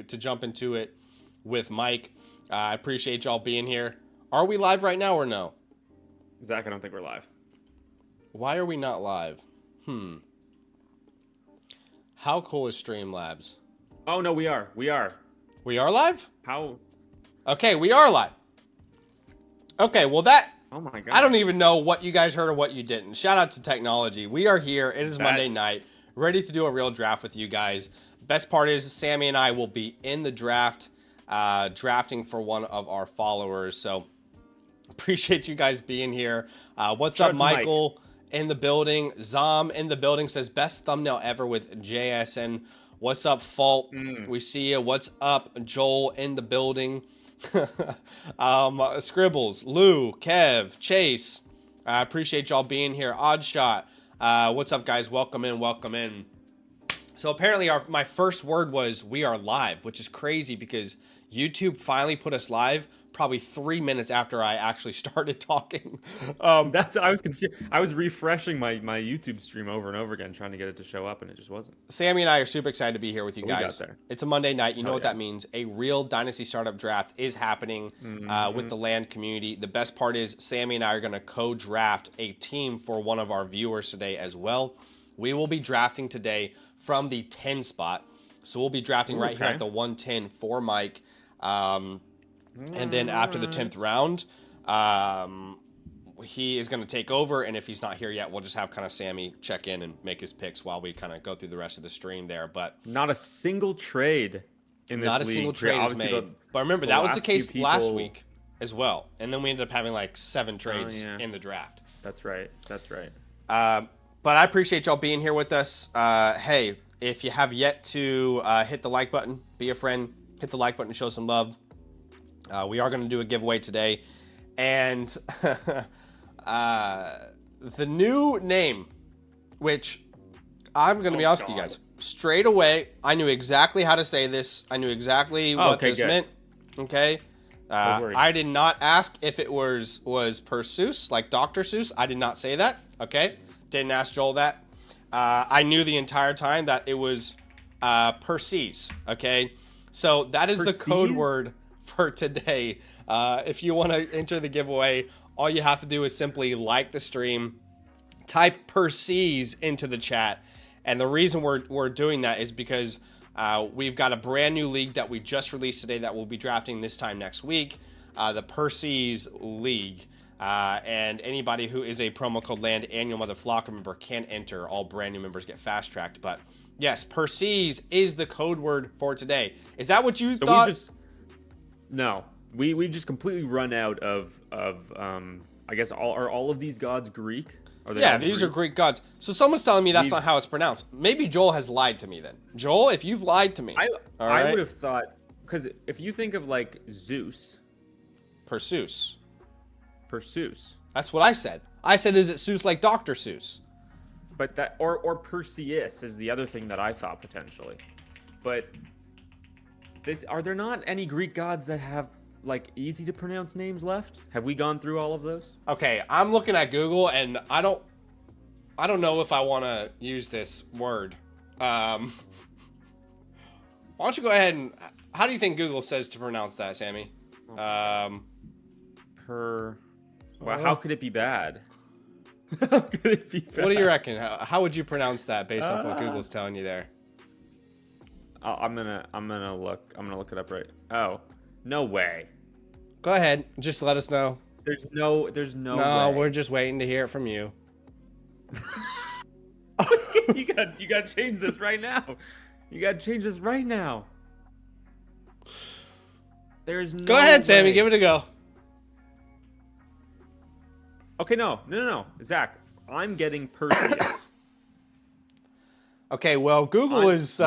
to jump into it with Mike. I appreciate y'all being here. Are we live right now or no? Zach, I don't think we're live. Why are we not live? How cool is Streamlabs? Oh, no, we are. We are. We are live? How? Okay, we are live. Okay, well that... Oh, my God. I don't even know what you guys heard or what you didn't. Shout out to technology. We are here. It is Monday night. Ready to do a real draft with you guys. Best part is Sammy and I will be in the draft, drafting for one of our followers. So appreciate you guys being here. What's up, Michael in the building? Zom in the building says best thumbnail ever with JSN. What's up, Fault? We see you. What's up, Joel in the building? Scribbles, Lou, Kev, Chase. I appreciate y'all being here. Oddshot. What's up, guys? Welcome in. Welcome in. So apparently my first word was we are live, which is crazy because YouTube finally put us live probably 3 minutes after I actually started talking. I was confused. I was refreshing my YouTube stream over and over again, trying to get it to show up, and it just wasn't. Sammy and I are super excited to be here with you guys. We got there. It's a Monday night. You know what that means. A real Dynasty startup draft is happening with the land community. The best part is Sammy and I are going to co-draft a team for one of our viewers today as well. We will be drafting today from the 10 spot. So we'll be drafting right here at the 110 for Mike. And then after the 10th round, he is going to take over. And if he's not here yet, we'll just have kind of Sammy check in and make his picks while we kind of go through the rest of the stream there. But not a single trade in this league. Not a single trade is made. But remember, that was the case last week as well. And then we ended up having like 7 trades in the draft. That's right. That's right. But I appreciate y'all being here with us. Hey, if you have yet to hit the like button, be a friend, hit the like button, show some love. We are going to do a giveaway today. And the new name, which I'm going to be honest with you guys, straight away, I knew exactly how to say this. I knew exactly what this meant. Okay. I did not ask if it was Perseus, like Dr. Seuss. I did not say that. Okay. Didn't ask Joel that. I knew the entire time that it was Perseus. Okay. So that is the code word for today. If you want to enter the giveaway, all you have to do is simply like the stream, type Perseus into the chat. And the reason we're doing that is because we've got a brand new league that we just released today that we'll be drafting this time next week, the Perseus League. And anybody who is a promo code land annual Mother Flock member can enter. All brand new members get fast tracked. But yes, Perseus is the code word for today. Is that what you thought? No, we just completely run out of I guess all of these gods Greek? These are Greek gods. So someone's telling me that's not how it's pronounced. Maybe Joel has lied to me then. Joel, if you've lied to me, I would have thought, because if you think of like Zeus, Perseus. That's what I said. I said, is it Seuss like Dr. Seuss? But that or Perseus is the other thing that I thought potentially. But are there not any Greek gods that have like easy to pronounce names left? Have we gone through all of those? Okay, I'm looking at Google and I don't know if I want to use this word. Why don't you go ahead and how do you think Google says to pronounce that, Sammy? Well, how could it be bad? How could it be bad? What do you reckon? How would you pronounce that based off what Google's telling you there? I'm gonna look it up right. Oh, no way. Go ahead. Just let us know. There's no No, way. we're just waiting to hear it from you. you got to change this right now. You got to change this right now. There's no Go ahead, way. Sammy. Give it a go. Okay, no. Zach, I'm getting Perseus. Okay, well, Google is...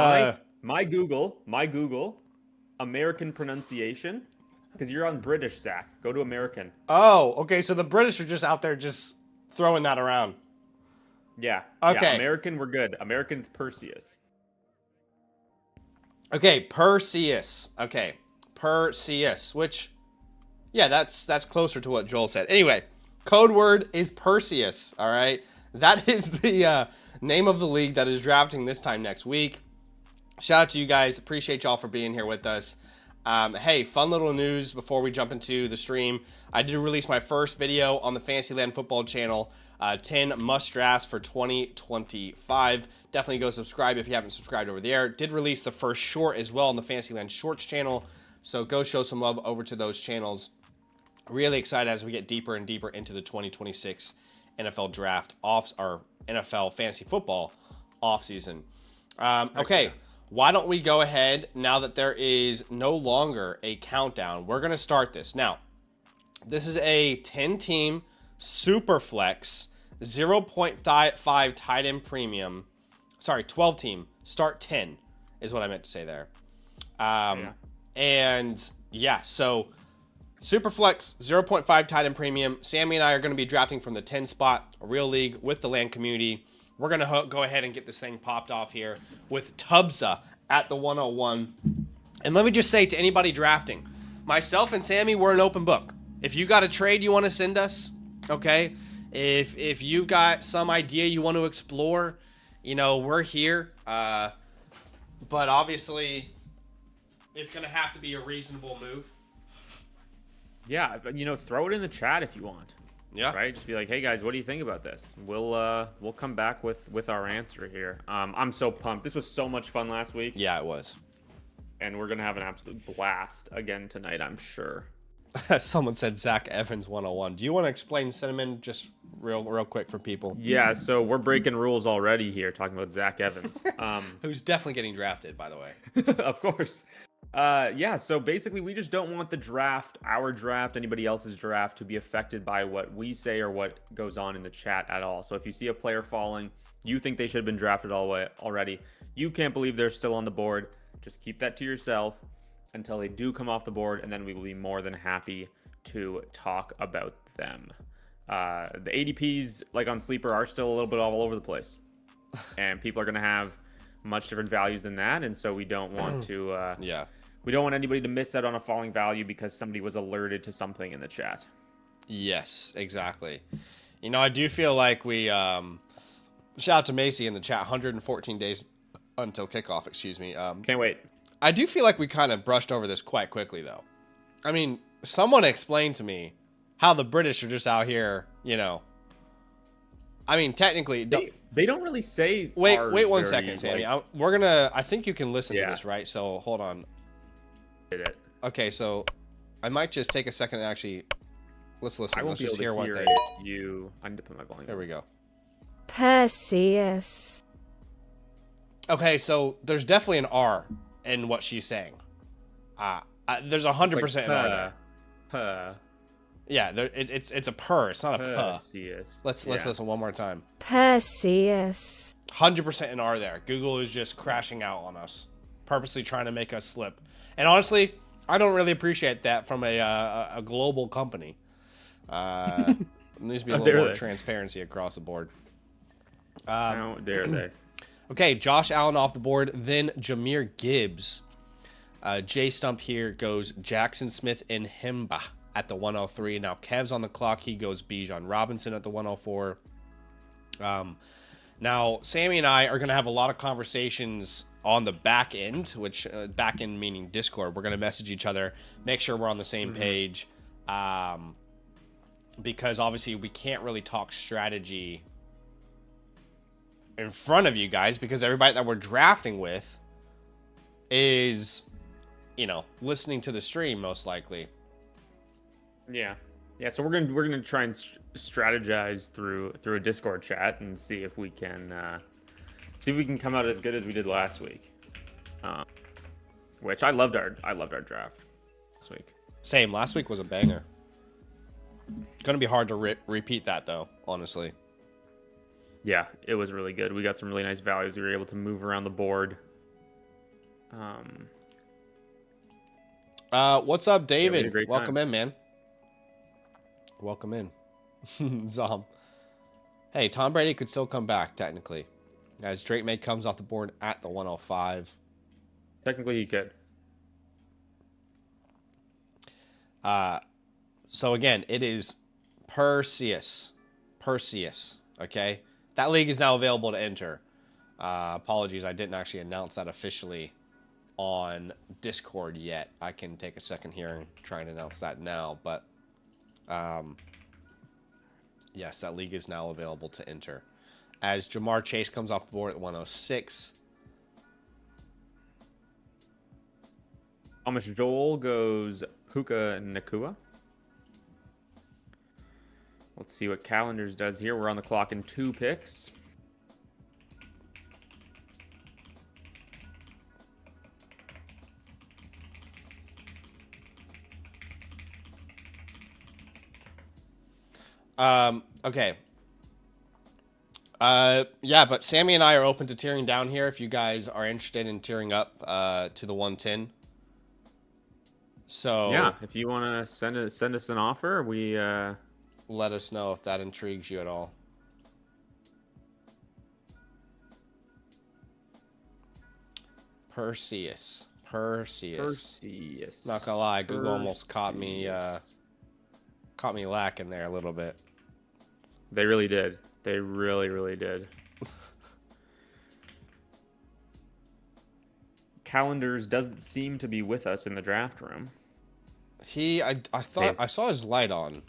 My Google, American pronunciation, because you're on British, Zach. Go to American. Oh, okay, so the British are just out there just throwing that around. Yeah. Okay. Yeah, American, we're good. American's Perseus. Okay, Perseus. Okay, Perseus, which... Yeah, that's closer to what Joel said. Anyway, code word is Perseus, all right? That is the name of the league that is drafting this time next week. shout out to you guys. Appreciate y'all for being here with us. Hey, fun little news before we jump into the stream. I did release my first video on the Fantasyland Football channel, 10 must drafts for 2025. Definitely go subscribe if you haven't subscribed over there. Did release the first short as well on the Fantasyland Shorts channel, so go show some love over to those channels. Really excited as we get deeper and deeper into the 2026 NFL draft or NFL fantasy football offseason. Okay. Why don't we go ahead, now that there is no longer a countdown, we're going to start this. Now, this is a 10-team super flex, 0.55 tight end premium. Sorry, 12-team, start 10 is what I meant to say there. And yeah, so super flex, 0.5 tight end premium. Sammy and I are going to be drafting from the 10 spot, a real league with the land community. We're going to go ahead and get this thing popped off here with Tubza at the 101. And let me just say to anybody drafting, myself and Sammy, we're an open book. If you got a trade you want to send us, okay? If you've got some idea you want to explore, you know, we're here. But obviously, it's going to have to be a reasonable move. Yeah, but you know, throw it in the chat if you want. Yeah. Right. Just be like, hey guys, what do you think about this? We'll come back with our answer here. I'm so pumped. This was so much fun last week. Yeah, it was. And we're gonna have an absolute blast again tonight, I'm sure. Someone said Zach Evans 101. Do you want to explain Cinnamon just real quick for people? Yeah. So we're breaking rules already here, talking about Zach Evans, who's definitely getting drafted, by the way. Of course. Yeah, so basically we just don't want the draft, our draft, anybody else's draft to be affected by what we say or what goes on in the chat at all. So if you see a player falling, you think they should have been drafted already, you can't believe they're still on the board, just keep that to yourself until they do come off the board, and then we will be more than happy to talk about them. The ADPs, like on Sleeper, are still a little bit all over the place, and people are going to have much different values than that, and so we don't want to we don't want anybody to miss out on a falling value because somebody was alerted to something in the chat. Yes, exactly. You know, I do feel like we shout out to Macy in the chat, 114 days until kickoff, excuse me. Can't wait. I do feel like we kind of brushed over this quite quickly though. I mean, someone explained to me how the British are just out here, you know. I mean, technically they don't really say. Wait 1 second, Sammy. Like, I think you can listen to this, right? So hold on. Okay, so I might just take a second and actually let's listen. Let's just hear what they. I need to put my volume. There we go. Perseus. Okay, so there's definitely an R in what she's saying. There's 100% an R there. Yeah, it's a purr. It's not a Perseus. Let's listen one more time. Perseus. 100% an R there. Google is just crashing out on us, purposely trying to make us slip. And honestly, I don't really appreciate that from a global company. There needs to be a little more transparency across the board. How dare they? Okay, Josh Allen off the board, then Jahmyr Gibbs. J Stump here goes Jackson Smith and Himba at the 103. Now Kev's on the clock. He goes Bijan Robinson at the 104. Now Sammy and I are going to have a lot of conversations on the back end, which back end meaning Discord. We're going to message each other, make sure we're on the same page, because obviously we can't really talk strategy in front of you guys because everybody that we're drafting with is, you know, listening to the stream most likely. Yeah. So we're gonna try and strategize through a Discord chat and see if we can come out as good as we did last week. Which I loved our draft this week. Same. Last week was a banger. Gonna be hard to repeat that though, honestly. Yeah, it was really good. We got some really nice values. We were able to move around the board. What's up, David? Yeah, welcome in, man. Welcome in. Zom. Hey, Tom Brady could still come back, technically. As Drake May comes off the board at the 105. Technically, he could. So, again, it is Perseus. Okay? That league is now available to enter. Apologies, I didn't actually announce that officially on Discord yet. I can take a second here and try and announce that now, but yes, that league is now available to enter. As Jamar Chase comes off the board at 106. Thomas Joel goes Puka Nakua. Let's see what Calendars does here. We're on the clock in 2 picks. Okay. Yeah, but Sammy and I are open to tearing down here if you guys are interested in tearing up to the 110. So yeah, if you want to send us an offer, we let us know if that intrigues you at all. Perseus. Not gonna lie, Google almost caught me lacking there a little bit. They really did. They really did. Calendars doesn't seem to be with us in the draft room. I thought I saw his light on.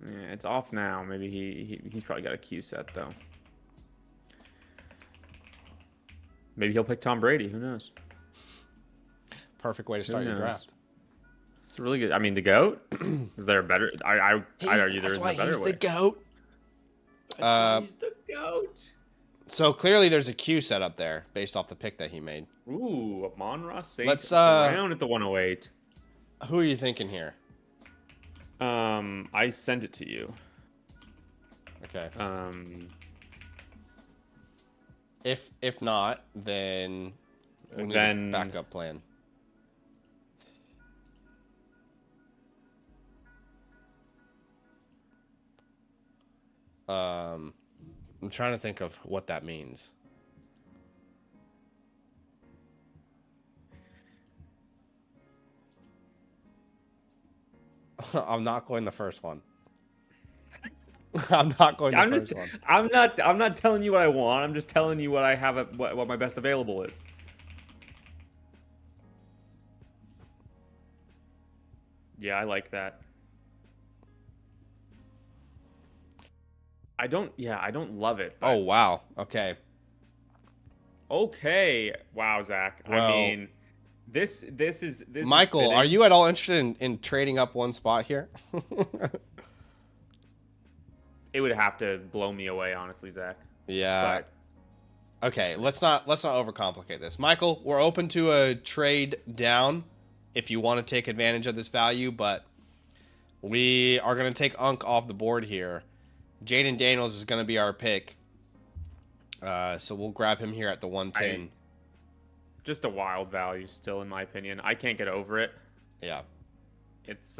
Yeah, it's off now. Maybe he's probably got a Q set though. Maybe he'll pick Tom Brady. Who knows? Perfect way to start your draft. It's really good. I mean, the GOAT? Is there a better... I'd argue there isn't a better way. That's why he's the GOAT. He's the GOAT. So clearly there's a Q set up there based off the pick that he made. Ooh, Amon-Ra St. Let's around at the 108. Who are you thinking here? I sent it to you. Okay. If not, then we need a backup plan. I'm trying to think of what that means. I'm not going the first one. I'm not going the first one. I'm not telling you what I want. I'm just telling you what I have what my best available is. Yeah, I like that. I don't love it. Oh, wow. Okay. Okay. Wow, Zach. Well, I mean, this is Michael, are you at all interested in trading up one spot here? It would have to blow me away, honestly, Zach. Yeah. But... Okay, let's not overcomplicate this. Michael, we're open to a trade down if you want to take advantage of this value, but we are going to take Unk off the board here. Jaden Daniels is going to be our pick. So we'll grab him here at the 110. Just a wild value still, in my opinion. I can't get over it. Yeah. It's,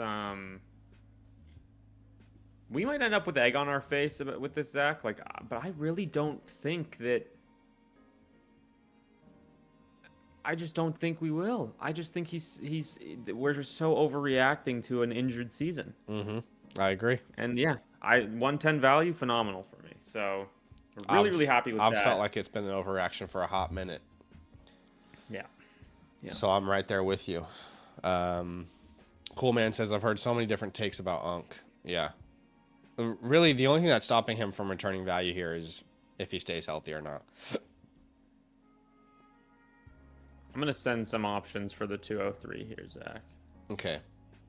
we might end up with egg on our face with this, Zach. Like, but I really don't think that... I just don't think we will. I just think we're so overreacting to an injured season. Mm-hmm. I agree. And yeah, 110 value, phenomenal for me. So we're really happy with that. I've felt like it's been an overreaction for a hot minute. Yeah. So I'm right there with you. Cool Man says, I've heard so many different takes about Unk. Yeah. Really, the only thing that's stopping him from returning value here is if he stays healthy or not. I'm going to send some options for the 203 here, Zach. Okay.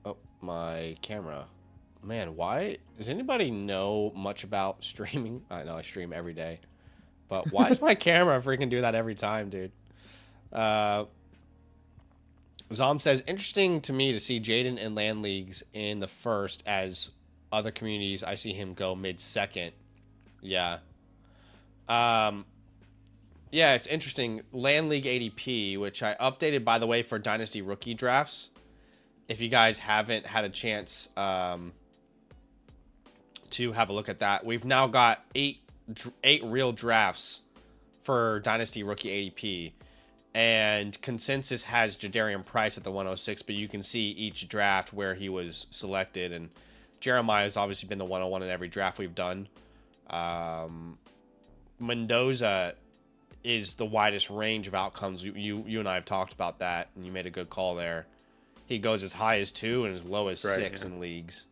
Oh, my camera. Man, why does anybody know much about streaming? I know I stream every day, but why does my camera freaking do that every time, dude? Zom says, interesting to me to see Jaden in land leagues in the first, as other communities I see him go mid-second. Yeah. Yeah, it's interesting. Land League ADP, which I updated, by the way, for Dynasty rookie drafts. If you guys haven't had a chance to have a look at that, we've now got eight real drafts for Dynasty rookie ADP. And consensus has Jadarian Price at the 106, but you can see each draft where he was selected. And Jeremiah has obviously been the 101 in every draft we've done. Mendoza is the widest range of outcomes. You and I have talked about that, and you made a good call there. He goes as high as 2 and as low as 6 in leagues.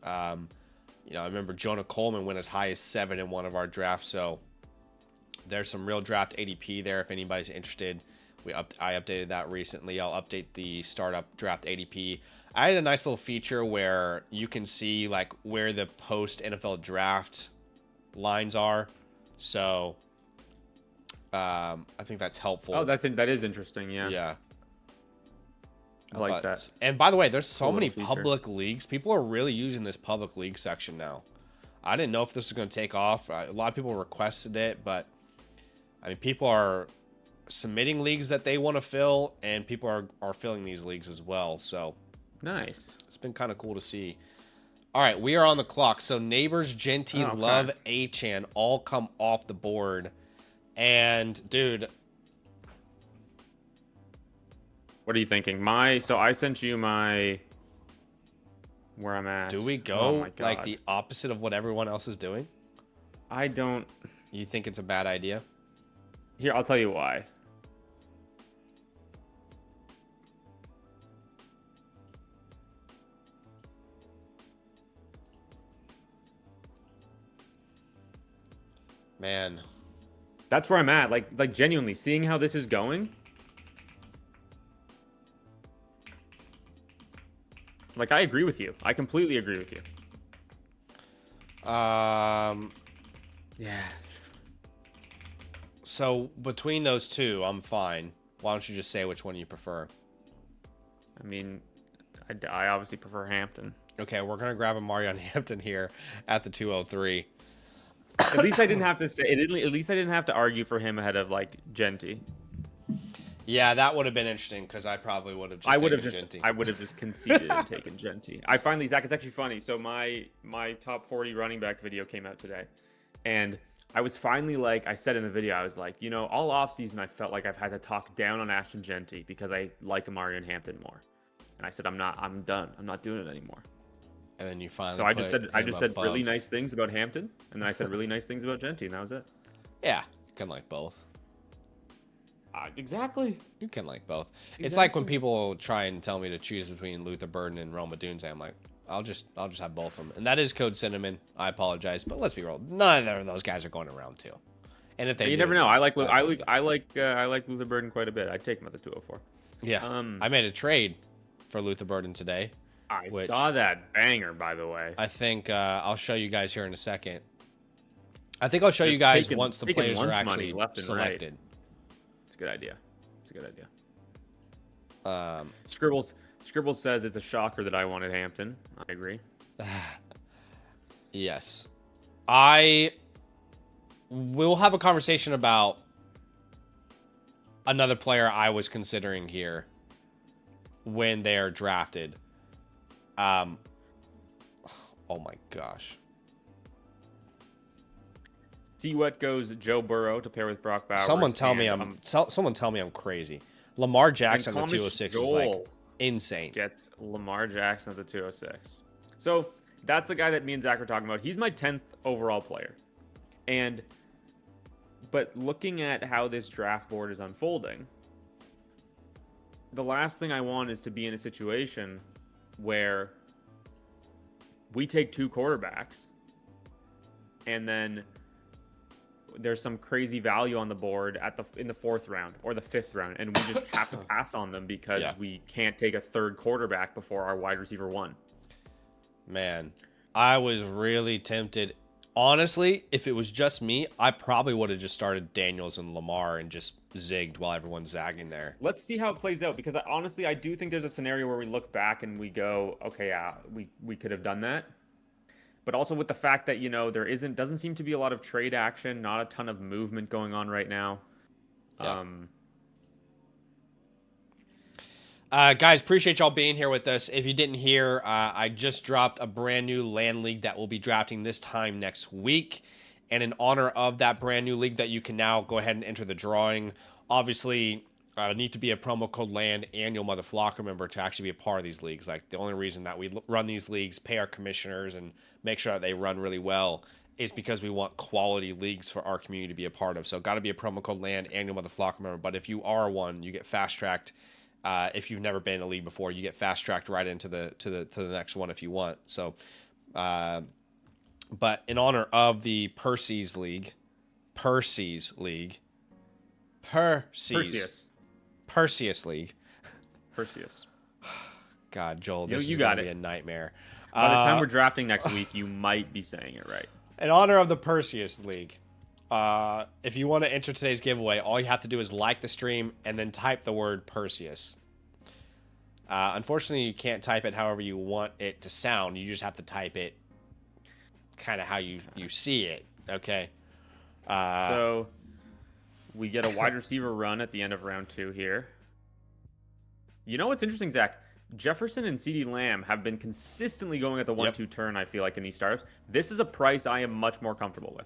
I remember Jonah Coleman went as high as 7 in one of our drafts. So there's some real draft ADP there if anybody's interested. I updated that recently. I'll update the startup draft ADP. I had a nice little feature where you can see like where the post NFL draft lines are. So I think that's helpful. Oh, that is interesting. Yeah. Yeah. I like that. And by the way, there's so many feature. public leagues. People are really using this public league section now. I didn't know if this was going to take off. A lot of people requested it, but I mean, people are submitting leagues that they want to fill, and people are filling these leagues as well. So nice. It's been kind of cool to see. All right, we are on the clock. So Neighbors, Genty, Love, Achan all come off the board. And dude, what are you thinking? So I sent you where I'm at. Do we go like the opposite of what everyone else is doing? I don't. You think it's a bad idea? Here, I'll tell you why. Man, that's where I'm at. Like genuinely seeing how this is going. Like, I agree with you. I completely agree with you. Yeah. So between those two, I'm fine. Why don't you just say which one you prefer? I mean, I obviously prefer Hampton. Okay, we're gonna grab a Marion Hampton here at the 203. At least I didn't have to say it. At least I didn't have to argue for him ahead of like Genty. Yeah, that would have been interesting because I probably would have. I would have just conceded and taken Genty. Zach, it's actually funny. So my top 40 running back video came out today, and I was finally like, I said in the video, I was like, all offseason I felt like I've had to talk down on Ashton Genty because I like Marion Hampton more, and I said I'm done. I'm not doing it anymore. And then you finally. So I just said really nice things about Hampton, and then I said really nice things about Genty, and that was it. Yeah, you can like both. Exactly. You can like both. Exactly. It's like when people try and tell me to choose between Luther Burden and Roma Dunze. I'm like, I'll just have both of them. And that is Code Cinnamon. I apologize, but let's be real. Neither of those guys are going to round 2. And if they, you never know. I like Luther Burden quite a bit. I'd take him at the 204. Yeah. I made a trade for Luther Burden today. I saw that banger, by the way. I think I'll show you guys here in a second. I think I'll show you guys once the players are actually selected. Right. It's a good idea. Scribbles says it's a shocker that I wanted Hampton. I agree. Yes. I will have a conversation about another player I was considering here when they are drafted. Oh my gosh. See what goes Joe Burrow to pair with Brock Bowers. Someone tell me I'm crazy. Lamar Jackson at the 206 is like insane. Gets Lamar Jackson at the 206. So that's the guy that me and Zach were talking about. He's my 10th overall player. But looking at how this draft board is unfolding, the last thing I want is to be in a situation where we take 2 quarterbacks and then there's some crazy value on the board in the 4th round or the 5th round, and we just have to pass on them because we can't take a 3rd quarterback before our wide receiver 1. Man, I was really tempted. Honestly, if it was just me, I probably would have just started Daniels and Lamar and just zigged while everyone's zagging there. Let's see how it plays out, because I do think there's a scenario where we look back and we go, okay, yeah, we could have done that. But also with the fact that, there doesn't seem to be a lot of trade action, not a ton of movement going on right now. Yeah. Guys, appreciate y'all being here with us. If you didn't hear, I just dropped a brand new land league that we'll be drafting this time next week. And in honor of that brand new league that you can now go ahead and enter the drawing, obviously need to be a promo code LAND annual Mother Flocker member to actually be a part of these leagues. Like, the only reason that we run these leagues, pay our commissioners, and make sure that they run really well is because we want quality leagues for our community to be a part of. So got to be a promo code LAND and you'll be the flock member. But if you are one, you get fast tracked. If you've never been in a league before, you get fast tracked right into the next one if you want. So, but in honor of the Perseus League, Perseus League. God, Joel, this is going to be a nightmare. By the time we're drafting next week, you might be saying it right. In honor of the Perseus League, if you want to enter today's giveaway, all you have to do is like the stream and then type the word Perseus. Unfortunately, you can't type it however you want it to sound. You just have to type it kind of how you see it, okay? So we get a wide receiver run at the end of round 2 here. You know what's interesting, Zach? Jefferson and CeeDee Lamb have been consistently going at the 1-2 turn, I feel like, in these startups. This is a price I am much more comfortable with.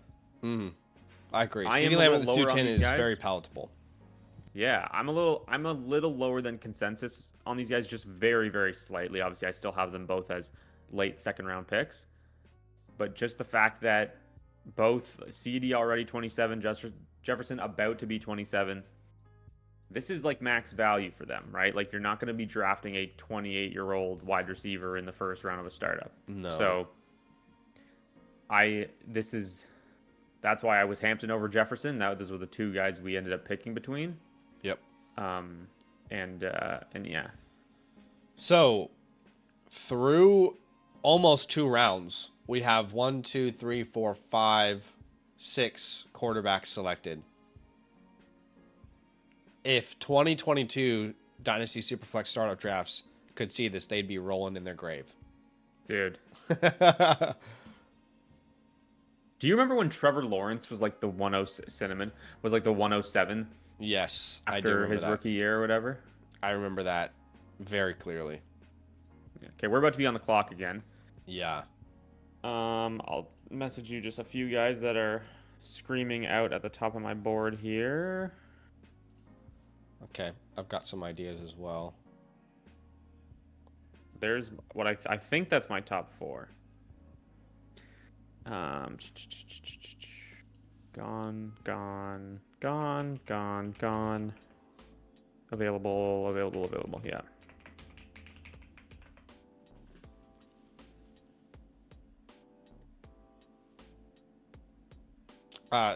I agree. CeeDee Lamb at the 210 is very palatable. Yeah, I'm a little lower than consensus on these guys, just very, very slightly. Obviously, I still have them both as late second-round picks. But just the fact that both CeeDee already 27, Jefferson about to be 27, this is like max value for them, right? Like, you're not going to be drafting a 28-year-old wide receiver in the first round of a startup. No. So that's why I was Hampton over Jefferson. Those were the two guys we ended up picking between. Yep. And yeah. So through almost 2 rounds, we have 1, 2, 3, 4, 5, 6 quarterbacks selected. If 2022 Dynasty Superflex startup drafts could see this, they'd be rolling in their grave. Dude. Do you remember when Trevor Lawrence was like the 107? Yes, after his rookie year or whatever. I remember that very clearly. Okay, we're about to be on the clock again. Yeah. I'll message you just a few guys that are screaming out at the top of my board here. Okay, I've got some ideas as well. There's what I think that's my top 4. Gone. Available. Yeah.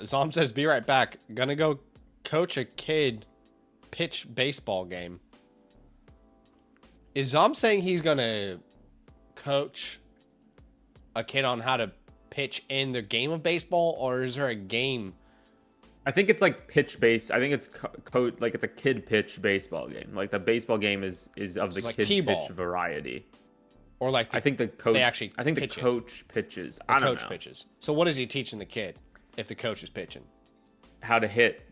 Zom says, "Be right back. Gonna go coach a kid pitch baseball game." Is Zom saying he's gonna coach a kid on how to pitch in the game of baseball, or is there a game? I think it's like pitch base. I think it's like it's a kid pitch baseball game. Like the baseball game is of the like kid T-ball. Pitch variety. Or like I think the coach. They actually. I think the coach pitches. I don't know. Pitches. So what is he teaching the kid if the coach is pitching? How to hit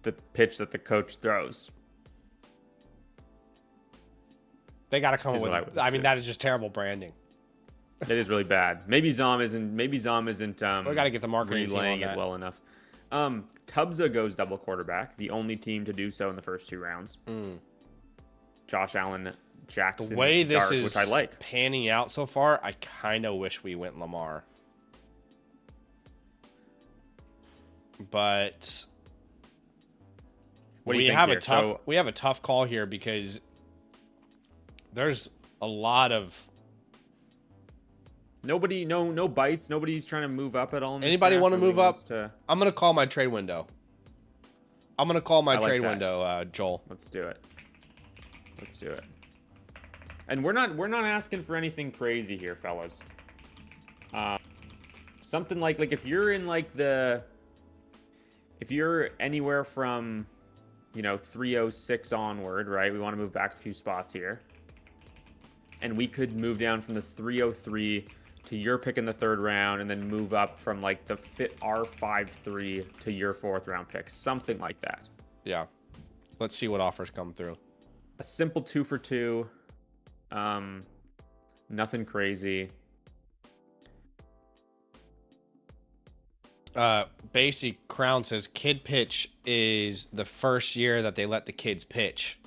the pitch that the coach throws. They got to come up with. I mean, that is just terrible branding. It is really bad. Maybe Zom isn't. We got to get the marketing team on that. It well enough. Tubza goes double quarterback, the only team to do so in the first 2 rounds. Josh Allen, Jackson, the way this Dart, is which I like. Panning out so far, I kind of wish we went Lamar. But we have a tough call here because there's a lot of no bites. Nobody's trying to move up at all. Anybody want to move up? I'm going to call my trade window. Joel. Let's do it. And we're not asking for anything crazy here, fellas. Something like if you're in if you're anywhere from 306 onward, right? We want to move back a few spots here. And we could move down from the 303 to your pick in the 3rd round, and then move up from like the R53 to your 4th round pick, something like that. Yeah. Let's see what offers come through. A simple 2 for 2. Nothing crazy. Basic Crown says kid pitch is the first year that they let the kids pitch.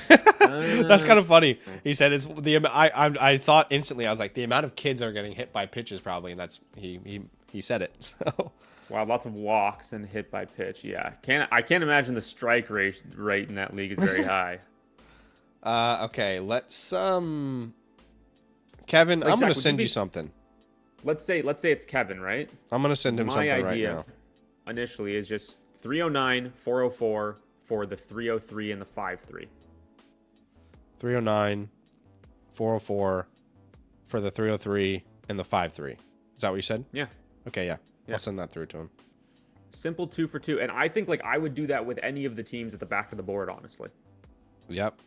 That's kind of funny. He said it's the I thought instantly, I was like, the amount of kids are getting hit by pitches probably, and that's he said it. So wow, lots of walks and hit by pitch. Yeah, I can't imagine the strike rate in that league is very high. Okay, let's Kevin, like, I'm gonna send you something. Let's say it's Kevin, right? I'm gonna send him something right now. My idea initially is just 309, 404 for the 303 and the 53. 309, 404 for the 303 and the 53. Is that what you said? Yeah. Okay, yeah. I'll send that through to him. Simple 2 for 2, and I think like I would do that with any of the teams at the back of the board, honestly. Yep.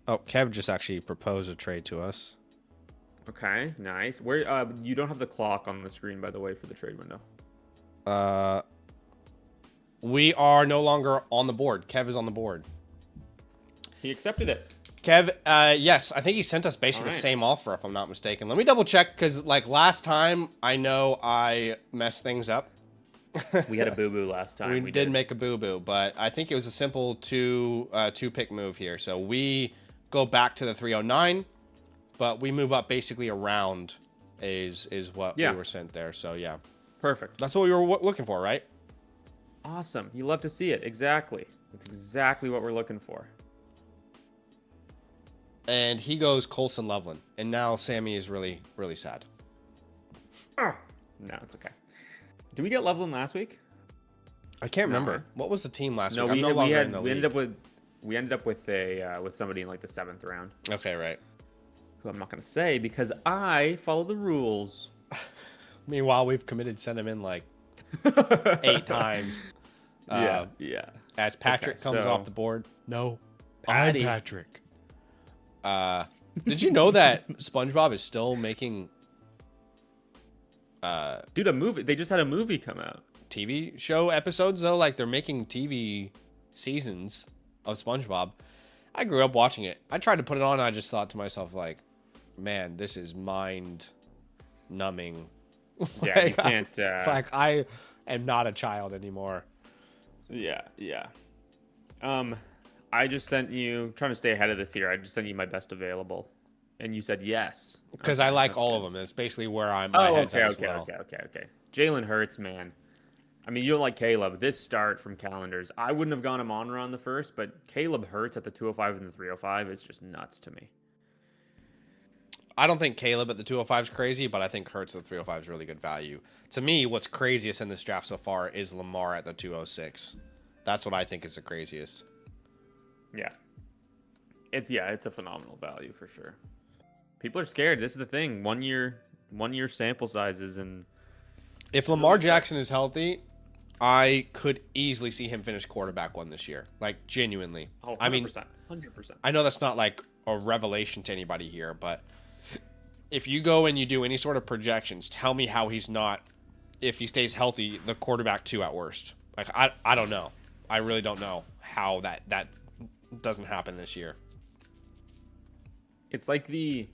Oh, Kev just actually proposed a trade to us. Okay, nice. Where you don't have the clock on the screen, by the way, for the trade window. We are no longer on the board. Kev is on the board. He accepted it. Kev, yes, I think he sent us basically the same offer, if I'm not mistaken. Let me double check, because like last time, I know I messed things up. We had a boo-boo last time. We did make a boo-boo, but I think it was a simple two-pick move here. So we go back to the 309, but we move up basically around is what we were sent there. So yeah. Perfect. That's what we were looking for, right? Awesome. You love to see it. Exactly. That's exactly what we're looking for. And he goes Colson Loveland. And now Sammy is really, really sad. No, it's okay. Did we get Loveland last week? I can't remember. What was the team last week? We ended up with somebody in like the 7th round. Okay, right. Who I'm not going to say because I follow the rules. Meanwhile, we've committed send him in like 8 times. Yeah. As Patrick comes off the board. No, Patty. I'm Patrick. Did you know that SpongeBob is still making dude, a movie? They just had a movie come out. TV show episodes though, like they're making TV seasons of SpongeBob. I grew up watching it. I tried to put it on and I just thought to myself like, man, this is mind numbing. Yeah, like, you can't it's like I am not a child anymore. Yeah. I just sent you, trying to stay ahead of this here, I just sent you my best available. And you said yes. Because I like all of them. It's basically where I'm. Okay. Jalen Hurts, man. I mean, you don't like Caleb. This start from calendars, I wouldn't have gone him on around the first, but Caleb Hurts at the 205 and the 305, it's just nuts to me. I don't think Caleb at the 205 is crazy, but I think Hurts at the 305 is really good value. To me, what's craziest in this draft so far is Lamar at the 206. That's what I think is the craziest. Yeah. It's a phenomenal value for sure. People are scared. This is the thing. One year sample sizes, and if Lamar Jackson is healthy, I could easily see him finish quarterback 1 this year. Like genuinely. Oh, 100%. I mean, 100%. I know that's not like a revelation to anybody here, but if you go and you do any sort of projections, tell me how he's not, if he stays healthy, the quarterback 2 at worst. Like I don't know. I really don't know how that doesn't happen this year. It's like the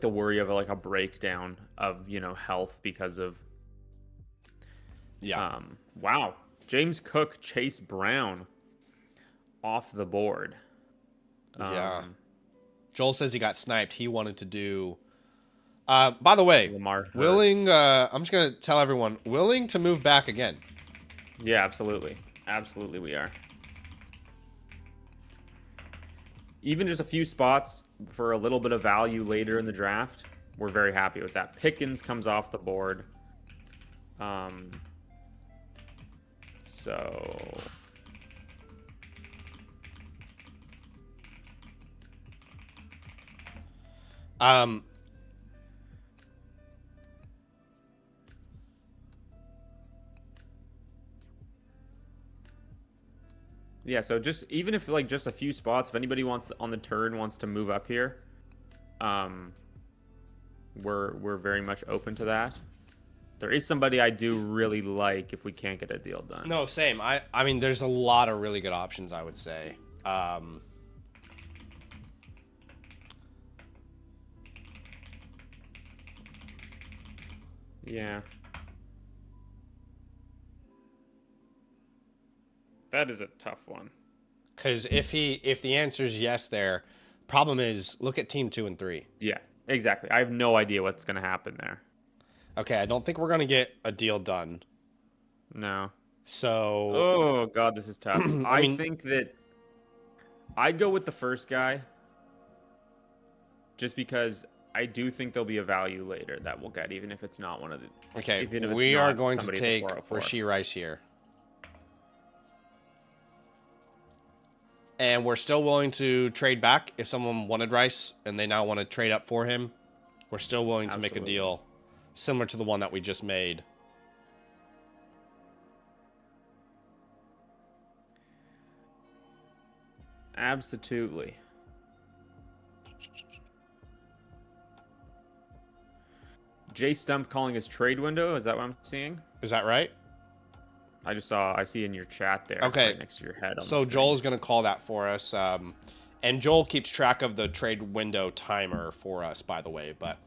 worry of like a breakdown of, health because of wow. James Cook, Chase Brown off the board. Joel says he got sniped. He wanted to do by the way, Lamar Hurts. Willing I'm just going to tell everyone, willing to move back again. Yeah, absolutely. Absolutely we are. Even just a few spots for a little bit of value later in the draft, we're very happy with that. Pickens comes off the board. So yeah, so just even if like just a few spots, if anybody wants on the turn wants to move up here, we're very much open to that. There is somebody I do really like if we can't get a deal done. No, same. I mean, there's a lot of really good options, I would say. Yeah. That is a tough one. Because if the answer is yes there, problem is look at team 2 and 3. Yeah, exactly. I have no idea what's going to happen there. Okay, I don't think we're going to get a deal done. No. So... Oh, God, this is tough. I think that I'd go with the first guy just because I do think there'll be a value later that we'll get, even if it's not one of the... Okay, we are going to take Rashee Rice here. And we're still willing to trade back if someone wanted Rice and they now want to trade up for him. We're still willing to make a deal similar to the one that we just made. Absolutely. Jay Stump calling his trade window. Is that what I'm seeing? Is that right? I see in your chat there. Okay. Right next to your head. So Joel's going to call that for us. And Joel keeps track of the trade window timer for us, by the way. But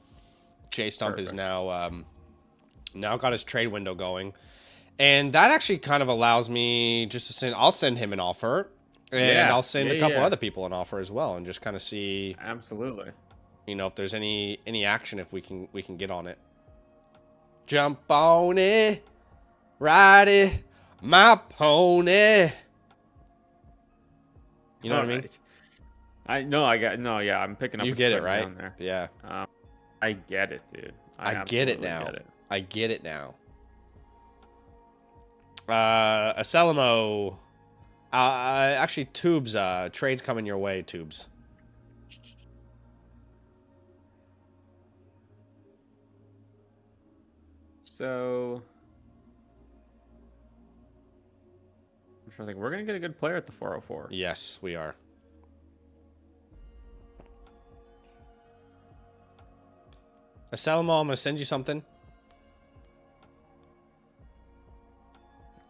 Jay Stump is now got his trade window going. And that actually kind of allows me just to send... I'll send him an offer. And I'll send a couple other people an offer as well. And just kind of see... Absolutely. You know, if there's any action, if we can get on it. Jump on it. Ride it. My pony. You know what I mean? I'm picking up. You get it, right? There. Yeah. I get it, dude. I get it now. I get it now. Aselimo. Actually, Tubes. Trade's coming your way, Tubes. So... I'm trying to think. We're going to get a good player at the 404. Yes, we are. Aselimo, I'm going to send you something.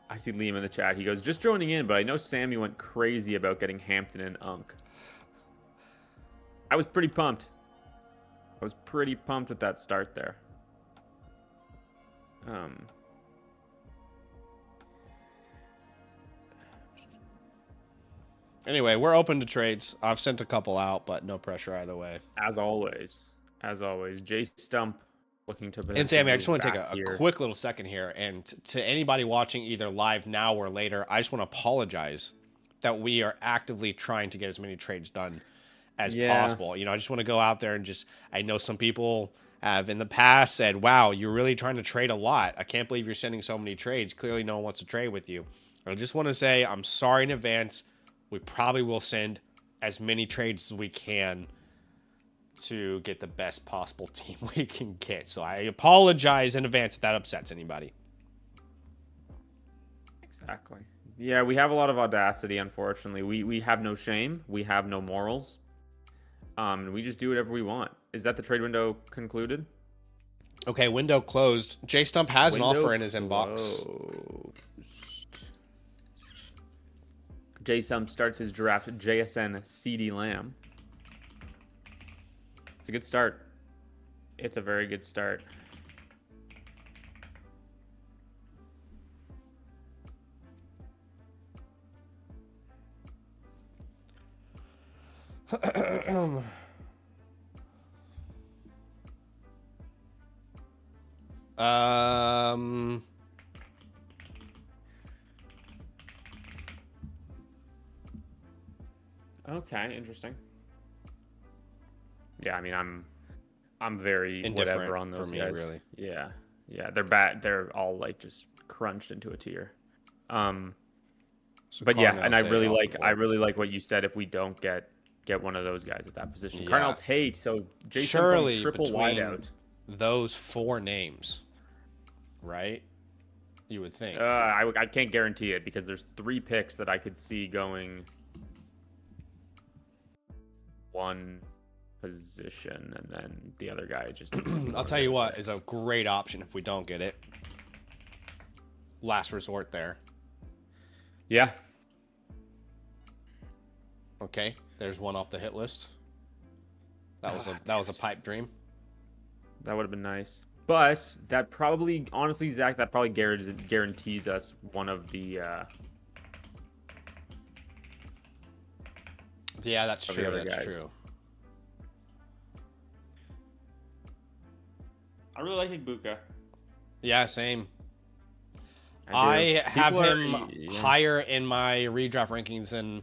I see Liam in the chat. He goes, just joining in, but I know Sammy went crazy about getting Hampton and Unk. I was pretty pumped. I was pretty pumped with that start there. Anyway, we're open to trades. I've sent a couple out, but no pressure either way. As always. Jay Stump looking to... And Sammy, I just want to take a quick little second here. And to anybody watching either live now or later, I just want to apologize that we are actively trying to get as many trades done as possible. You know, I just want to go out there and just... I know some people have in the past said, wow, you're really trying to trade a lot. I can't believe you're sending so many trades. Clearly no one wants to trade with you. I just want to say I'm sorry in advance. We probably will send as many trades as we can to get the best possible team we can get. So I apologize in advance if that upsets anybody. Exactly. Yeah, we have a lot of audacity, unfortunately. We have no shame. We have no morals. We just do whatever we want. Is that the trade window concluded? Okay, window closed. Jay Stump has an offer in his inbox. Jay Stump starts his draft at JSN CeeDee Lamb. It's a good start. It's a very good start. Okay, interesting. Yeah, I mean, I'm very indifferent whatever on those for me, guys. really. Yeah, they're bad. They're all like just crunched into a tier. So but yeah, and I really like what you said. If we don't get one of those guys at that position, Carnell Tate. So Jason surely triple wideout. Those four names, right? You would think. I can't guarantee it because there's 3 picks that I could see going one position, and then the other guy just... I'll tell you what is a great option if we don't get it. Last resort there. Yeah. Okay, there's one off the hit list. That was a pipe dream. That would have been nice. But that probably, honestly, Zach, that probably guarantees us one of the Yeah, that's of the true. other That's guys. true. I really like Ibuka. Yeah, same. I I have People are- him yeah. higher in my redraft rankings than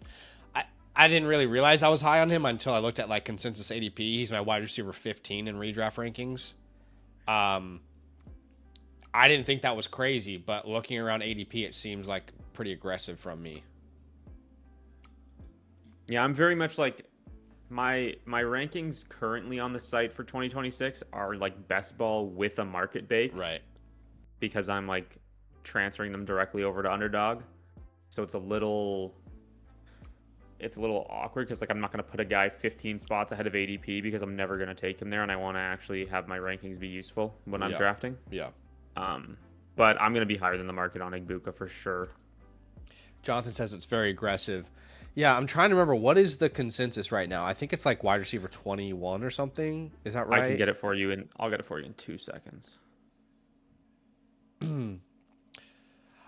I didn't really realize I was high on him until I looked at like consensus ADP. He's my wide receiver 15 in redraft rankings. I didn't think that was crazy, but looking around ADP, it seems like pretty aggressive from me. Yeah, I'm very much like my rankings currently on the site for 2026 are like best ball with a market bake. Right. Because I'm like transferring them directly over to Underdog. So it's a little awkward because like I'm not going to put a guy 15 spots ahead of ADP because I'm never going to take him there, and I want to actually have my rankings be useful when I'm drafting. Yeah. But I'm going to be higher than the market on Ibuka for sure. Jonathan says it's very aggressive. Yeah, I'm trying to remember what is the consensus right now. I think it's like wide receiver 21 or something. Is that right? I can get it for you, and I'll get it for you in 2 seconds.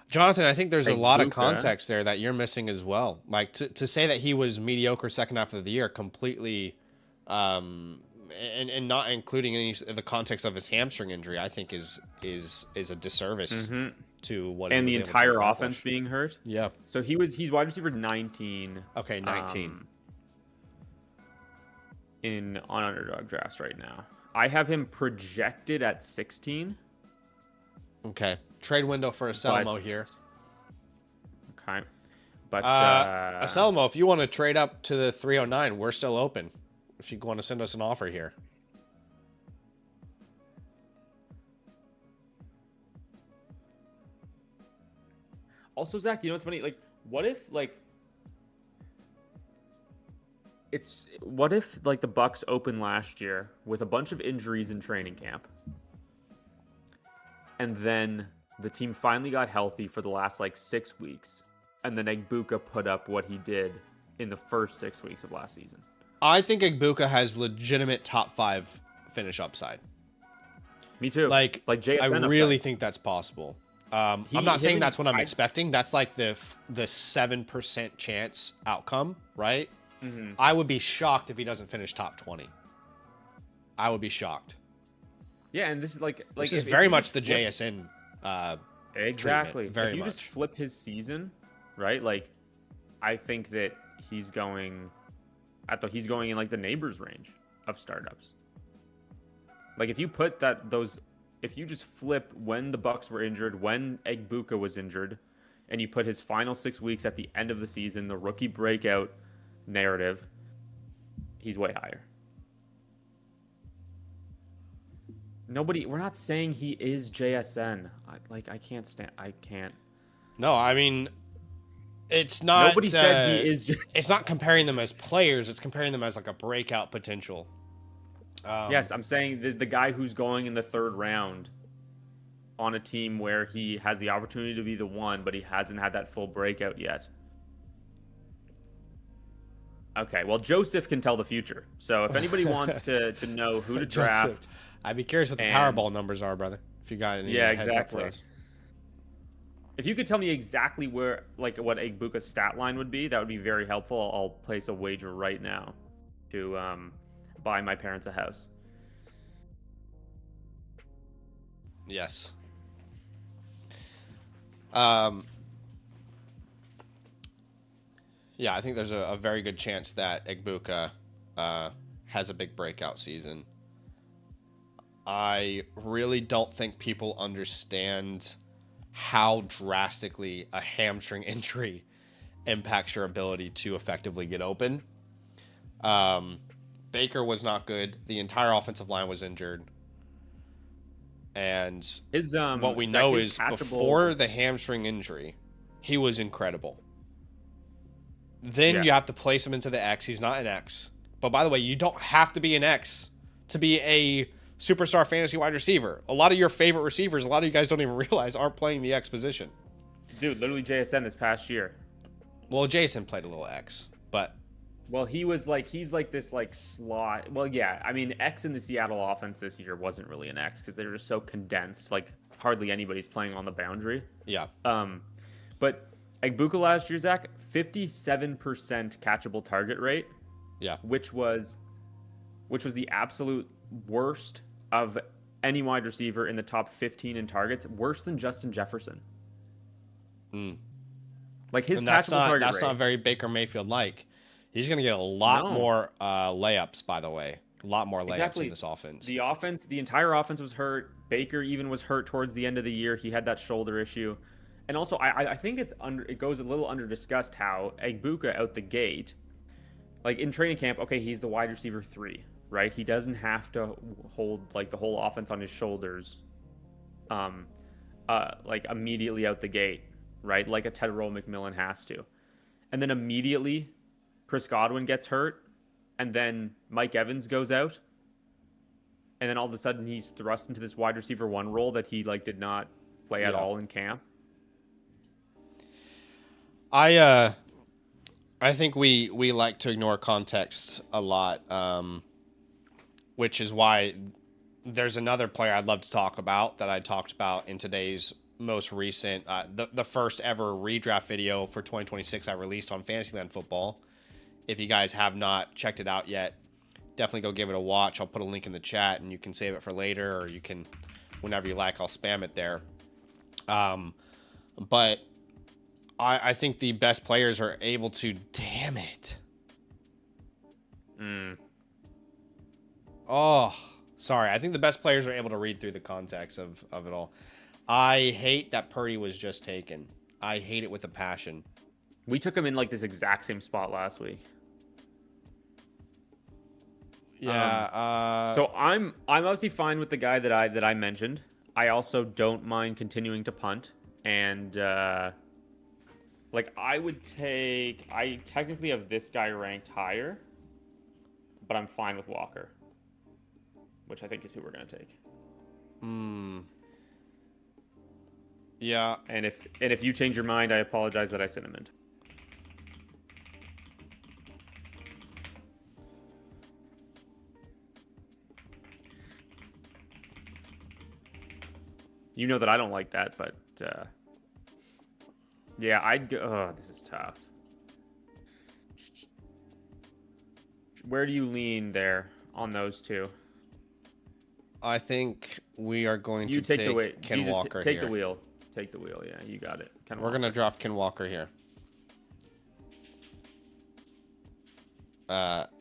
Jonathan, I think there's a lot of Ibuka. context there that you're missing as well. Like to say that he was mediocre second half of the year completely, and not including any the context of his hamstring injury, I think is a disservice to what. And he the was able to entire accomplish. offense being hurt. Yeah. So he's wide receiver 19. Okay, 19. On Underdog drafts right now. I have him projected at 16. Okay. Trade window for Aselmo here. Okay. But Aselmo, if you want to trade up to the 309, we're still open. If you want to send us an offer here. Also, Zach, you know what's funny? Like, what if the Bucks opened last year with a bunch of injuries in training camp, and then the team finally got healthy for the last 6 weeks, and then Ibuka put up what he did in the first 6 weeks of last season. I think Ibuka has legitimate top 5 finish upside. Me too. Like JSN I really upside. think that's possible. I'm not saying that's what I'm expecting. That's like the 7% chance outcome, right? Mm-hmm. I would be shocked if he doesn't finish top 20. I would be shocked. Yeah, and this is this is very much the JSN. Exactly. Very if you much. just flip his season, right? I think that he's going in the neighbors range of startups. If you put if you just flip when the Bucks were injured, when Ibuka was injured, and you put his final 6 weeks at the end of the season, the rookie breakout narrative, he's way higher. We're not saying he is JSN. I can't. No, I mean, it's not. Nobody said he is. It's not comparing them as players. It's comparing them as a breakout potential. Yes, I'm saying the guy who's going in the 3rd round on a team where he has the opportunity to be the one, but he hasn't had that full breakout yet. Okay, well, Joseph can tell the future. So if anybody wants to know who to draft... Joseph, I'd be curious what the Powerball numbers are, brother. If you got any heads up for us. If you could tell me exactly where, what Ibuka's stat line would be, that would be very helpful. I'll place a wager right now to buy my parents a house. Yes. Yeah, I think there's a very good chance that Ibuka has a big breakout season. I really don't think people understand how drastically a hamstring injury impacts your ability to effectively get open. Baker was not good. The entire offensive line was injured. And what we know is before the hamstring injury, he was incredible. Then you have to place him into the X. He's not an X. But by the way, you don't have to be an X to be a superstar fantasy wide receiver. A lot of your favorite receivers, a lot of you guys don't even realize, aren't playing the X position. Dude, literally JSN this past year. Well, Jason played a little X, but... Well, he's this slot. Well, yeah, I mean, X in the Seattle offense this year wasn't really an X because they were just so condensed. Hardly anybody's playing on the boundary. Yeah. But Ibuka last year, Zach, 57% catchable target rate Yeah. Which was the absolute worst of any wide receiver in the top 15 in targets, worse than Justin Jefferson. Like his catchable target rate. That's not very Baker Mayfield like. He's going to get a lot more layups, by the way. A lot more layups in this offense. The entire offense was hurt. Baker even was hurt towards the end of the year. He had that shoulder issue. And also, I think it goes a little under discussed how Egbuka out the gate, like in training camp, okay, he's the wide receiver 3, right? He doesn't have to hold like the whole offense on his shoulders, like immediately out the gate, right? Like a Tyrell McMillan has to. And then immediately, Chris Godwin gets hurt, and then Mike Evans goes out, and then all of a sudden he's thrust into this wide receiver 1 role that he like did not play at all in camp. I think we like to ignore context a lot, which is why there's another player I'd love to talk about that I talked about in today's most recent, the first ever redraft video for 2026 I released on Fantasyland Football. If you guys have not checked it out yet, definitely go give it a watch. I'll put a link in the chat and you can save it for later, or you can, whenever you like, I'll spam it there. But I think the best players are able to, damn it. Oh, sorry. I think the best players are able to read through the context of it all. I hate that Purdy was just taken. I hate it with a passion. We took him in like this exact same spot last week. Yeah. So I'm obviously fine with the guy that I mentioned. I also don't mind continuing to punt, and like I technically have this guy ranked higher, but I'm fine with Walker, which I think is who we're gonna take. Yeah. And if you change your mind, I apologize that I cinnamoned. You know that I don't like that, but yeah, I'd go. Oh, this is tough. Where do you lean there on those two? I think we are going to take Ken Walker take here. the wheel. Take the wheel. Yeah, you got it. We're going to draft Ken Walker here.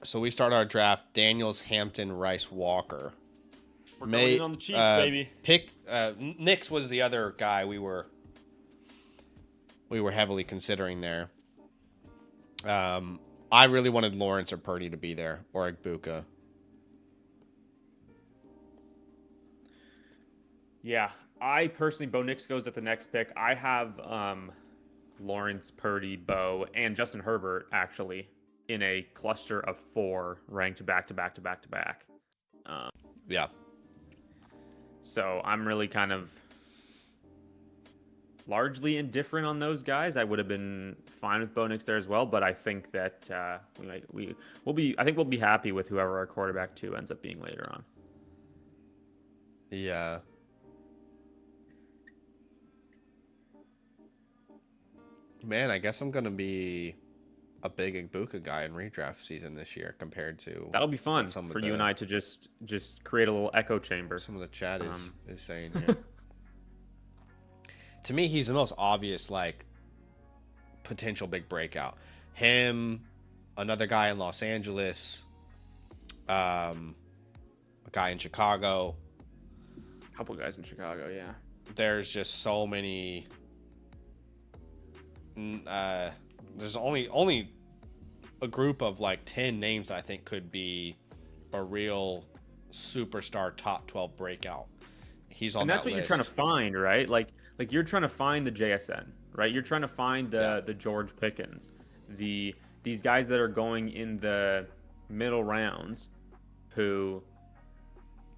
So we start our draft. Daniels, Hampton, Rice, Walker. We're going in on the Chiefs, baby. Nix was the other guy we were heavily considering there. I really wanted Lawrence or Purdy to be there, or Egbuka. Yeah, I personally, Bo Nix goes at the next pick. I have Lawrence, Purdy, Bo, and Justin Herbert actually in a cluster of 4 ranked back to back to back to back. Yeah. So I'm really kind of largely indifferent on those guys. I would have been fine with Bo Nix there as well, but I think that we'll be happy with whoever our quarterback 2 ends up being later on. Yeah. Man, I guess I'm gonna be a big Egbuka guy in redraft season this year compared to. That'll be fun for you and I to just create a little echo chamber. Some of the chat is saying here. To me, he's the most obvious like potential big breakout. Him, another guy in Los Angeles, a guy in Chicago. A couple guys in Chicago, yeah. There's just so many. There's only a group of like 10 names that I think could be a real superstar top 12 breakout. He's on that list. And that's what you're trying to find, right? Like you're trying to find the JSN, right? You're trying to find the George Pickens, these guys that are going in the middle rounds who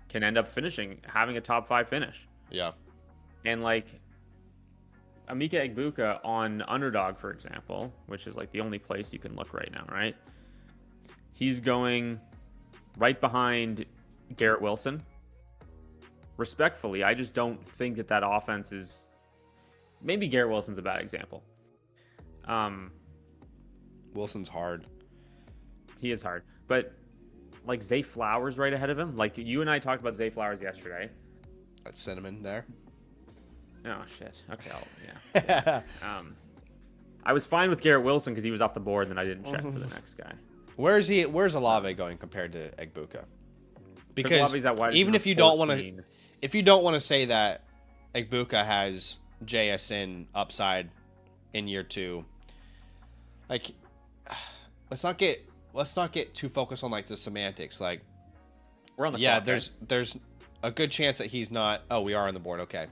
can end up having a top 5 finish. Yeah. And like Emeka Egbuka on Underdog, for example, which is like the only place you can look right now, right? He's going right behind Garrett Wilson. Respectfully, I just don't think that offense is. Maybe Garrett Wilson's a bad example. Wilson's hard. He is hard. But, like, Zay Flowers right ahead of him. Like, you and I talked about Zay Flowers yesterday. That's cinnamon there. Oh, shit. Okay, yeah. I was fine with Garrett Wilson because he was off the board, and then I didn't check for the next guy. Where's Olave going compared to Egbuka? Because even if you don't want to say that Egbuka has JSN upside in year 2, like, let's not get too focused on like the semantics. Like, we're on the clock, there's a good chance that he's not. Oh, we are on the board. Okay,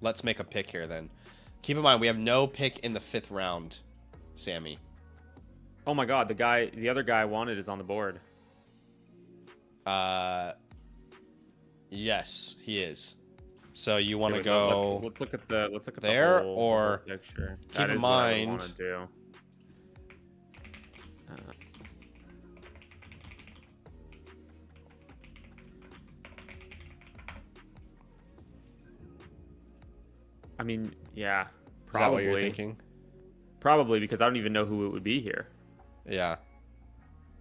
let's make a pick here then. Keep in mind we have no pick in the 5th round, Sammy. Oh my God, the other guy I wanted is on the board. Yes, he is. So you want to go? Let's look at the there, whole or picture. Keep in mind. What I want to do. I mean, yeah, probably. Is that what you're thinking? Probably, because I don't even know who it would be here. Yeah.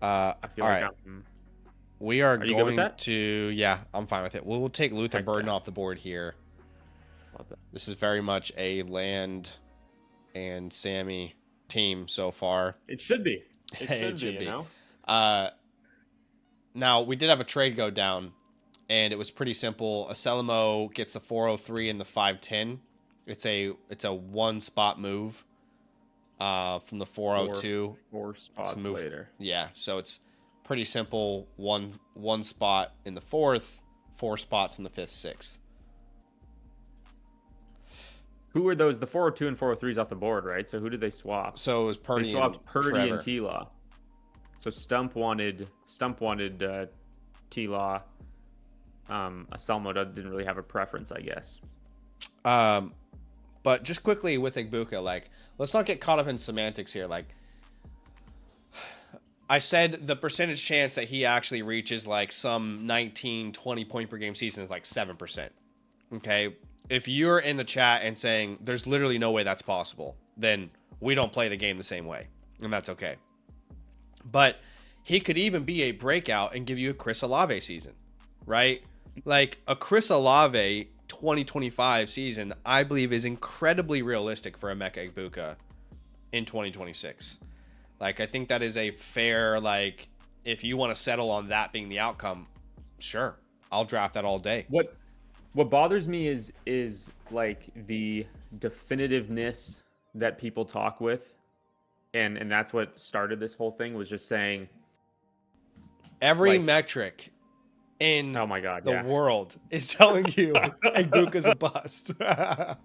I feel all like right. I'm... We are you good with going that? to... Yeah, I'm fine with it. We'll take Luther Burden off the board here. Love that. This is very much a Land and Sammy team so far. It should be. It should be, you know? Now, we did have a trade go down, and it was pretty simple. Aselmo gets the 403 and the 510. It's a 1-spot move from the 402. Four spots later. Yeah, so it's pretty simple. One spot in the 4th, 4 spots in the 5th, 6th. Who were those? The 402 and 403s off the board, right? So who did they swap? So it was Purdy. They swapped Purdy Trevor. and T-Law. So Stump wanted T-Law. Aselmo didn't really have a preference, I guess. But just quickly with Egbuka, like, let's not get caught up in semantics here. Like, I said the percentage chance that he actually reaches like some 19, 20 point per game season is like 7%. Okay. If you're in the chat and saying there's literally no way that's possible, then we don't play the game the same way. And that's okay. But he could even be a breakout and give you a Chris Olave season, right? Like a Chris Olave 2025 season, I believe is incredibly realistic for Emeka Egbuka in 2026. Like, I think that is a fair, like, if you want to settle on that being the outcome, sure, I'll draft that all day. What bothers me is like the definitiveness that people talk with, and that's what started this whole thing, was just saying every metric in oh my God, the world is telling you Egbuka's a bust. Yeah,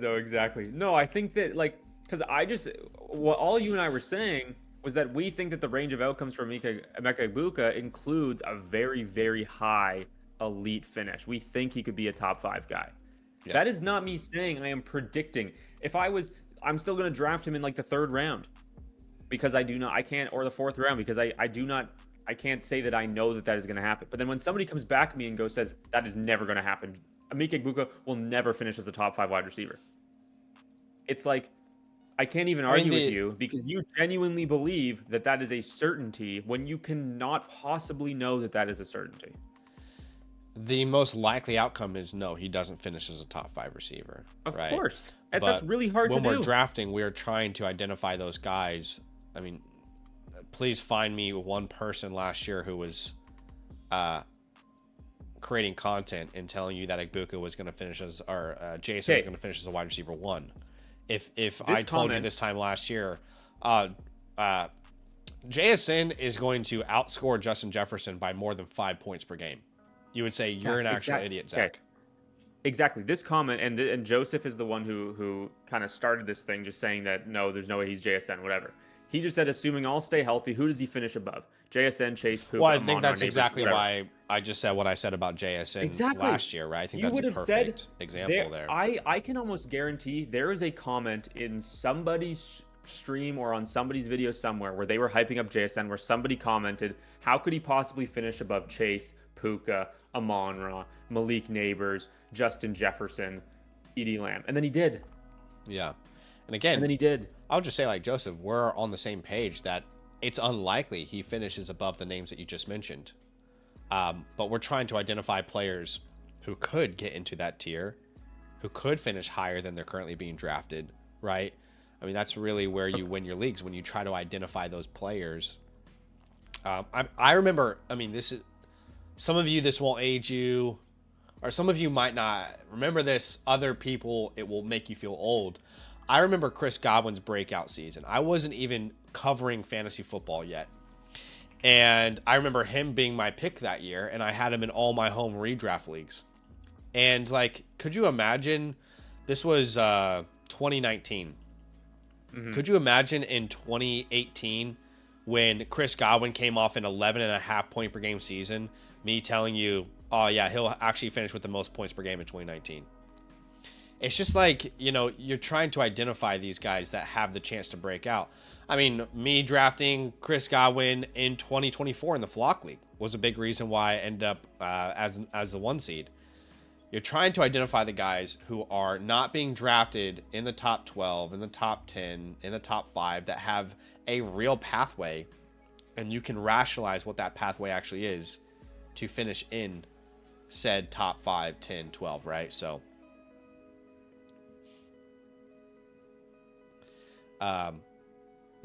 no, exactly. No, I think that, like, because what all you and I were saying was that we think that the range of outcomes for Emeka Egbuka includes a very, very high elite finish. We think he could be a top 5 guy. Yeah. That is not me saying I am predicting. I'm still going to draft him in like the 3rd round because I can't, or the 4th round because I can't say that I know that is going to happen. But then when somebody comes back at me and says that is never going to happen, Emeka Egbuka will never finish as a top 5 wide receiver. It's like, I can't even argue with you because you genuinely believe that is a certainty when you cannot possibly know that is a certainty. The most likely outcome is no, he doesn't finish as a top 5 receiver. Of right? course. And that's really hard to do. When we're drafting, we're trying to identify those guys. I mean, please find me one person last year who was creating content and telling you that Egbuka was going to finish as, or Jason was going to finish as a wide receiver 1. If I told you this time last year, JSN is going to outscore Justin Jefferson by more than 5 points per game, you would say you're an actual idiot, Zach. Okay. Exactly. This comment, and Joseph is the one who kind of started this thing, just saying that no, there's no way he's JSN, whatever. He just said, assuming all stay healthy, who does he finish above? JSN, Chase, Puka, well, I think that's Neighbors, exactly whatever. why I just said what I said about JSN last year, right? I think that's a perfect example there. I can almost guarantee there is a comment in somebody's stream or on somebody's video somewhere where they were hyping up JSN, where somebody commented, how could he possibly finish above Chase, Puka, Amon-Ra, Malik Neighbors, Justin Jefferson, CeeDee Lamb? And then he did. Yeah. And again, then he did. I'll just say, like Joseph, we're on the same page that it's unlikely he finishes above the names that you just mentioned. But we're trying to identify players who could get into that tier, who could finish higher than they're currently being drafted, right? I mean, that's really where you win your leagues, when you try to identify those players. I remember, I mean, this is, some of you, this won't age you, or some of you might not remember this. Other people, it will make you feel old. I remember Chris Godwin's breakout season. I wasn't even covering fantasy football yet. And I remember him being my pick that year, and I had him in all my home redraft leagues. And, like, could you imagine, this was 2019. Mm-hmm. Could you imagine in 2018 when Chris Godwin came off an 11.5 point per game season, me telling you, oh, yeah, he'll actually finish with the most points per game in 2019? It's just like, you know, you're trying to identify these guys that have the chance to break out. I mean, me drafting Chris Godwin in 2024 in the Flock League was a big reason why I ended up as the 1 seed. You're trying to identify the guys who are not being drafted in the top 12, in the top 10, in the top 5, that have a real pathway, and you can rationalize what that pathway actually is to finish in said top 5, 10, 12, right? So,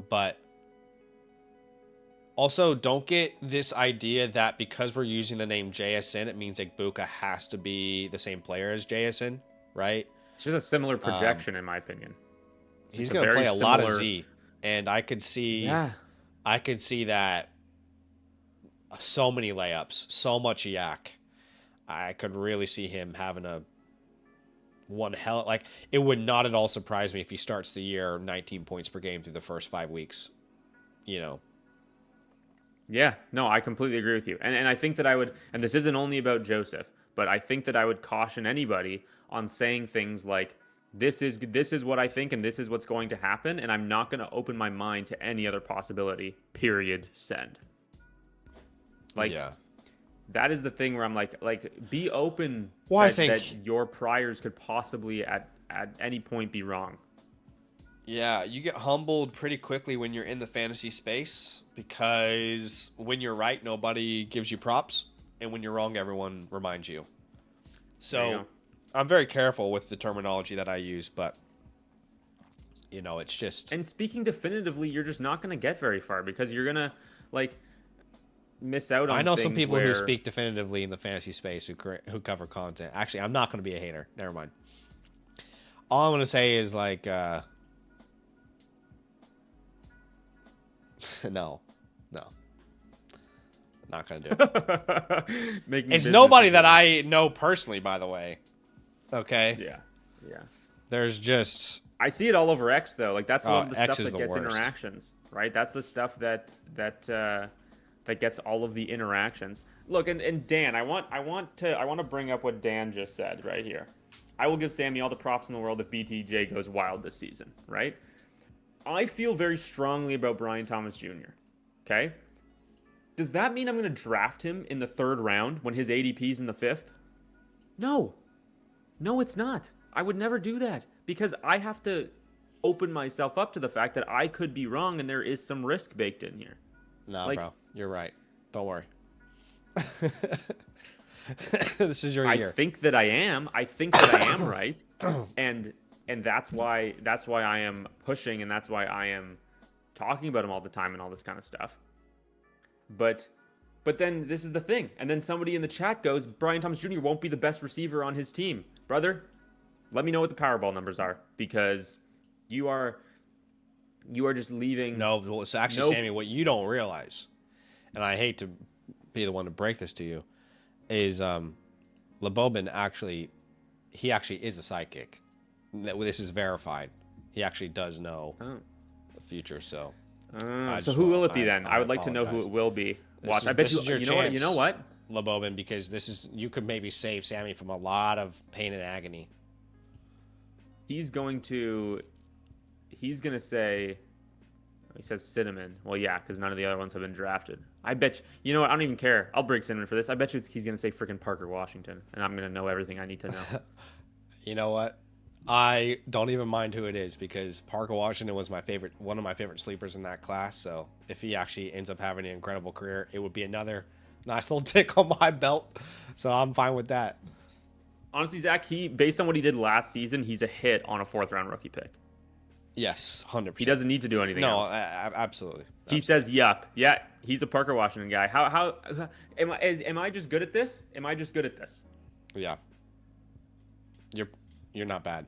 but also don't get this idea that because we're using the name JSN, it means Igbuka has to be the same player as JSN, right? It's just a similar projection, in my opinion. He's going to play a lot of Z, and I could see that so many layups, so much yak. I could really see him having like, it would not at all surprise me if he starts the year 19 points per game through the first 5 weeks, you know. Yeah, no, I completely agree with you. And I think that I would, and this isn't only about Joseph, but I think that I would caution anybody on saying things like, this is what I think and this is what's going to happen, and I'm not going to open my mind to any other possibility, period, send. Like, yeah. That is the thing where I'm like be open that your priors could possibly at any point be wrong. Yeah, you get humbled pretty quickly when you're in the fantasy space, because when you're right, nobody gives you props, and when you're wrong, everyone reminds you. So I'm very careful with the terminology that I use, but, you know, it's just... And speaking definitively, you're just not going to get very far, because you're going to, like, miss out on I know some people who who speak definitively in the fantasy space who cover content. Actually, I'm not going to be a hater. Never mind. All I'm going to say is, like... No. Not gonna do it. It's nobody that I know personally, by the way. Okay. Yeah. There's just... I see it all over X though. Like, that's a lot of the X stuff that gets worst. interactions, right? That's the stuff that gets all of the interactions. Look, and Dan, I want to bring up what Dan just said right here. I will give Sammy all the props in the world if BTJ goes wild this season, right? I feel very strongly about Brian Thomas Jr. Okay? Does that mean I'm going to draft him in the 3rd round when his ADP's in the 5th? No. No, it's not. I would never do that, because I have to open myself up to the fact that I could be wrong and there is some risk baked in here. No, bro. You're right. Don't worry. This is your year. I think that I am. I think that I am right. And that's why I am pushing, and that's why I am talking about him all the time and all this kind of stuff. But then this is the thing. And then somebody in the chat goes, Brian Thomas Jr. won't be the best receiver on his team. Brother, let me know what the Powerball numbers are, because you are just leaving. No, well, it's actually, Sammy, what you don't realize, and I hate to be the one to break this to you, is LeBobin actually is a psychic. This is verified. He actually does know the future. So, so who will it be then? I would like to know who it will be. Watch. I bet you. You know what? You know what? LeBobin, because you could maybe save Sammy from a lot of pain and agony. He's going to say. He says Cinnamon. Well, yeah, because none of the other ones have been drafted. I bet you know what? I don't even care. I'll break Cinnamon for this. I bet you he's going to say freaking Parker Washington, and I'm going to know everything I need to know. You know what? I don't even mind who it is because Parker Washington was one of my favorite sleepers in that class. So if he actually ends up having an incredible career, it would be another nice little tick on my belt. So I'm fine with that. Honestly, Zach, based on what he did last season, he's a hit on a 4th-round rookie pick. Yes, 100%. He doesn't need to do anything else. No, absolutely. He says, "Yup, yeah, he's a Parker Washington guy." How am I just good at this? Am I just good at this? Yeah, you're not bad.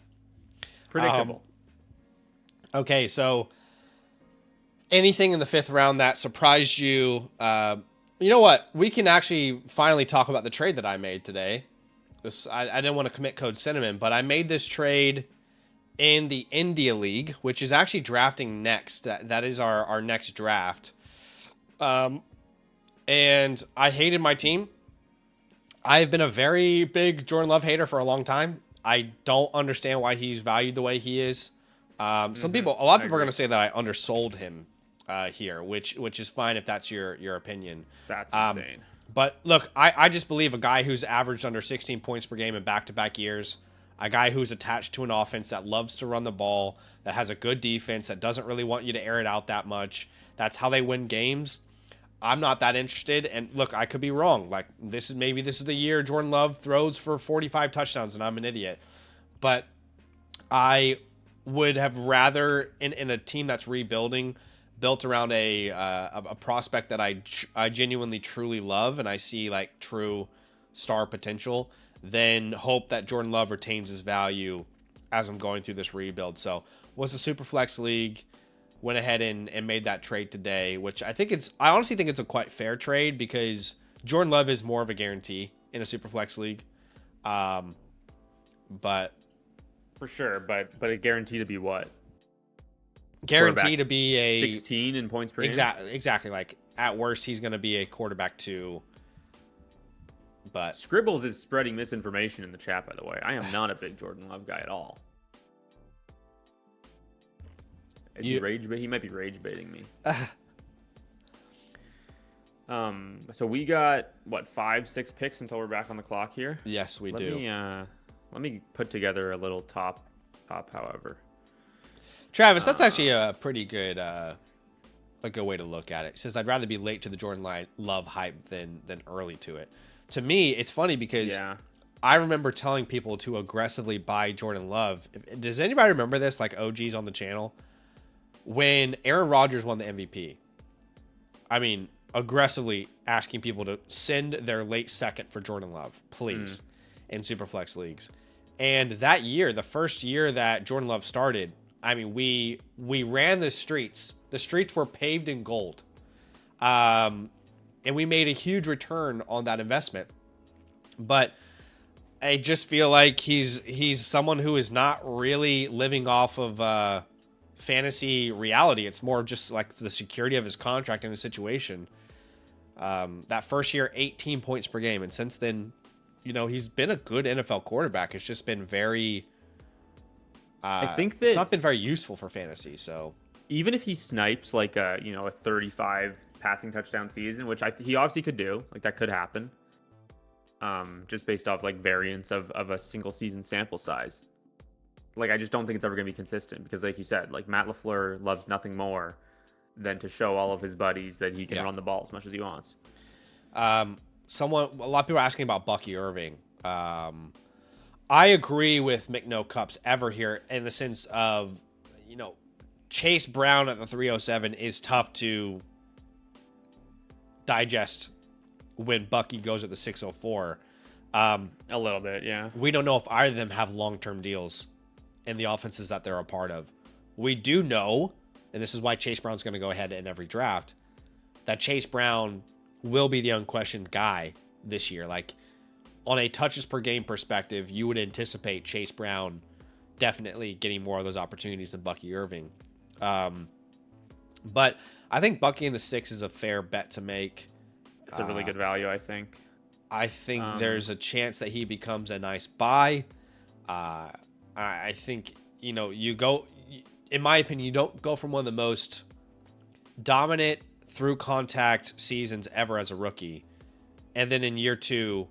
Predictable. Okay, so anything in the 5th round that surprised you? You know what? We can actually finally talk about the trade that I made today. I didn't want to commit code cinnamon, but I made this trade in the India League, which is actually drafting next. That is our next draft. And I hated my team. I've been a very big Jordan Love hater for a long time. I don't understand why he's valued the way he is. A lot of people are going to say that I undersold him here, which is fine if that's your opinion. That's insane. But look, I just believe a guy who's averaged under 16 points per game in back-to-back years, a guy who's attached to an offense that loves to run the ball, that has a good defense, that doesn't really want you to air it out that much. That's how they win games. I'm not that interested. And look, I could be wrong. Like this is the year Jordan Love throws for 45 touchdowns and I'm an idiot. But I would have rather in a team that's rebuilding, built around a prospect that I genuinely truly love and I see like true star potential, then hope that Jordan Love retains his value as I'm going through this rebuild. So was a super flex league, went ahead and made that trade today, which I honestly think it's a quite fair trade because Jordan Love is more of a guarantee in a super flex league. But for sure, but a guarantee to be what? Guarantee to be a 16 in points per game. Exactly. Like at worst, he's going to be a quarterback 2. But Scribbles is spreading misinformation in the chat, by the way. I am not a big Jordan Love guy at all. Is he rage bait? He might be rage baiting me. So we got what 5-6 picks until we're back on the clock here. Yes, we do. Let me put together a little top. However, Travis, that's actually a pretty good a good way to look at it. It says I'd rather be late to the Jordan Love hype than early to it. To me, it's funny because I remember telling people to aggressively buy Jordan Love. Does anybody remember this? Like OGs on the channel, when Aaron Rodgers won the MVP. I mean, aggressively asking people to send their late second for Jordan Love, please, in Superflex leagues. And that year, the first year that Jordan Love started, I mean, we ran the streets. The streets were paved in gold. And we made a huge return on that investment. But I just feel like he's someone who is not really living off of fantasy reality. It's more just like the security of his contract and his situation. That first year, 18 points per game. And since then, you know, he's been a good NFL quarterback. It's just been very... I think that it's not been very useful for fantasy, so... Even if he snipes like a 35 passing touchdown season, which he obviously could do, like that could happen, just based off like variance of a single season sample size. Like I just don't think it's ever going to be consistent because, like you said, like Matt LaFleur loves nothing more than to show all of his buddies that he can run the ball as much as he wants. A lot of people are asking about Bucky Irving. I agree with McNo Cups ever here in the sense of, you know, Chase Brown at the 307 is tough to digest when Bucky goes at the 604. A little bit, yeah. We don't know if either of them have long-term deals in the offenses that they're a part of. We do know, and this is why Chase Brown's going to go ahead in every draft, that Chase Brown will be the unquestioned guy this year. Like, on a touches per game perspective, you would anticipate Chase Brown definitely getting more of those opportunities than Bucky Irving. But I think Bucky in the 6 is a fair bet to make. It's a really good value, I think. I think there's a chance that he becomes a nice buy. I think, you know, in my opinion, you don't go from one of the most dominant through contact seasons ever as a rookie, and then in year 2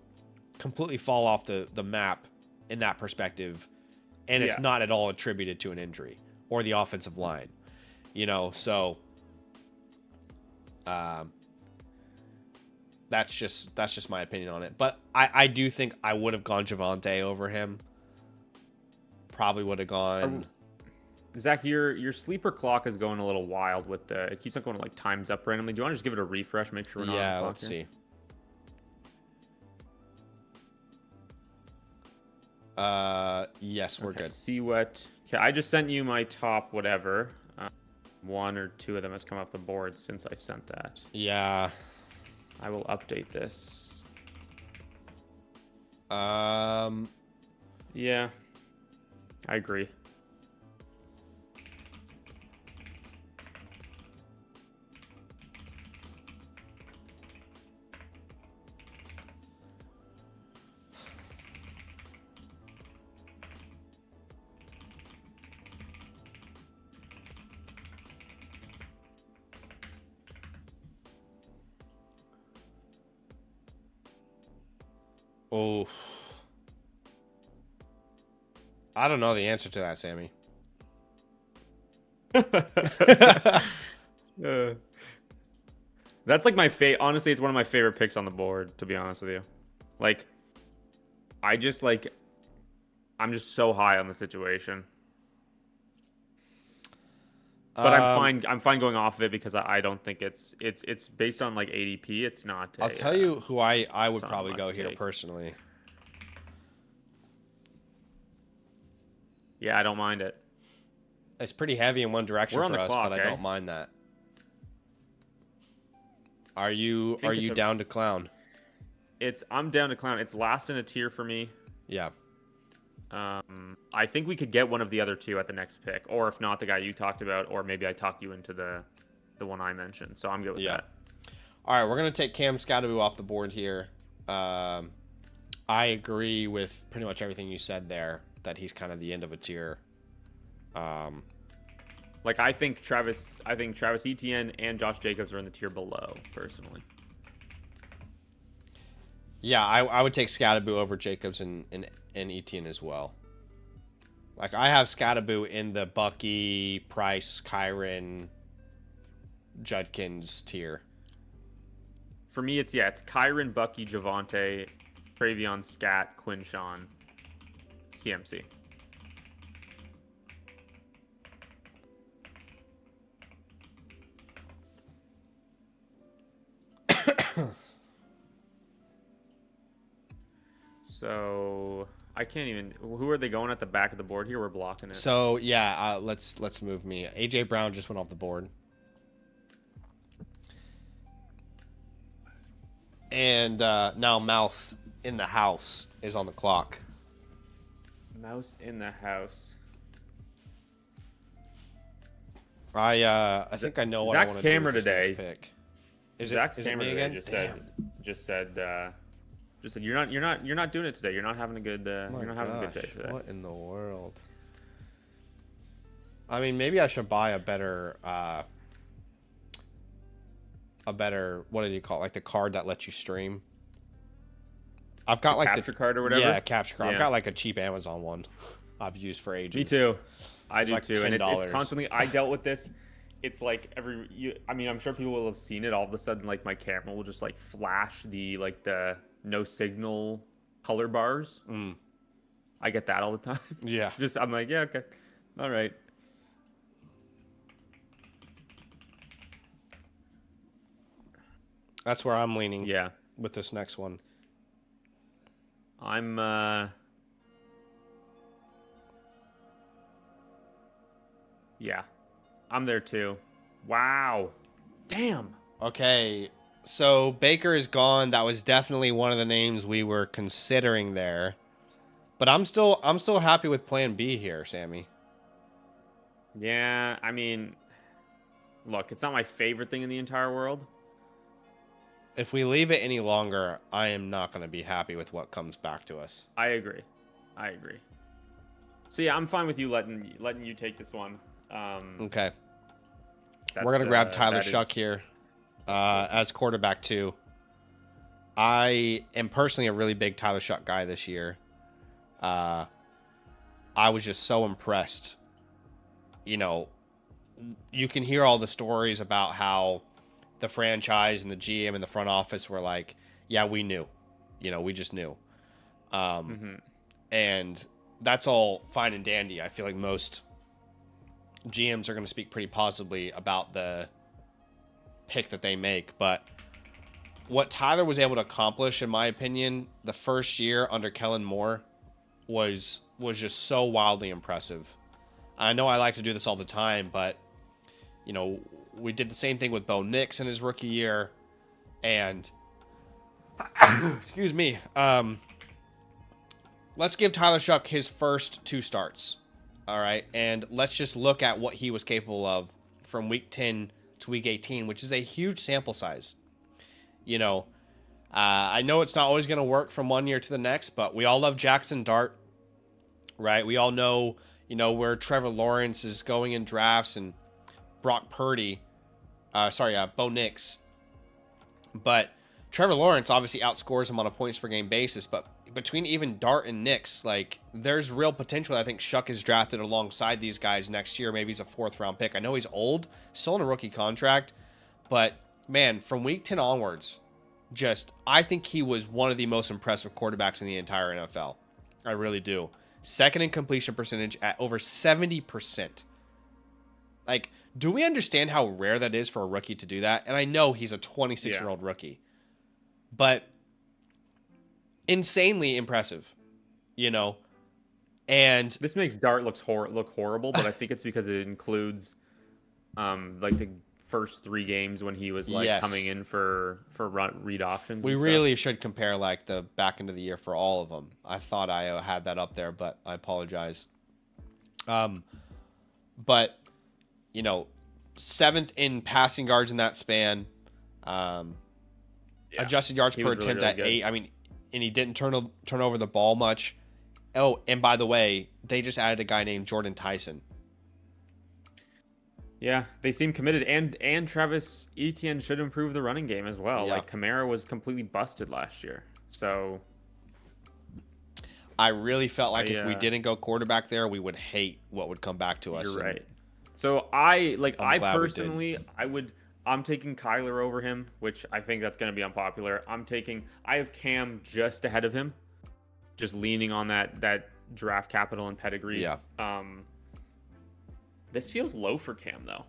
completely fall off the map in that perspective and it's not at all attributed to an injury or the offensive line, you know. So that's just my opinion on it. But I do think I would have gone Javonte over him. Probably would have gone. Zach, your sleeper clock is going a little wild with the. It keeps on going like times up randomly. Do you want to just give it a refresh? Make sure we're not. Yeah, on the let's see. Yes, we're good. See what? Okay, I just sent you my top whatever. One or two of them has come off the board since I sent that. Yeah. I will update this. Yeah. I agree. Oh, I don't know the answer to that, Sammy. That's like my favorite. Honestly, it's one of my favorite picks on the board, to be honest with you. Like, I'm just so high on the situation. But I'm fine going off of it because I don't think it's based on like ADP. It's not. I'll tell you who I would probably go here personally. Yeah, I don't mind it. It's pretty heavy in one direction for us, but I don't mind that. Are you down to clown? I'm down to clown. It's last in a tier for me. Yeah. I think we could get one of the other two at the next pick, or if not, the guy you talked about, or maybe I talked you into the one I mentioned. So I'm good with that. All right, we're gonna take Cam Scottaboo off the board here. I agree with pretty much everything you said there. That he's kind of the end of a tier. Like I think Travis Etienne and Josh Jacobs are in the tier below, personally. Yeah, I would take Scottaboo over Jacobs and Etienne as well. Like I have Scottaboo in the Bucky, Price, Kyron, Judkins tier. For me, it's Kyron, Bucky, Javonte, Travion, Scat, Quinshawn, CMC. So I can't even. Who are they going at the back of the board here? We're blocking it. So yeah, let's move me. AJ Brown just went off the board, and now Mouse in the house is on the clock. Mouse in the house. I think I know what Zach's I want to do camera with this today. next pick. Zach's camera today again? just said you're not doing it today. You're not having a good you're not having a good day today. What in the world? I mean, maybe I should buy a better what do you call it? Like the card that lets you stream. I've got like capture card or whatever. Yeah, capture card. Yeah. I've got like a cheap Amazon one I've used for ages. Me too. I do like too, and it's constantly. I dealt with this. It's like I'm sure people will have seen it. All of a sudden, like my camera will just like flash the no signal color bars. I get that all the time. Yeah. I'm like, yeah, okay, all right. That's where I'm leaning. Yeah. With this next one. I'm yeah. I'm there too. Wow. Damn. Okay. So Baker is gone. That was definitely one of the names we were considering there. But I'm still happy with plan B here, Sammy. Yeah, I mean, look, it's not my favorite thing in the entire world. If we leave it any longer, I am not going to be happy with what comes back to us. I agree. So yeah, I'm fine with you letting you take this one. Okay. We're going to grab Tyler Shuck here as quarterback too. I am personally a really big Tyler Shuck guy this year. I was just so impressed. You know, you can hear all the stories about how the franchise and the GM and the front office were like, yeah, we knew. You know, we just knew. And that's all fine and dandy. I feel like most GMs are going to speak pretty positively about the pick that they make. But what Tyler was able to accomplish, in my opinion, the first year under Kellen Moore was just so wildly impressive. I know I like to do this all the time, but, you know, we did the same thing with Bo Nix in his rookie year. And, excuse me, let's give Tyler Shuck his first 2 starts. All right. And let's just look at what he was capable of from week 10 to week 18, which is a huge sample size. You know, I know it's not always going to work from one year to the next, but we all love Jackson Dart, right? We all know, you know, where Trevor Lawrence is going in drafts and Brock Purdy, Bo Nix. But Trevor Lawrence obviously outscores him on a points per game basis, but between even Dart and Nix, like, there's real potential. I think Shuck is drafted alongside these guys next year. Maybe he's a 4th round pick. I know he's old, still on a rookie contract, but man, from week 10 onwards, I think he was one of the most impressive quarterbacks in the entire NFL. I really do. Second in completion percentage at over 70%. Like, do we understand how rare that is for a rookie to do that? And I know he's a 26-year-old rookie, but insanely impressive, you know? And this makes Dart look horrible, but I think it's because it includes like the first 3 games when he was like coming in for read options. We really should compare like the back end of the year for all of them. I thought I had that up there, but I apologize. But you know, 7th in passing yards in that span. Adjusted yards per attempt at 8. I mean, and he didn't turn over the ball much. Oh, and by the way, they just added a guy named Jordan Tyson. Yeah, they seem committed, and Travis Etienne should improve the running game as well. Yeah. Like, Kamara was completely busted last year, so I really felt like if we didn't go quarterback there, we would hate what would come back to us. You're right. So I personally, I'm taking Kyler over him, which I think that's going to be unpopular. I have Cam just ahead of him, just leaning on that draft capital and pedigree. Yeah. This feels low for Cam though.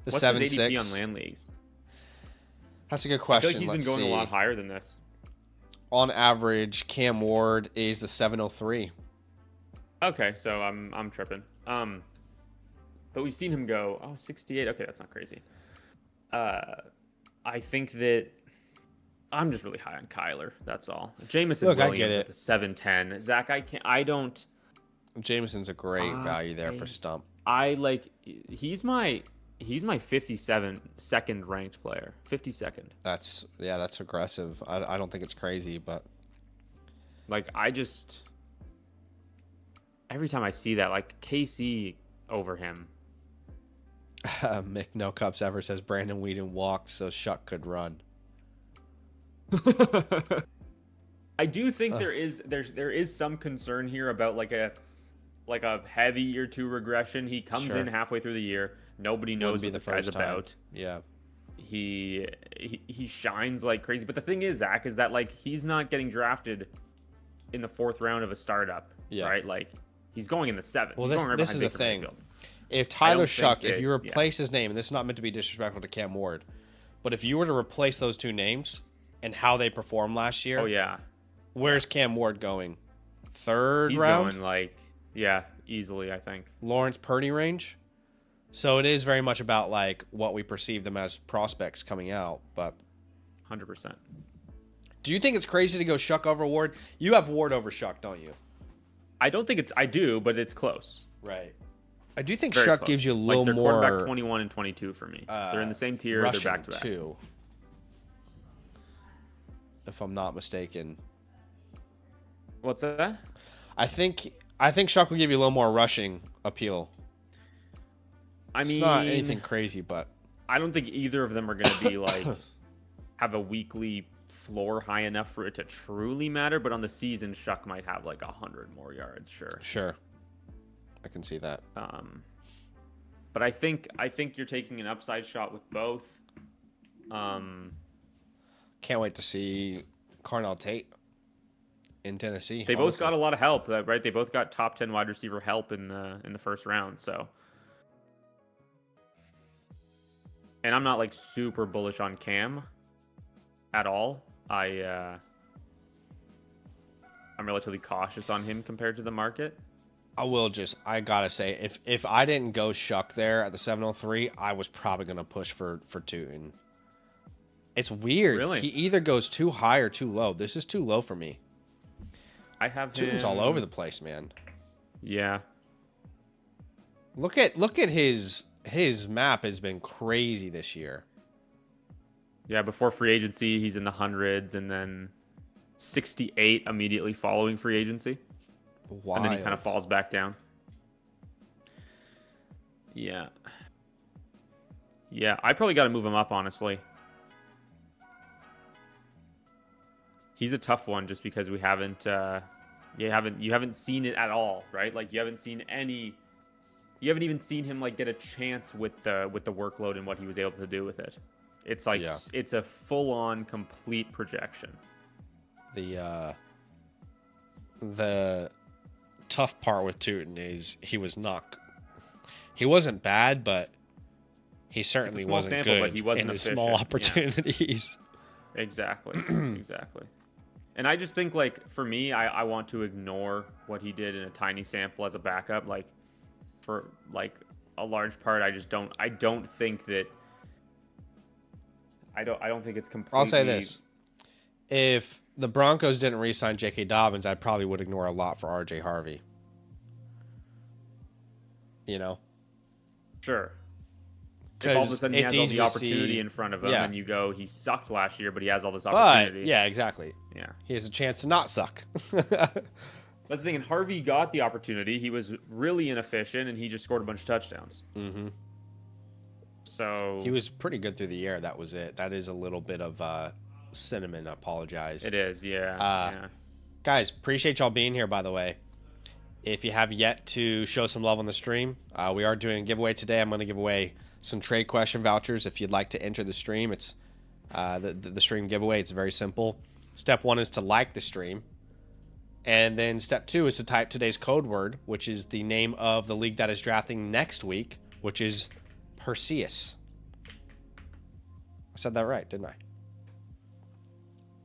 What's 7-6 his ADP on land leagues? That's a good question. I feel like he's been going a lot higher than this. On average, Cam Ward is the 703. Okay, so I'm tripping. But we've seen him go 68. Okay, that's not crazy. I think that I'm just really high on Kyler. That's all. Jameson Williams at the 710. Zach, I don't. Jameson's a great value there for Stump. He's my 52nd ranked player. 52nd. That's aggressive. I don't think it's crazy, but like every time I see that, like KC over him. Mick No Cups ever says Brandon Whedon walked so Shuck could run. I do think there is some concern here about like a heavy year 2 regression. He comes in halfway through the year. Nobody knows what this guy's about. Yeah. He shines like crazy. But the thing is, Zach, is that like he's not getting drafted in the 4th round of a startup. Yeah. Right? Like he's going in the 7th. Well, this is the thing. Mayfield. If Tyler Shuck, if you replace his name, and this is not meant to be disrespectful to Cam Ward, but if you were to replace those 2 names and how they performed last year, where's Cam Ward going? 3rd round? He's going easily, I think. Lawrence Purdy range? So it is very much about like what we perceive them as prospects coming out, but 100%. Do you think it's crazy to go Shuck over Ward? You have Ward over Shuck, don't you? I don't think I do, but it's close. Right. I do think Shuck gives you a little they're more. Quarterback 21 and 22 for me. They're in the same tier. They're back to back. Too, if I'm not mistaken. What's that? I think Shuck will give you a little more rushing appeal. I mean, it's not anything crazy, but I don't think either of them are going to be like have a weekly floor high enough for it to truly matter. But on the season, Shuck might have like 100 more yards. Sure, I can see that. But I think you're taking an upside shot with both. Can't wait to see Carnell Tate in Tennessee. They both got a lot of help, right? They both got top 10 wide receiver help in the first round. So, and I'm not like super bullish on Cam at all. I'm relatively cautious on him compared to the market. I gotta say, if I didn't go Shuck there at the 703, I was probably gonna push for Tootin. It's weird. Really? He either goes too high or too low. This is too low for me. I have Tootin's all over the place, man. Yeah. Look at his map has been crazy this year. Yeah, before free agency, he's in the hundreds, and then 68 immediately following free agency. Wild. And then he kind of falls back down. Yeah. Yeah, I probably got to move him up, honestly. He's a tough one just because we haven't you haven't seen it at all, right? Like you haven't even seen him like get a chance with the workload and what he was able to do with it. It's like it's a full-on complete projection. The tough part with Tootin is he wasn't bad, but he certainly wasn't sample, good but he wasn't in his efficient. small opportunities. Yeah. Exactly. And I just think, like, for me, I want to ignore what he did in a tiny sample as a backup. Like, for, like, a large part, I don't think that... I don't think it's completely... I'll say this. If the Broncos didn't re-sign J.K. Dobbins, I probably would ignore a lot for R.J. Harvey. You know? Sure. If all of a sudden he has all the opportunity in front of him, and you go, he sucked last year, but he has all this opportunity. But, yeah, exactly. Yeah. He has a chance to not suck. That's the thing. And Harvey got the opportunity. He was really inefficient, and he just scored a bunch of touchdowns. Mm-hmm. So he was pretty good through the air. That was it. That is a little bit of cinnamon. I apologize. It is, yeah. Guys, appreciate y'all being here, by the way. If you have yet to show some love on the stream, we are doing a giveaway today. I'm going to give away some trade question vouchers. If you'd like to enter the stream, it's the stream giveaway. It's very simple. Step 1 is to like the stream. And then step 2 is to type today's code word, which is the name of the league that is drafting next week, which is Perseus. I said that right, didn't I?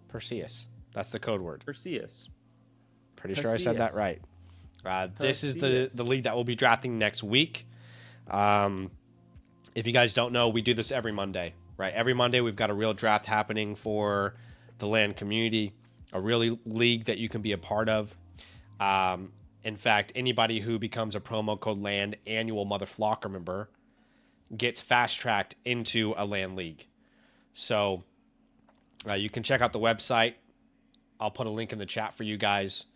Perseus. That's the code word. Perseus. Pretty sure I said that right. This is the league that will be drafting next week. If you guys don't know, we do this every Monday, right? Every Monday we've got a real draft happening for the LAN community, a real league that you can be a part of. In fact, anybody who becomes a promo code LAN annual Mother Flocker member gets fast-tracked into a LAN league. So you can check out the website. I'll put a link in the chat for you guys.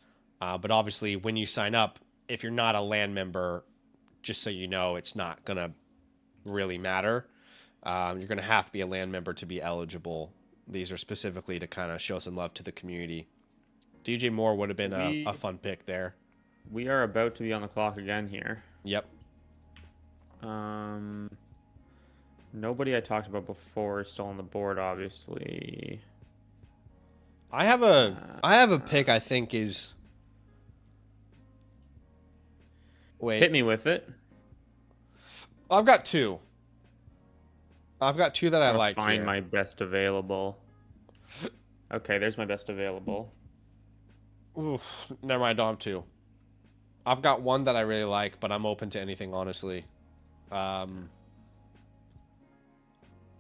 But obviously, when you sign up, if you're not a LAN member, just so you know, it's not going to really matter. You're going to have to be a LAN member to be eligible. These are specifically to kind of show some love to the community. DJ Moore would have been a fun pick there. We are about to be on the clock again here. Yep. Nobody I talked about before is still on the board, obviously. I have a pick I think is... Wait. Hit me with it. I've got two. That I like. Find my best available. Okay, there's my best available. Oof, never mind, I don't have two. I've got one that I really like, but I'm open to anything, honestly.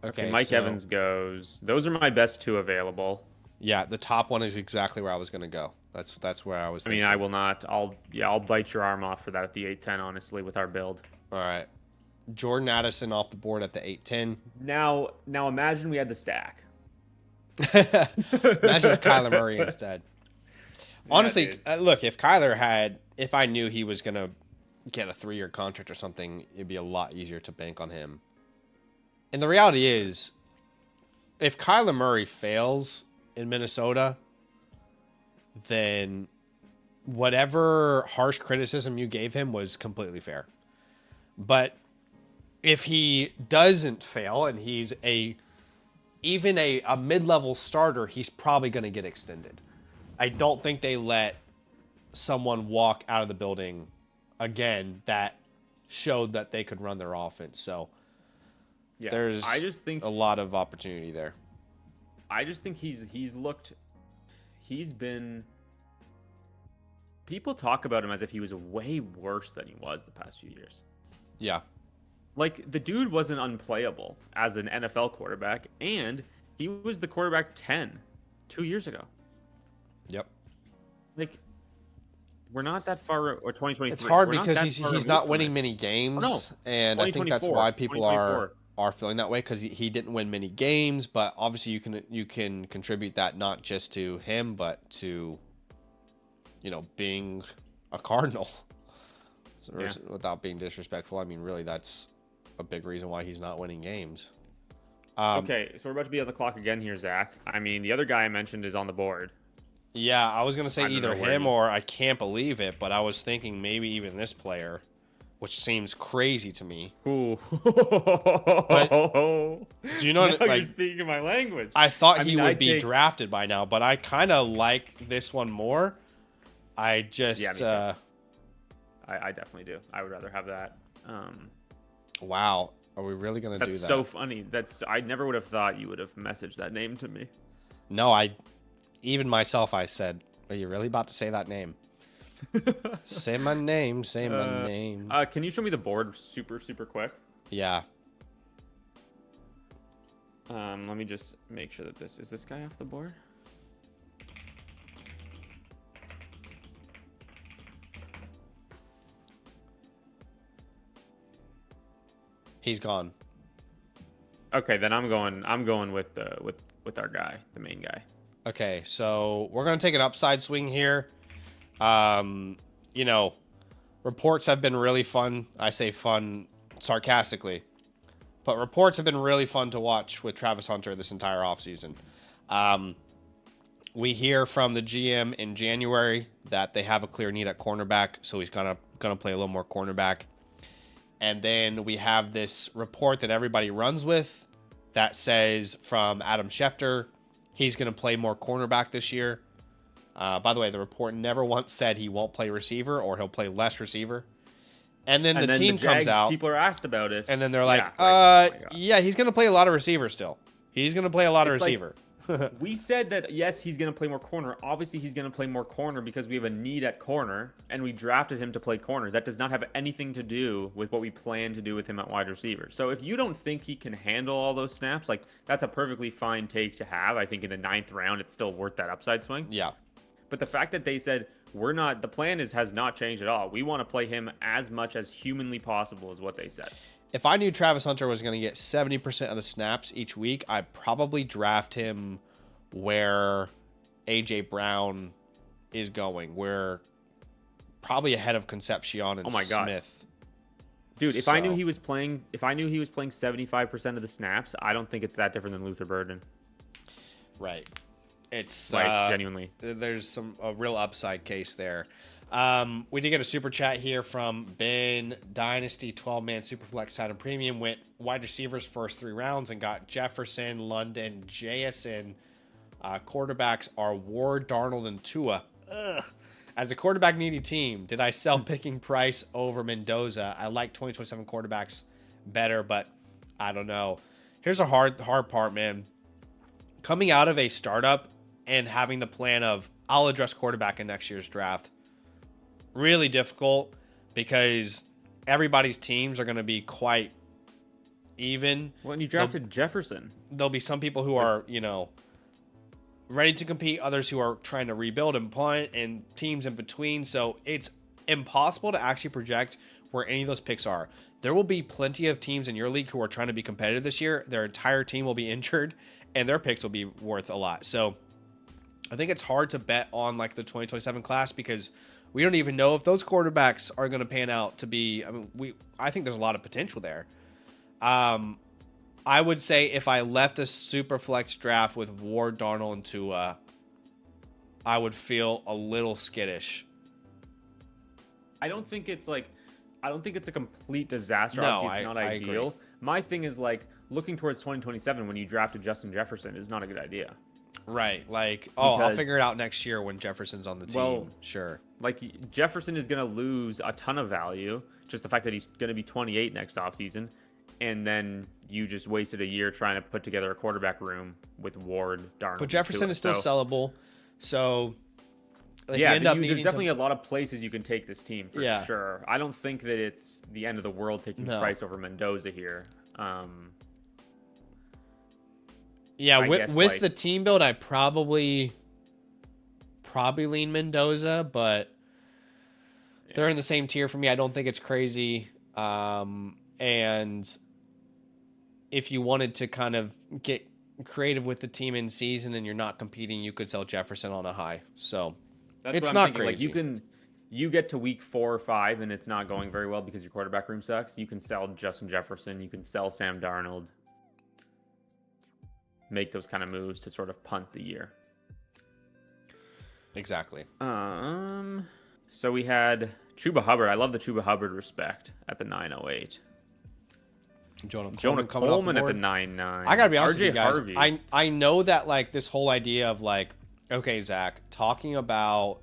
Okay, Mike Evans goes. Those are my best two available. Yeah, the top one is exactly where I was going to go. That's where I was thinking. I mean, I will not. I'll bite your arm off for that at the 8-10, honestly, with our build. All right. Jordan Addison off the board at the 8-10. Now imagine we had the stack. Imagine if Kyler Murray instead. Honestly, look, if I knew he was going to get a 3-year contract or something, it'd be a lot easier to bank on him. And the reality is, if Kyler Murray fails, in Minnesota, then whatever harsh criticism you gave him was completely fair. But if he doesn't fail and he's even a mid-level starter, he's probably going to get extended. I don't think they let someone walk out of the building again that showed that they could run their offense. So there's a lot of opportunity there. I just think he's been, people talk about him as if he was way worse than he was the past few years. Yeah. Like, the dude wasn't unplayable as an NFL quarterback, and he was the quarterback 10 2 years ago. Yep. Like, we're not that far, or 2023. It's hard because he's not winning many games, and I think that's why people are feeling that way, because he didn't win many games. But obviously, you can contribute that not just to him, but to being a Cardinal. Without being disrespectful, I mean, really, that's a big reason why he's not winning games. Okay, so we're about to be on the clock again here, Zach. I mean, the other guy I mentioned is on the board. Yeah, I was going to say either him or I can't believe it, but I was thinking maybe even this player, which seems crazy to me. Ooh. But, do you know, now you're speaking my language. I thought he would be drafted by now, but I kind of like this one more. I just... Yeah, me too. I definitely do. I would rather have that. Wow. Are we really going to do that? That's so funny. I never would have thought you would have messaged that name to me. No, even myself, I said, are you really about to say that name? Say my name. Say my name. Can you show me the board super, super quick? Yeah. Let me just make sure that is this guy off the board? He's gone. Okay, then I'm going with our guy, the main guy. Okay, so we're gonna take an upside swing here. Reports have been really fun. I say fun sarcastically, but reports have been really fun to watch with Travis Hunter this entire offseason. We hear from the GM in January that they have a clear need at cornerback, so he's gonna play a little more cornerback. And then we have this report that everybody runs with that says from Adam Schefter, he's going to play more cornerback this year. By the way, the report never once said he won't play receiver or he'll play less receiver. And then the team comes out. People are asked about it. And then they're like, he's going to play a lot of receiver still. He's going to play a lot of receiver. We said that, yes, he's going to play more corner. Obviously, he's going to play more corner because we have a need at corner, and we drafted him to play corner. That does not have anything to do with what we plan to do with him at wide receiver. So if you don't think he can handle all those snaps, like, that's a perfectly fine take to have. I think in the 9th round, it's still worth that upside swing. Yeah. But the fact that they said, the plan has not changed at all. We want to play him as much as humanly possible is what they said. If I knew Travis Hunter was going to get 70% of the snaps each week, I'd probably draft him where A.J. Brown is going. We're probably ahead of Concepcion and Smith. Dude, if I knew he was playing 75% of the snaps, I don't think it's that different than Luther Burden. Right. It's genuinely. There's a real upside case there. We did get a super chat here from Ben. Dynasty 12-man Superflex Titan Premium went wide receivers first 3 rounds and got Jefferson, London, JSN. Quarterbacks are Ward, Darnold, and Tua. Ugh. As a quarterback needy team, did I sell picking Price over Mendoza? I like 2027 quarterbacks better, but I don't know. Here's a hard part, man. Coming out of a startup and having the plan of I'll address quarterback in next year's draft. Really difficult because everybody's teams are going to be quite even. Well, and you drafted Jefferson. There'll be some people who are, ready to compete, others who are trying to rebuild and punt, and teams in between. So it's impossible to actually project where any of those picks are. There will be plenty of teams in your league who are trying to be competitive this year. Their entire team will be injured, and their picks will be worth a lot. So I think it's hard to bet on like the 2027 class because we don't even know if those quarterbacks are going to pan out to be. I think there's a lot of potential there. I would say if I left a super flex draft with Ward, Darnold, and Tua, I would feel a little skittish. I don't think it's a complete disaster. No, Obviously, it's not ideal. agree. My thing is like looking towards 2027 when you drafted Justin Jefferson is not a good idea. Right. Like, I'll Because- figure it out next year when Jefferson's on the team. Well, Sure. Like Jefferson is going to lose a ton of value, just the fact that he's going to be 28 next offseason, and then you just wasted a year trying to put together a quarterback room with Ward, Darnold. But Jefferson is still sellable. So, like, yeah, you end up there's needing definitely a lot of places you can take this team for Yeah. sure. I don't think that it's the end of the world taking No. Price over Mendoza here. Yeah, I with guess, with like- the team build, I probably lean Mendoza, but they're in the same tier for me. I don't think it's crazy. And if you wanted to kind of get creative with the team in season and you're not competing, you could sell Jefferson on a high. So That's it's what I'm not thinking. crazy. Like you get to week 4 or 5 and it's not going very well because your quarterback room sucks. You can sell Justin Jefferson. You can sell Sam Darnold. Make those kind of moves to sort of punt the year. Exactly. So we had Chuba Hubbard. I love the Chuba Hubbard respect at the 908. Jonah Jonah coming off the Coleman at the board. 99. I gotta be honest with you RJ guys. Harvey. I know that like this whole idea of like, okay, Zach, talking about,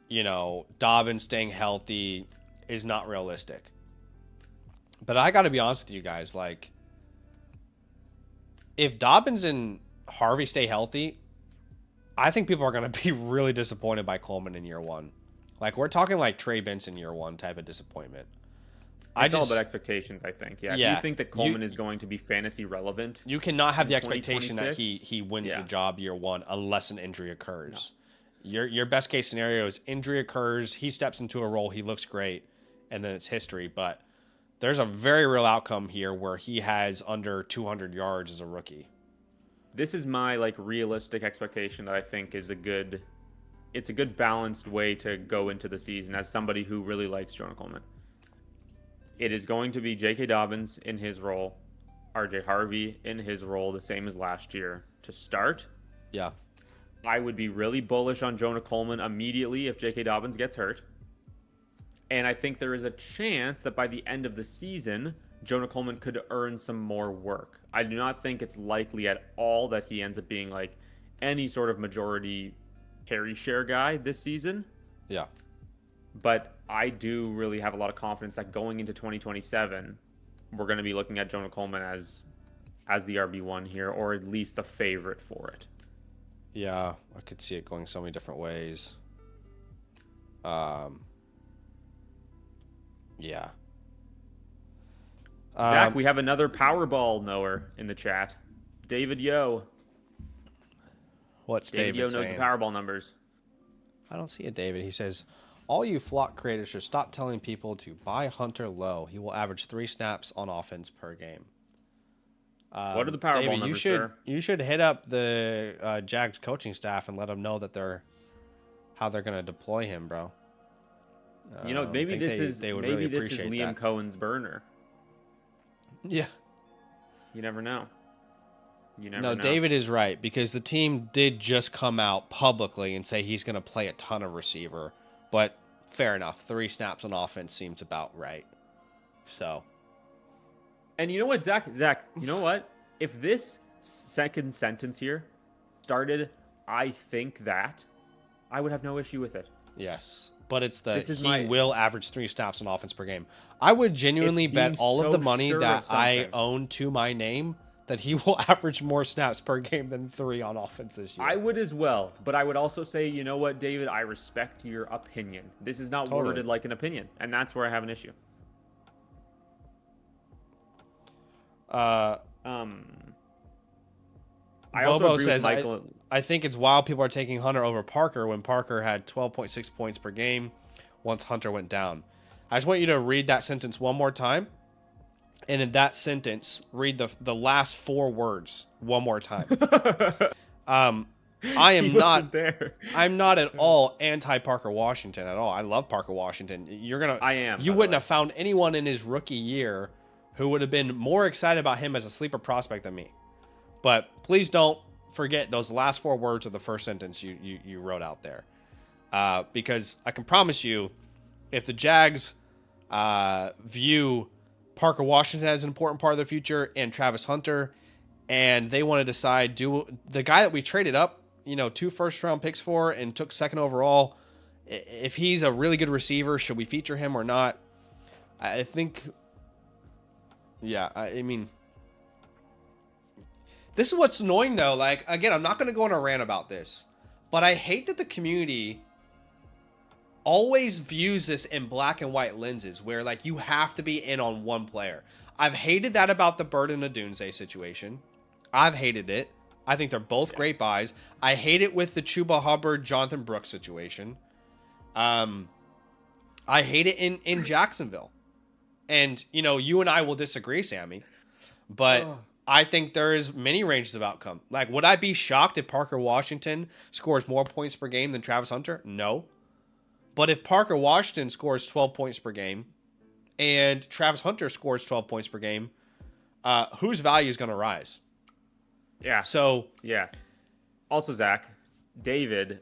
you know, Dobbins staying healthy is not realistic. But I gotta be honest with you guys, like, if Dobbins and Harvey stay healthy, I think people are gonna be really disappointed by Coleman in year one. Like, we're talking like Trey Benson year one type of disappointment. It's all about expectations, I think. Yeah. Yeah. If you think that Coleman is going to be fantasy relevant, You cannot have in the expectation that 2026? he wins Yeah. the job year one unless an injury occurs. Your best case scenario is injury occurs, he steps into a role, he looks great, and then it's history. But there's a very real outcome here where he has under 200 yards as a rookie. this is my like realistic expectation that I think is a good balanced way to go into the season as somebody who really likes Jonah Coleman. It is going to be J.K. Dobbins in his role, R.J. Harvey in his role, the same as last year to start. Yeah. I would be really bullish on Jonah Coleman immediately if J.K. Dobbins gets hurt. And I think there is a chance that by the end of the season, Jonah Coleman could earn some more work. I do not think it's likely at all that he ends up being like any sort of majority carry share guy this season. Yeah. But I do really have a lot of confidence that going into 2027, we're going to be looking at Jonah Coleman as the RB1 here, or at least the favorite for it. Yeah, I could see it going so many different ways. Yeah. Zach, we have another Powerball knower in the chat. David Yo. What's David David Yo knows saying? the Powerball numbers. I don't see a David. He says, all you flock creators should stop telling people to buy Hunter low. He will average 3 snaps on offense per game. What are the Powerball David, numbers, you sir? should hit up the Jags coaching staff and let them know that how they're going to deploy him, bro. You know, maybe they would really this is appreciate Liam that. Cohen's burner. Yeah. You never know. You never No, know. David is right, because the team did just come out publicly and say he's going to play a ton of receiver. But fair enough. 3 snaps on offense seems about right. So. And you know what, Zach? You know what? If this second sentence here started, I think that, I would have no issue with it. Yes. But it's He will average 3 snaps on offense per game. I would genuinely It's bet being all of so the money sure of that I something. own to my name that he will average more snaps per game than 3 on offense this year. I would as well, but I would also say, you know what, David? I respect your opinion. This is not Totally. worded like an opinion, and that's where I have an issue. I also Bobo agree says, with Michael. I think it's wild people are taking Hunter over Parker when Parker had 12.6 points per game once Hunter went down. I just want you to read that sentence one more time. And in that sentence, read the last 4 words one more time. I am not there. I'm not at all anti Parker Washington at all. I love Parker Washington. I am. You wouldn't have found anyone in his rookie year who would have been more excited about him as a sleeper prospect than me. But please don't forget those last 4 words of the first sentence you wrote out there. Because I can promise you, if the Jags view Parker Washington as an important part of the future and Travis Hunter, and they want to decide, do the guy that we traded up, 2 first-round picks for and took 2nd overall, if he's a really good receiver, should we feature him or not? I think, yeah, I mean, this is what's annoying, though. Like, again, I'm not going to go on a rant about this, but I hate that the community always views this in black and white lenses where, like, you have to be in on one player. I've hated that about the Bird and Adunze situation. I've hated it. I think they're both great buys. I hate it with the Chuba Hubbard, Jonathan Brooks situation. I hate it in Jacksonville. And, you and I will disagree, Sammy. But I think there is many ranges of outcome. Like, would I be shocked if Parker Washington scores more points per game than Travis Hunter? No. But if Parker Washington scores 12 points per game and Travis Hunter scores 12 points per game, whose value is going to rise? Yeah. So, yeah. Also, Zach, David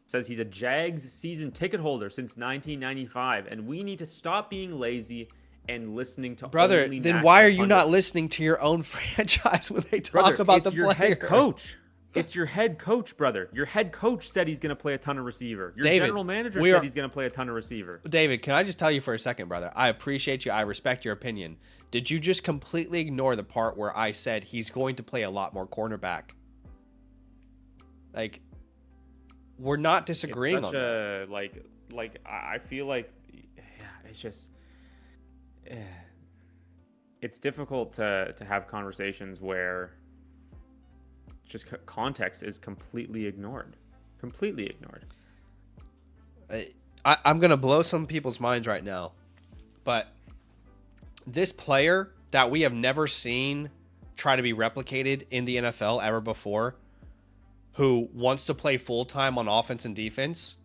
says he's a Jags season ticket holder since 1995, and we need to stop being lazy and listening to brother, only then national why are you pundits. not listening to your own franchise when they talk about the player? It's your head coach. It's your head coach, brother. Your head coach said he's going to play a ton of receiver. Your David, general manager said he's going to play a ton of receiver. David, can I just tell you for a second, brother? I appreciate you. I respect your opinion. Did you just completely ignore the part where I said he's going to play a lot more cornerback? Like, we're not disagreeing it's such on a, that. Like I feel like, it's just, it's difficult to have conversations where just context is completely ignored. Completely ignored. I'm going to blow some people's minds right now. But this player that we have never seen try to be replicated in the NFL ever before, who wants to play full-time on offense and defense,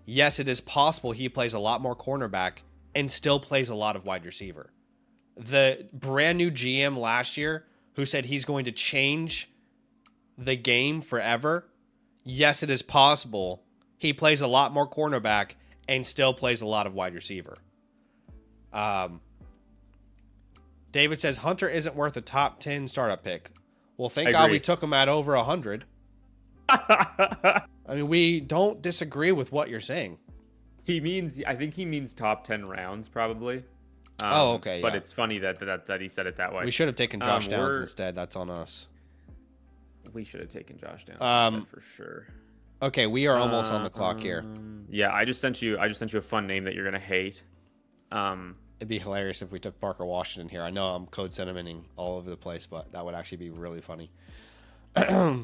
yes, it is possible he plays a lot more cornerback and still plays a lot of wide receiver. The brand new GM last year who said he's going to change the game forever, yes, it is possible he plays a lot more cornerback and still plays a lot of wide receiver. David says Hunter isn't worth a top 10 startup pick. Well, thank God we took him at over 100. I mean, we don't disagree with what you're saying. I think he means top 10 rounds, probably. Okay. But it's funny that he said it that way. We should have taken Josh Downs instead. That's on us. We should have taken Josh Downs instead for sure. Okay, we are almost on the clock here. Yeah, I just sent you a fun name that you're gonna hate. It'd be hilarious if we took Parker Washington here. I know I'm code sentimenting all over the place, but that would actually be really funny. I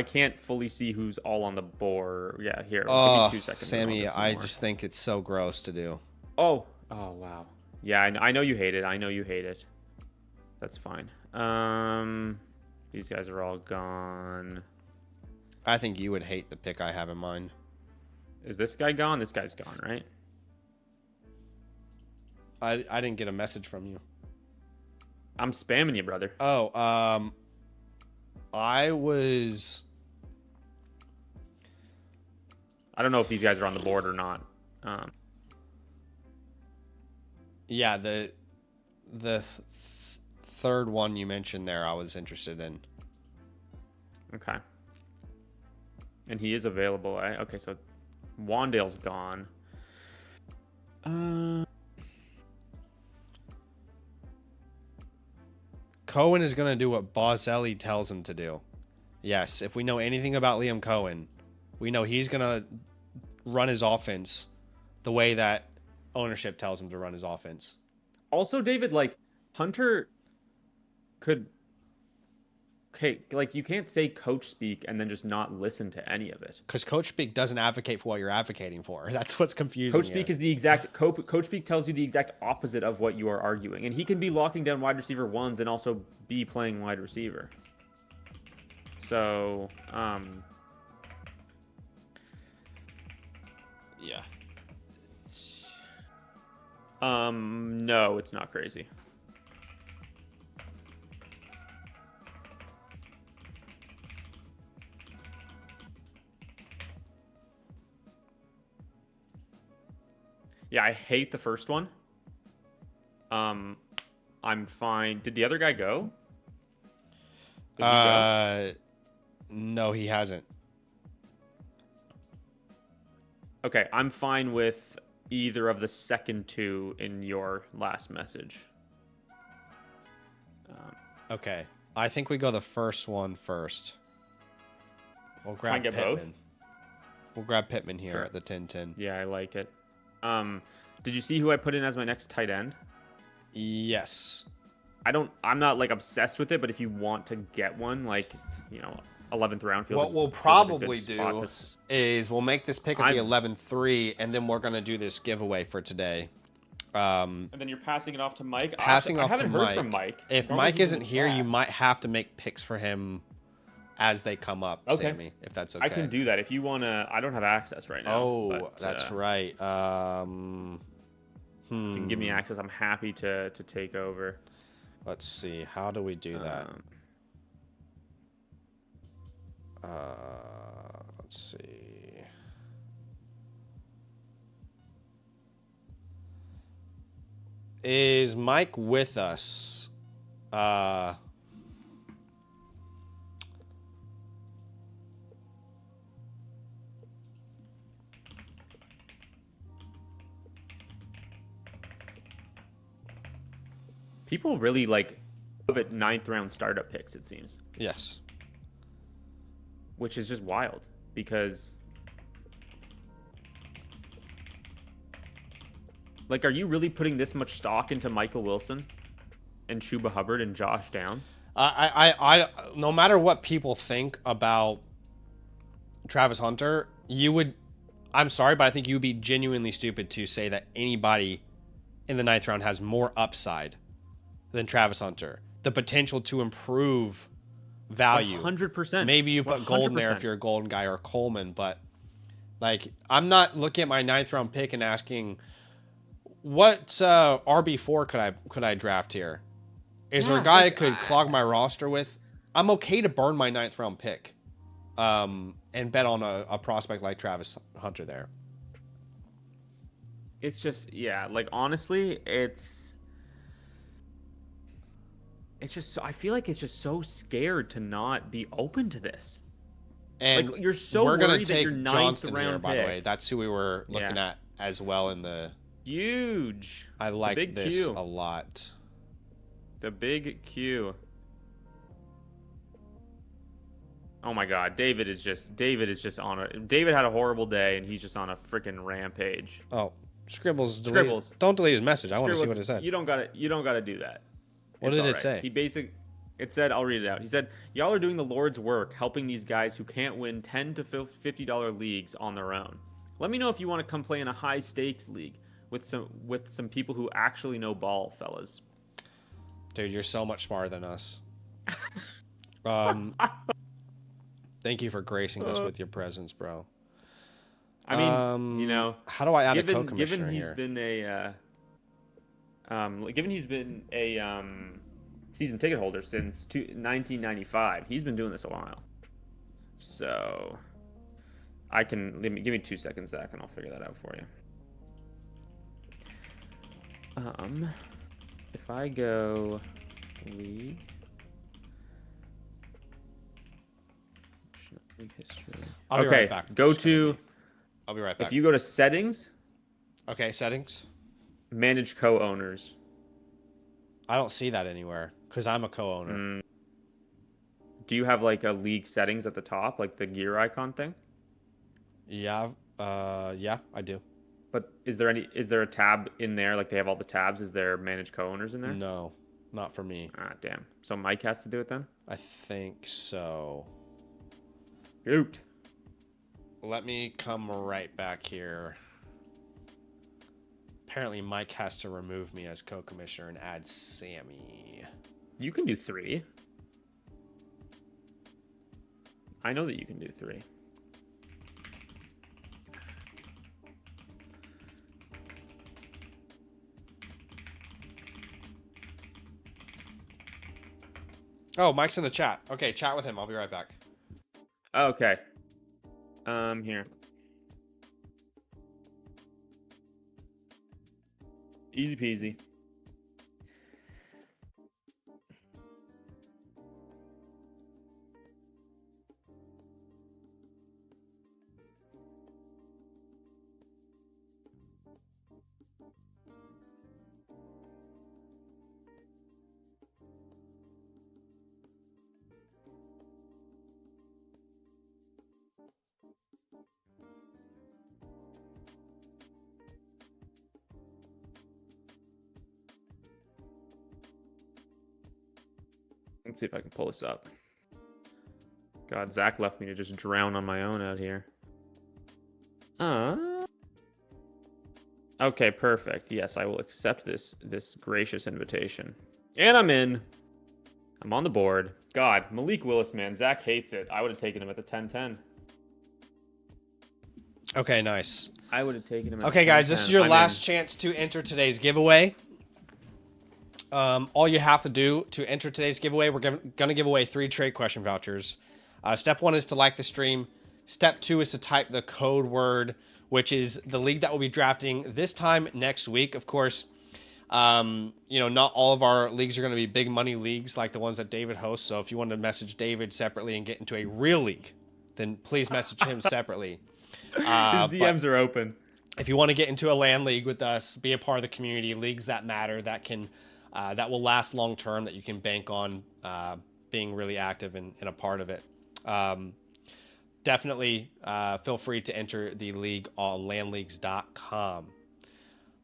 can't fully see who's all on the board. Yeah, here. Oh, give me 2 seconds. Sammy, I just think it's so gross to do. Oh wow. Yeah, I know you hate it. That's fine. These guys are all gone. I think you would hate the pick I have in mind. Is this guy gone? This guy's gone, right? I didn't get a message from you. I'm spamming you, brother. Oh, I don't know if these guys are on the board or not. Yeah, the third one you mentioned there, I was interested in. Okay. And he is available. Okay, so Wandale's gone. Cohen is going to do what Boselli tells him to do. Yes, if we know anything about Liam Cohen, we know he's going to run his offense the way that ownership tells him to run his offense. Also, David, like, Hunter could... Okay, like, you can't say coach speak and then just not listen to any of it. Because coach speak doesn't advocate for what you're advocating for. That's what's confusing. Coach speak is the exact... Coach speak tells you the exact opposite of what you are arguing. And he can be locking down wide receiver ones and also be playing wide receiver. So, yeah. No, it's not crazy. Yeah, I hate the first one. I'm fine. Did the other guy go? Did he go? No, he hasn't. Okay, I'm fine with either of the second two in your last message. Okay, I think we go the first one first. We'll grab Try and get Pittman. both? We'll grab Pittman here Sure. at the 10-10. Yeah, I like it. Did you see who I put in as my next tight end? Yes. I'm not like obsessed with it, but if you want to get one, like, 11th round feels What like, we'll feels like a probably good spot do to is we'll make this pick at the 11-3, and then we're going to do this giveaway for today. And then you're passing it off to Mike. Passing off I haven't to heard Mike. from Mike. If Normally Mike he's in isn't the here, chat. you might have to make picks for him as they come up, Okay. Sammy, if that's okay. I can do that if you want to. I don't have access right now. Oh, but, that's right. If you can give me access, I'm happy to take over. Let's see. How do we do that? Let's see. Is Mike with us? People really like love it 9th round startup picks, it seems, Yes. which is just wild because, like, are you really putting this much stock into Michael Wilson and Chuba Hubbard and Josh Downs? I no matter what people think about Travis Hunter, I'm sorry, but I think you would be genuinely stupid to say that anybody in the 9th round has more upside than Travis Hunter. The potential to improve value. 100%. Maybe you put Golden there if you're a Golden guy, or Coleman, but like, I'm not looking at my 9th round pick and asking what RB4 could I draft here? Is there a guy I could clog my roster with? I'm okay to burn my 9th round pick and bet on a prospect like Travis Hunter there. It's just, yeah, like, honestly, it's just, I feel like it's just so scared to not be open to this. And like, you're so we're gonna worried that take your 9th Johnston round here, by the pick- way. That's who we were looking at as well in the. Huge. I like big this Q. a lot. The big Q. Oh my God, David is just on a. David had a horrible day, and he's just on a freaking rampage. Oh, Scribbles. Scribbles. Don't delete his message. I want to see Scribbles, what it said. You don't gotta do that. What It's did all it say? It said, I'll read it out. He said, "Y'all are doing the Lord's work, helping these guys who can't win $10 to $50 leagues on their own. Let me know if you want to come play in a high stakes league with some people who actually know ball, fellas." Dude, you're so much smarter than us. Thank you for gracing us with your presence, bro. I mean, how do I add a co-commissioner given he's here? been a season ticket holder since 1995, he's been doing this a while. So give me 2 seconds, Zach, and I'll figure that out for you. If I go league history. I'll be right back. I'll be right back. If you go to settings, okay, settings. Manage co-owners. I don't see that anywhere because I'm a co-owner. Do you have like a league settings at the top, like the gear icon thing? Yeah, I do. But is there a tab in there? Like, they have all the tabs. Is there manage co-owners in there? No, not for me. Ah, damn. So Mike has to do it then? I think so. Shoot. Let me come right back here. Apparently Mike has to remove me as co-commissioner and add Sammy. You can do 3. I know that you can do 3. Oh, Mike's in the chat. Okay, chat with him. I'll be right back. Okay. Here. Easy peasy. Let's see if I can pull this up. God, Zach left me to just drown on my own out here. Okay, perfect. Yes, I will accept this gracious invitation. And I'm in. I'm on the board. God, Malik Willis, man. Zach hates it. I would have taken him at the 10-10. Okay, nice. I would have taken him at Okay, the guys, this is your I'm last in. chance to enter today's giveaway. All you have to do to enter today's giveaway, we're going to give away 3 trade question vouchers. Step 1 is to like the stream. Step 2 is to type the code word, which is the league that we'll be drafting this time next week. Of course, not all of our leagues are going to be big money leagues like the ones that David hosts. So if you want to message David separately and get into a real league, then please message him separately. His DMs are open. If you want to get into a LAN league with us, be a part of the community, leagues that matter, that will last long term, that you can bank on being really active and a part of it. Definitely feel free to enter the league on landleagues.com.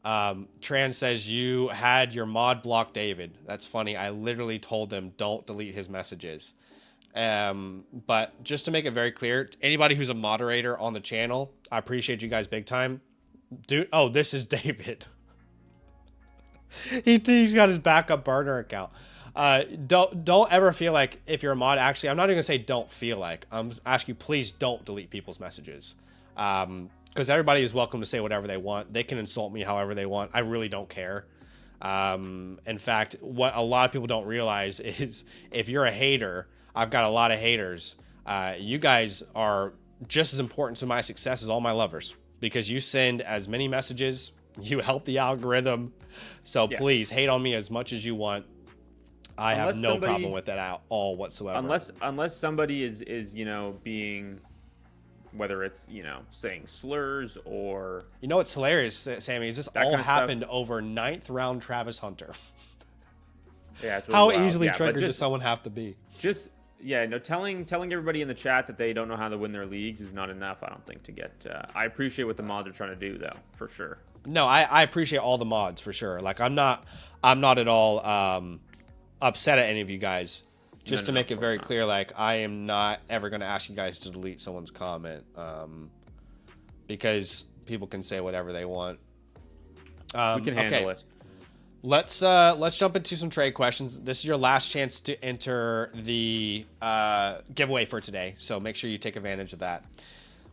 Tran says you had your mod block David. That's funny. I literally told them don't delete his messages. But just to make it very clear, anybody who's a moderator on the channel, I appreciate you guys big time. Dude, oh, this is David. He's got his backup burner account. Don't ever feel like if you're a mod, actually, I'm not even gonna say don't feel like. I'm asking you, please don't delete people's messages. Because everybody is welcome to say whatever they want. They can insult me however they want. I really don't care. In fact, what a lot of people don't realize is if you're a hater, I've got a lot of haters. You guys are just as important to my success as all my lovers because you send as many messages, you help the algorithm. So please hate on me as much as you want. I have no problem with that at all whatsoever. Unless somebody is being, whether it's saying slurs or what's hilarious, Sammy, is this all happened over 9th round Travis Hunter. Yeah, it's really how wild. easily triggered does someone have to be? Telling everybody in the chat that they don't know how to win their leagues is not enough. I don't think to get. I appreciate what the mods are trying to do though, for sure. No, I appreciate all the mods for sure. Like I'm not at all upset at any of you guys. Just to make it very clear, like I am not ever going to ask you guys to delete someone's comment, because people can say whatever they want. We can handle it. Let's jump into some trade questions. This is your last chance to enter the giveaway for today, so make sure you take advantage of that.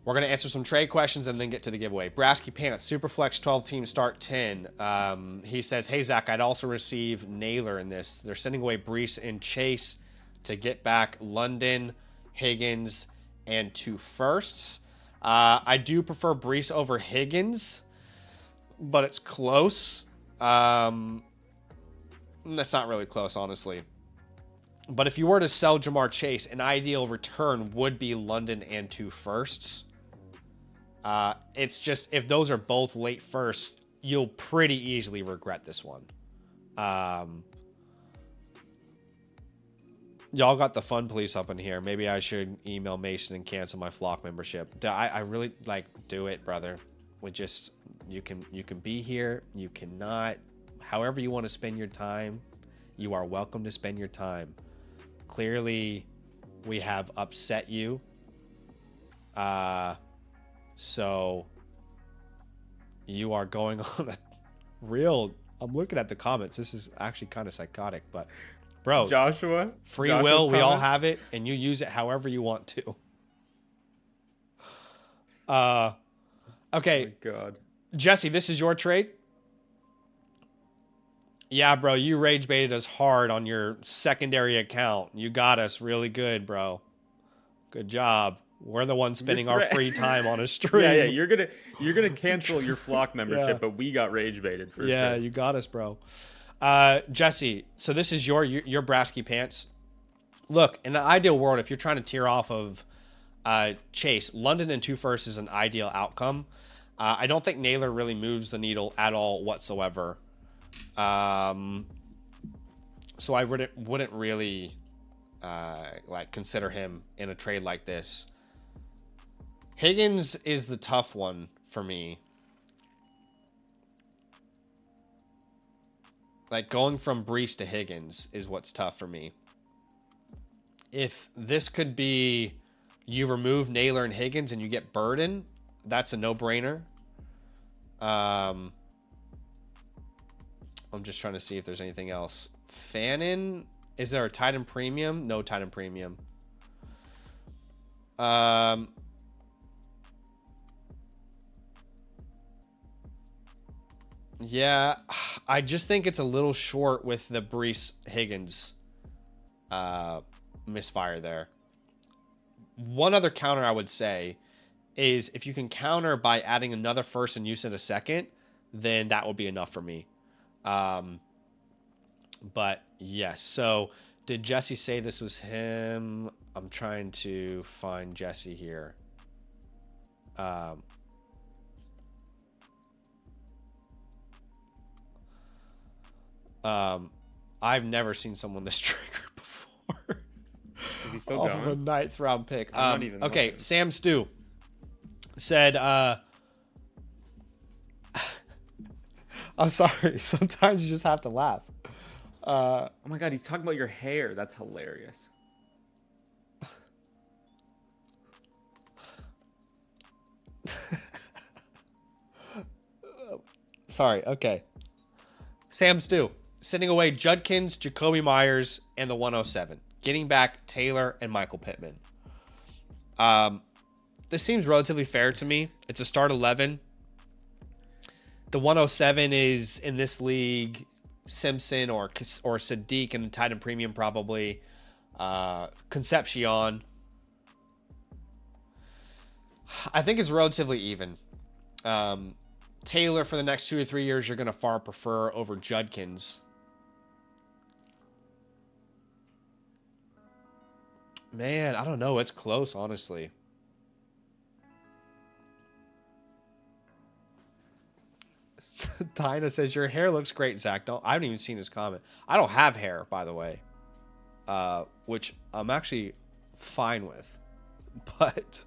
We're going to answer some trade questions and then get to the giveaway. Brasky Pants, Superflex 12 team start 10. He says, hey, Zach, I'd also receive Naylor in this. They're sending away Brees and Chase to get back London, Higgins, and 2 firsts. I do prefer Brees over Higgins, but it's close. That's not really close, honestly. But if you were to sell Jamar Chase, an ideal return would be London and 2 firsts. It's just, if those are both late first, you'll pretty easily regret this one. Y'all got the fun police up in here. Maybe I should email Mason and cancel my flock membership. I really do it, brother. You can be here. You cannot. However you want to spend your time, you are welcome to spend your time. Clearly, we have upset you. So you are going on a real. I'm looking at the comments. This is actually kind of psychotic, but bro, Joshua, free will, we all have it, and you use it however you want to. Okay. Oh my God. Jesse, this is your trade. Yeah, bro, you rage baited us hard on your secondary account. You got us really good, bro. Good job. We're the ones spending our free time on a stream. Yeah, you're gonna cancel your flock membership, Yeah. but we got rage baited for Yeah, sure. you got us, bro. Jesse, so this is your Brasky pants. Look, in an ideal world, if you're trying to tear off of Chase, London and 2 firsts is an ideal outcome. I don't think Naylor really moves the needle at all whatsoever. So I wouldn't really like consider him in a trade like this. Higgins is the tough one for me. Like going from Brees to Higgins is what's tough for me. If this could be you remove Naylor and Higgins and you get Burden, that's a no-brainer. I'm just trying to see if there's anything else. Fannin, is there a tight end premium? No tight end premium. Yeah, I just think it's a little short with the Brees Higgins misfire there. One other counter I would say is if you can counter by adding another first and use it a second, then that would be enough for me. But yes, so did Jesse say this was him? I'm trying to find Jesse here. I've never seen someone this triggered before. Is he still Off going? of a 9th round pick. I'm not even okay, looking. Sam Stew said, I'm sorry. Sometimes you just have to laugh. Oh my god, he's talking about your hair. That's hilarious. Sorry. Okay. Sam Stew sending away Judkins, Jacoby Myers, and the 107. Getting back Taylor and Michael Pittman. This seems relatively fair to me. It's a start 11. The 107 is in this league Simpson or Sadiq and tight end premium probably. Concepcion. I think it's relatively even. Taylor for the next 2 or 3 years, you're going to far prefer over Judkins. Man, I don't know. It's close, honestly. Dinah says, your hair looks great, Zach. I haven't even seen his comment. I don't have hair, by the way. Which I'm actually fine with. But...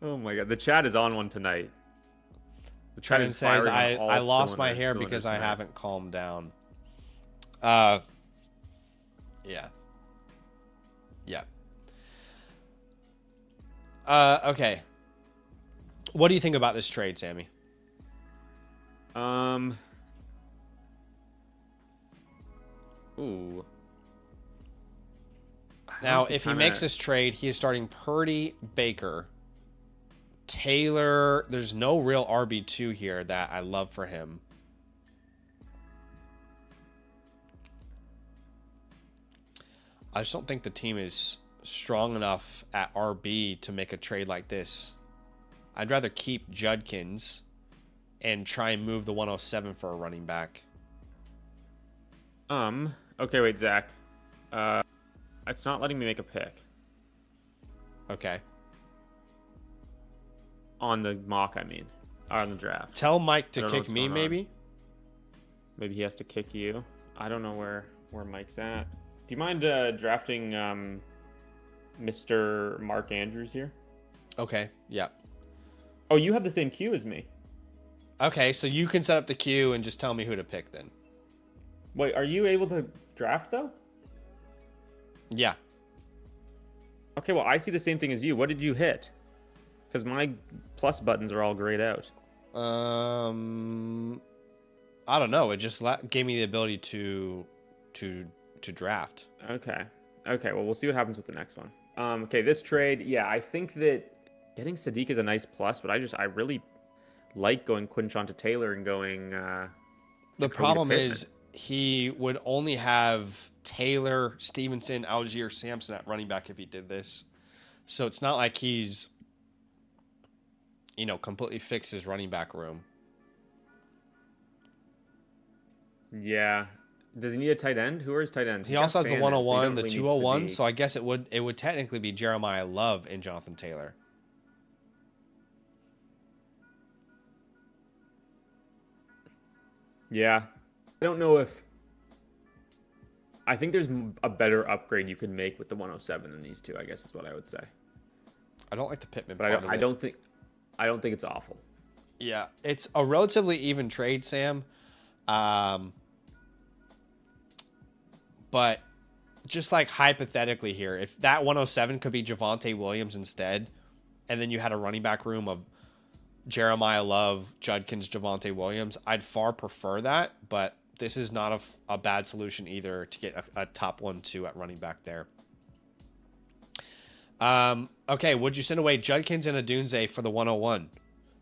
Oh my god, the chat is on one tonight. The chat Trent is says, firing on all I lost my cylinders hair because I tonight. haven't calmed down. Yeah. Yeah. Okay. What do you think about this trade, Sammy? Ooh. Now, if he makes this trade, he is starting Purdy, Baker, Taylor. There's no real RB2 here that I love for him. I just don't think the team is strong enough at RB to make a trade like this. I'd rather keep Judkins and try and move the 107 for a running back. Okay, wait, Zach. It's not letting me make a pick. Okay. On the mock, I mean. Or on the draft. Tell Mike I to don't know kick what's me, going on. maybe? Maybe he has to kick you. I don't know where Mike's at. Do you mind drafting Mr. Mark Andrews here? Okay, yeah. Oh, you have the same queue as me. Okay, so you can set up the queue and just tell me who to pick then. Wait, are you able to draft, though? Yeah. Okay, well, I see the same thing as you. What did you hit? Because my plus buttons are all grayed out. I don't know. It just gave me the ability to draft. Okay. Okay, well, we'll see what happens with the next one. Okay, this trade, yeah, I think that Getting Sadiq is a nice plus, but I really like going Quinshon to Taylor and going. The problem is he would only have Taylor, Stevenson, Algier, Sampson at running back if he did this. So it's not like he's, completely fixed his running back room. Yeah. Does he need a tight end? Who are his tight ends? He also has the 101, the 201, so I guess it would technically be Jeremiah Love and Jonathan Taylor. Yeah. I don't know if... I think there's a better upgrade you could make with the 107 than these two, I guess is what I would say. I don't like the Pittman part of it. I don't think it's awful. Yeah, it's a relatively even trade, Sam. But just like hypothetically here, if that 107 could be Javonte Williams instead, and then you had a running back room of Jeremiah Love, Judkins, Javonte Williams, I'd far prefer that, but this is not a bad solution either to get a top 1-2 at running back there. Okay, would you send away Judkins and Adunze for the 101?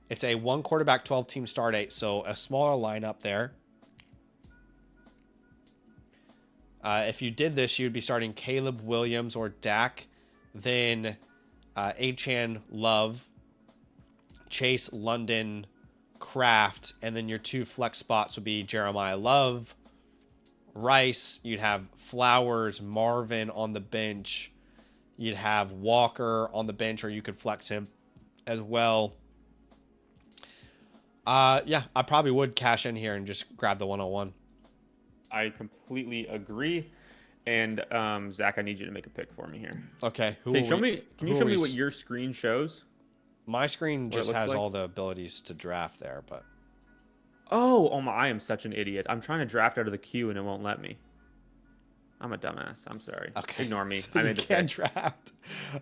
It's a 1 quarterback, 12 team start 8, so a smaller lineup there. If you did this, you'd be starting Caleb Williams or Dak, then Achan Love, Chase London, Kraft, and then your 2 flex spots would be Jeremiah Love, Rice. You'd have Flowers, Marvin on the bench. You'd have Walker on the bench, or you could flex him as well. Yeah, I probably would cash in here and just grab the 101. I completely agree. And Zach, I need you to make a pick for me here. Okay. Can you show me what your screen shows? My screen just has all the abilities to draft there, but... Oh my, I am such an idiot. I'm trying to draft out of the queue and it won't let me. I'm a dumbass. I'm sorry. Okay. Ignore me. So I made the pick. Draft.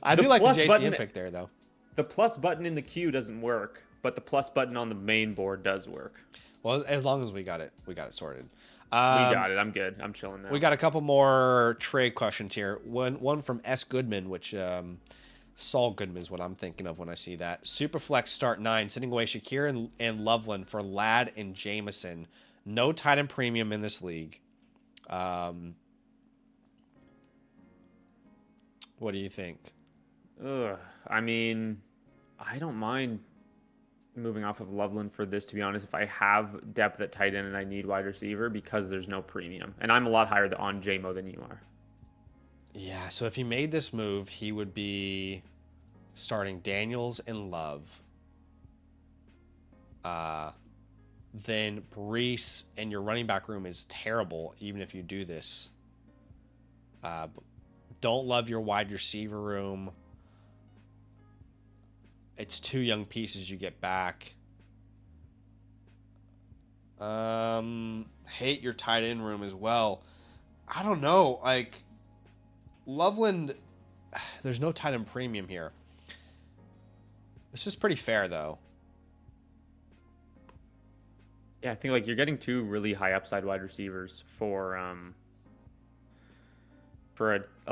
I do like the JCM pick there, though. The plus button in the queue doesn't work, but the plus button on the main board does work. Well, as long as we got it sorted. We got it. I'm good. I'm chilling now. We got a couple more trade questions here. One from S. Goodman, which Saul Goodman is what I'm thinking of when I see that. Superflex start 9, sending away Shakir and Loveland for Ladd and Jameson. No tight end premium in this league. What do you think? I mean, I don't mind moving off of Loveland for this, to be honest, if I have depth at tight end and I need wide receiver, because there's no premium. And I'm a lot higher on JMO than you are. Yeah, so if he made this move, he would be starting Daniels and Love. Then Brees, and your running back room is terrible, even if you do this. Don't love your wide receiver room. It's 2 young pieces you get back. Hate your tight end room as well. I don't know. Like, Loveland, there's no tight end premium here. This is pretty fair, though. Yeah, I think like you're getting 2 really high upside wide receivers for a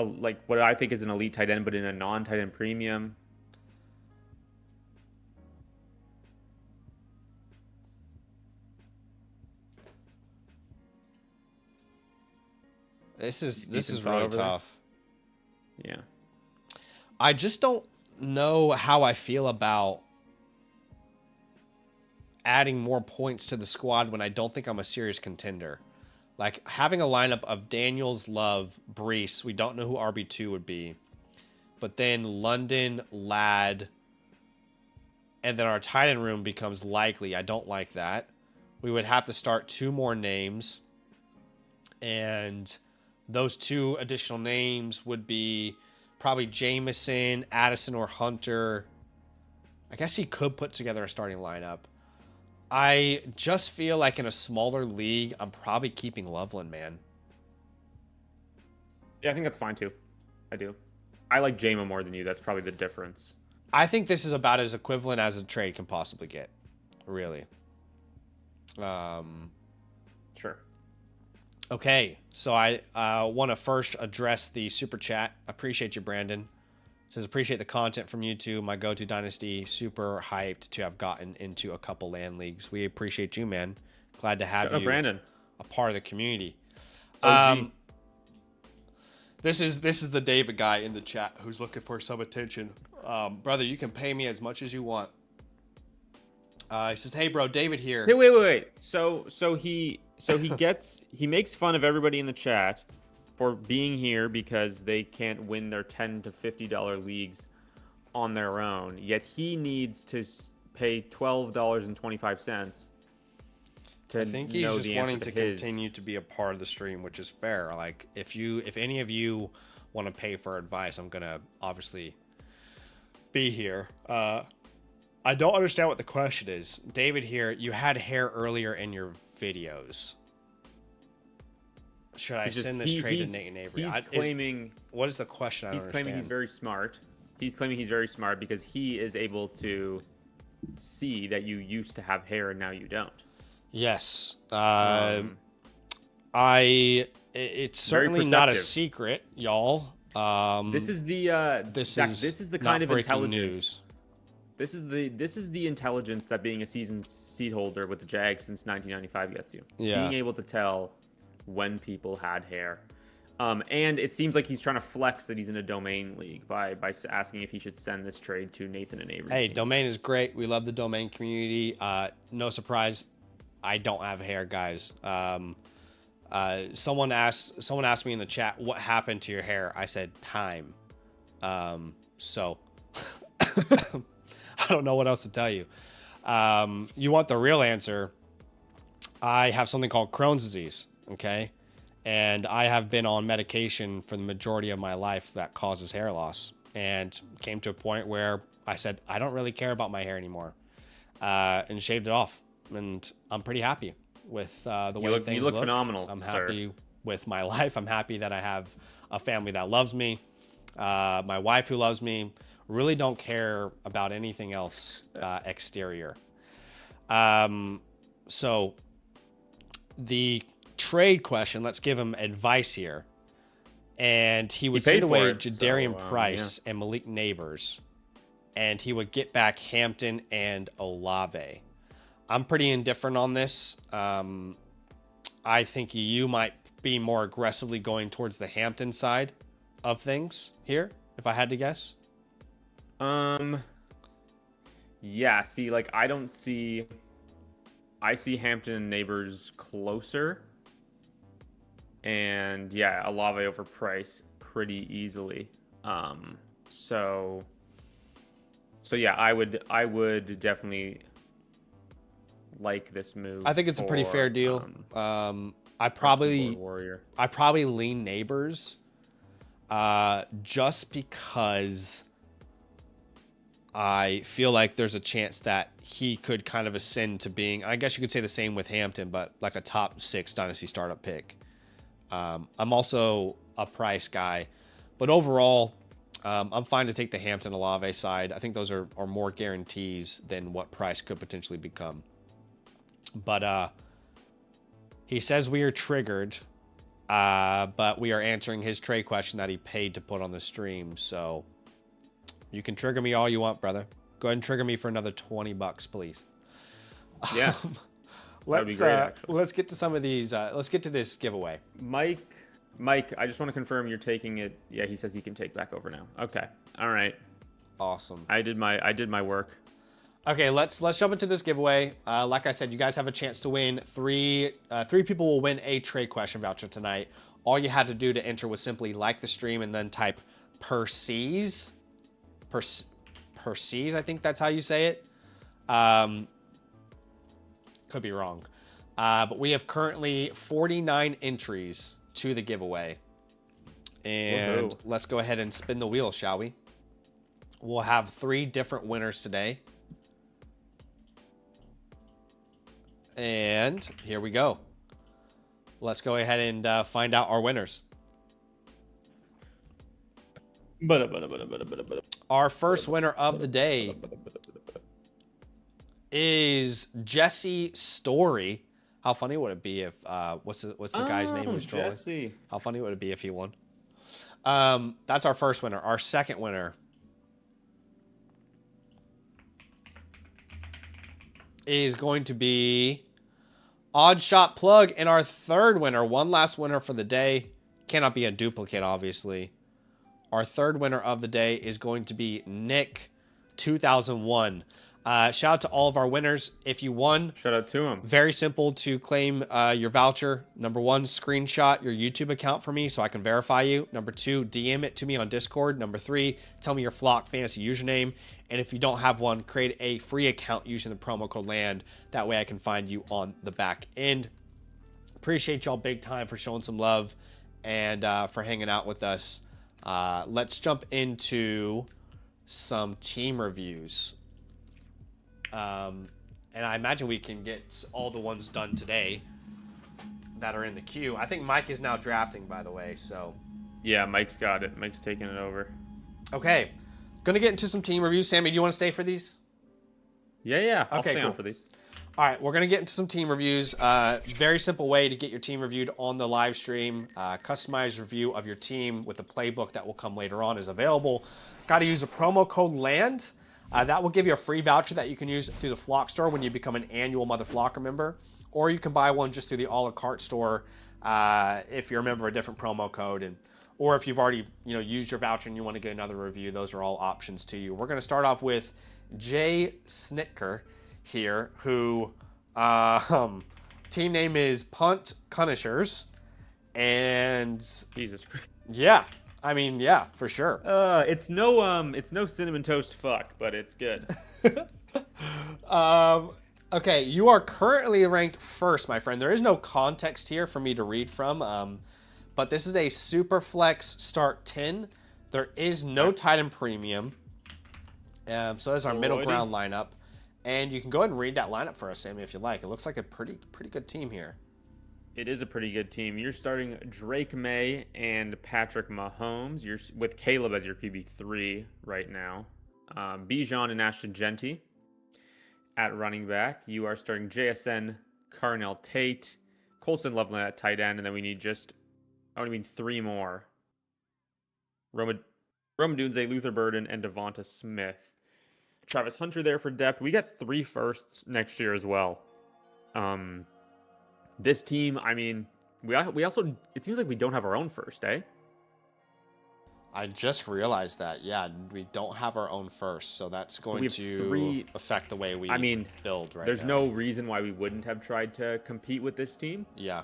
like what I think is an elite tight end, but in a non-tight end premium. This is really tough. Yeah. I just don't know how I feel about adding more points to the squad when I don't think I'm a serious contender. Like, having a lineup of Daniels, Love, Brees, we don't know who RB2 would be. But then London, Ladd, and then our tight end room becomes likely. I don't like that. We would have to start 2 more names. And those 2 additional names would be probably Jameson, Addison, or Hunter. I guess he could put together a starting lineup. I just feel like in a smaller league, I'm probably keeping Loveland, man. Yeah, I think that's fine too. I do. I like JMO more than you. That's probably the difference. I think this is about as equivalent as a trade can possibly get. Really. Sure. Okay, so I want to first address the super chat. Appreciate you, Brandon. Says, appreciate the content from you two. My go-to Dynasty. Super hyped to have gotten into a couple LAN leagues. We appreciate you, man. Glad to have you, Brandon, a part of the community. OG. This is the David guy in the chat who's looking for some attention. Brother, you can pay me as much as you want. He says, "Hey, bro, David here." Hey, wait. So he makes fun of everybody in the chat for being here because they can't win their $10 to $50 leagues on their own. Yet he needs to pay $12.25 to I think he's just wanting to continue to be a part of the stream, which is fair. Like, if any of you want to pay for advice, I'm gonna obviously be here. I don't understand what the question is. David here, you had hair earlier in your videos. Should I send this trade to Nate and Avery? He's claiming... What is the question? He's claiming he's very smart. He's claiming he's very smart because he is able to see that you used to have hair and now you don't. Yes. It's certainly not a secret, y'all. This is the kind of intelligence. News. This is the intelligence that being a seasoned seed holder with the Jags since 1995 gets you. Yeah. Being able to tell when people had hair. And it seems like he's trying to flex that he's in a domain league by asking if he should send this trade to Nathan and Avery's team. Domain is great. We love the domain community. No surprise, I don't have hair, guys. Someone asked me in the chat, what happened to your hair? I said time. So I don't know what else to tell you. You want the real answer? I have something called Crohn's disease. Okay. And I have been on medication for the majority of my life that causes hair loss, and came to a point where I said, I don't really care about my hair anymore, and shaved it off. And I'm pretty happy with the way things look. You look phenomenal. I'm happy with my life. I'm happy that I have a family that loves me, my wife who loves me. Really don't care about anything else exterior. So the trade question, let's give him advice here. And he would send away Jadarian Price and Malik Neighbors, and he would get back Hampton and Olave. I'm pretty indifferent on this. I think you might be more aggressively going towards the Hampton side of things here, if I had to guess. Yeah, see, like, I see Hampton and Neighbors closer. And yeah, Olave over Price pretty easily. So yeah, I would definitely like this move. I think it's a pretty fair deal. I probably lean Neighbors, just because I feel like there's a chance that he could kind of ascend to being, I guess you could say the same with Hampton, but like a top 6 Dynasty startup pick. I'm also a Price guy, but overall, I'm fine to take the Hampton Olave side. I think those are more guarantees than what Price could potentially become. But he says we are triggered, but we are answering his trade question that he paid to put on the stream. So you can trigger me all you want, brother. Go ahead and trigger me for another $20, please. Yeah. That'd be great, let's get to some of these. Let's get to this giveaway. Mike, I just want to confirm you're taking it. Yeah, he says he can take back over now. Okay. All right. Awesome. I did my work. Okay, let's jump into this giveaway. Like I said, you guys have a chance to win. Three people will win a trade question voucher tonight. All you had to do to enter was simply like the stream and then type Persees. Persees, I think that's how you say it. Could be wrong. But we have currently 49 entries to the giveaway. And let's go ahead and spin the wheel, shall we? We'll have 3 different winners today. And here we go. Let's go ahead and find out our winners. Our first winner of the day is Jesse Story. How funny would it be if what's the guy's name who's trolling? Jesse. How funny would it be if he won? That's our first winner. Our second winner is going to be Odd Shot Plug. And our third winner, one last winner for the day, cannot be a duplicate, obviously. Our third winner of the day is going to be Nick 2001. Shout out to all of our winners. If you won, shout out to him. Very simple to claim your voucher. Number 1, screenshot your YouTube account for me so I can verify you. Number 2, DM it to me on Discord. Number 3, tell me your Flock Fantasy username. And if you don't have one, create a free account using the promo code LAND. That way I can find you on the back end. Appreciate y'all big time for showing some love and for hanging out with us. Let's jump into some team reviews. And I imagine we can get all the ones done today that are in the queue. I think Mike is now drafting, by the way, so. Yeah, Mike's got it. Mike's taking it over. Okay. Gonna get into some team reviews. Sammy, do you want to stay for these? Yeah. I'll stay on for these. All right, we're going to get into some team reviews. Very simple way to get your team reviewed on the live stream. Customized review of your team with a playbook that will come later on is available. Got to use a promo code LAND. That will give you a free voucher that you can use through the Flock store when you become an annual Mother Flocker member. Or you can buy one just through the a la carte store if you remember a different promo code. Or if you've already used your voucher and you want to get another review, those are all options to you. We're going to start off with Jay Snitker here, who team name is Punt Punishers, and Jesus Christ. Yeah, I mean, yeah, for sure. It's no cinnamon toast fuck, but it's good. Okay, you are currently ranked first, my friend. There is no context here for me to read from, but this is a Superflex Start 10. There is no Titan Premium, so that's our middle ground lineup. And you can go ahead and read that lineup for us, Sammy, if you like. It looks like a pretty good team here. It is a pretty good team. You're starting Drake May and Patrick Mahomes. You're with Caleb as your QB3 right now. Bijan and Ashton Genty at running back. You are starting JSN, Carnell Tate, Colson Loveland at tight end, and then we need three more. Rome Dunze, Luther Burden, and Devonta Smith. Travis Hunter there for depth. We got 3 firsts next year as well. This team, I mean, we also, it seems like we don't have our own first, eh? I just realized that. Yeah, we don't have our own first, so that's going to affect the way we build right There's now. no reason why we wouldn't have tried to compete with this team. Yeah.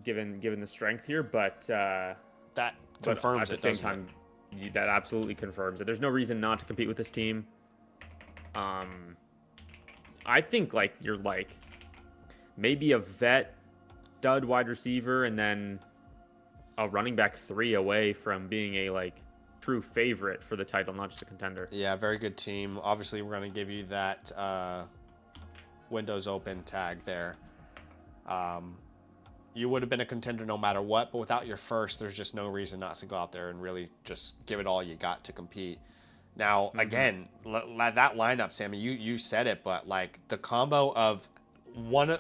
Given the strength here, but that confirms at the same time, that absolutely confirms it. There's no reason not to compete with this team. I think you're maybe a vet stud wide receiver and then a running back 3 away from being a true favorite for the title, not just a contender. Yeah, very good team. Obviously, we're going to give you that Windows Open tag there. You would have been a contender no matter what, but without your first, there's just no reason not to go out there and really just give it all you got to compete. Now, again, that lineup, Sammy, you said it, but the combo of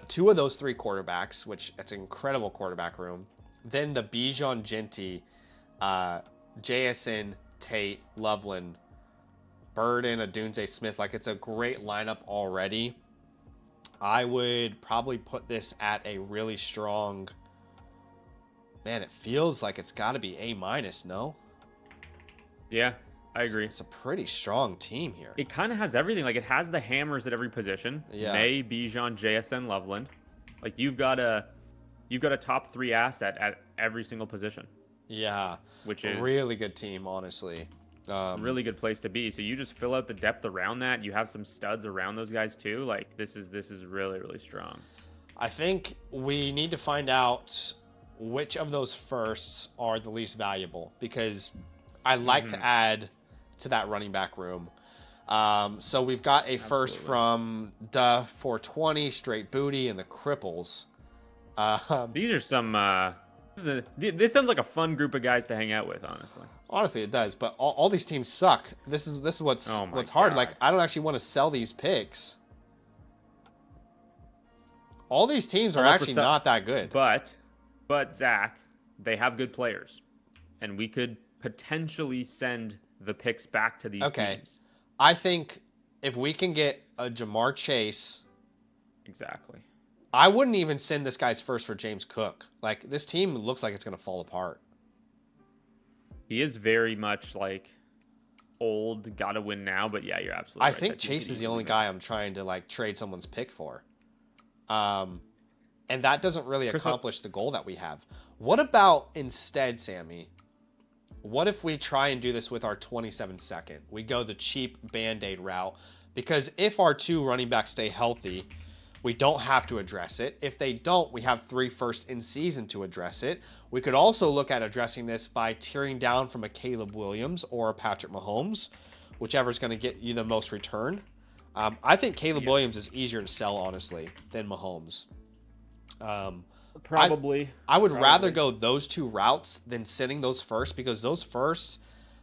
2 of those 3 quarterbacks, which it's an incredible quarterback room, then the Bijan Genty, JSN, Tate, Loveland, Burden, Adunze Smith, it's a great lineup already. I would probably put this at a really strong, man, it feels like it's got to be A-, no? Yeah. I agree. It's a pretty strong team here. It kind of has everything. It has the hammers at every position. Yeah. May, Bijan, JSN, Loveland. You've got a top 3 asset at every single position. Yeah. Which is really good team, honestly. Really good place to be. So you just fill out the depth around that. You have some studs around those guys too. This is really, really strong. I think we need to find out which of those firsts are the least valuable, because I like to add to that running back room. So we've got a first from Duh 420, Straight Booty, and the Cripples. These are some. This sounds like a fun group of guys to hang out with, honestly. Honestly, it does. But all these teams suck. This is what's hard. I don't actually want to sell these picks. All these teams are actually not that good. But Zach, they have good players, and we could potentially send the picks back to these teams. I think if we can get a Jamar Chase Exactly. I wouldn't even send this guy's first for James Cook. Like, this team looks like it's going to fall apart. He is very much like old, gotta win now, but yeah, you're absolutely right. I think Chase is the only guy I'm trying to like trade someone's pick for. And that doesn't really accomplish the goal that we have. What about instead, Sammy? What if we try and do this with our 27-second? We go the cheap Band-Aid route, because if our 2 running backs stay healthy, we don't have to address it. If they don't, we have 3 first in season to address it. We could also look at addressing this by tearing down from a Caleb Williams or a Patrick Mahomes, whichever's going to get you the most return. I think Caleb Williams is easier to sell, honestly, than Mahomes. Probably. I would rather go those 2 routes than sending those first, because those firsts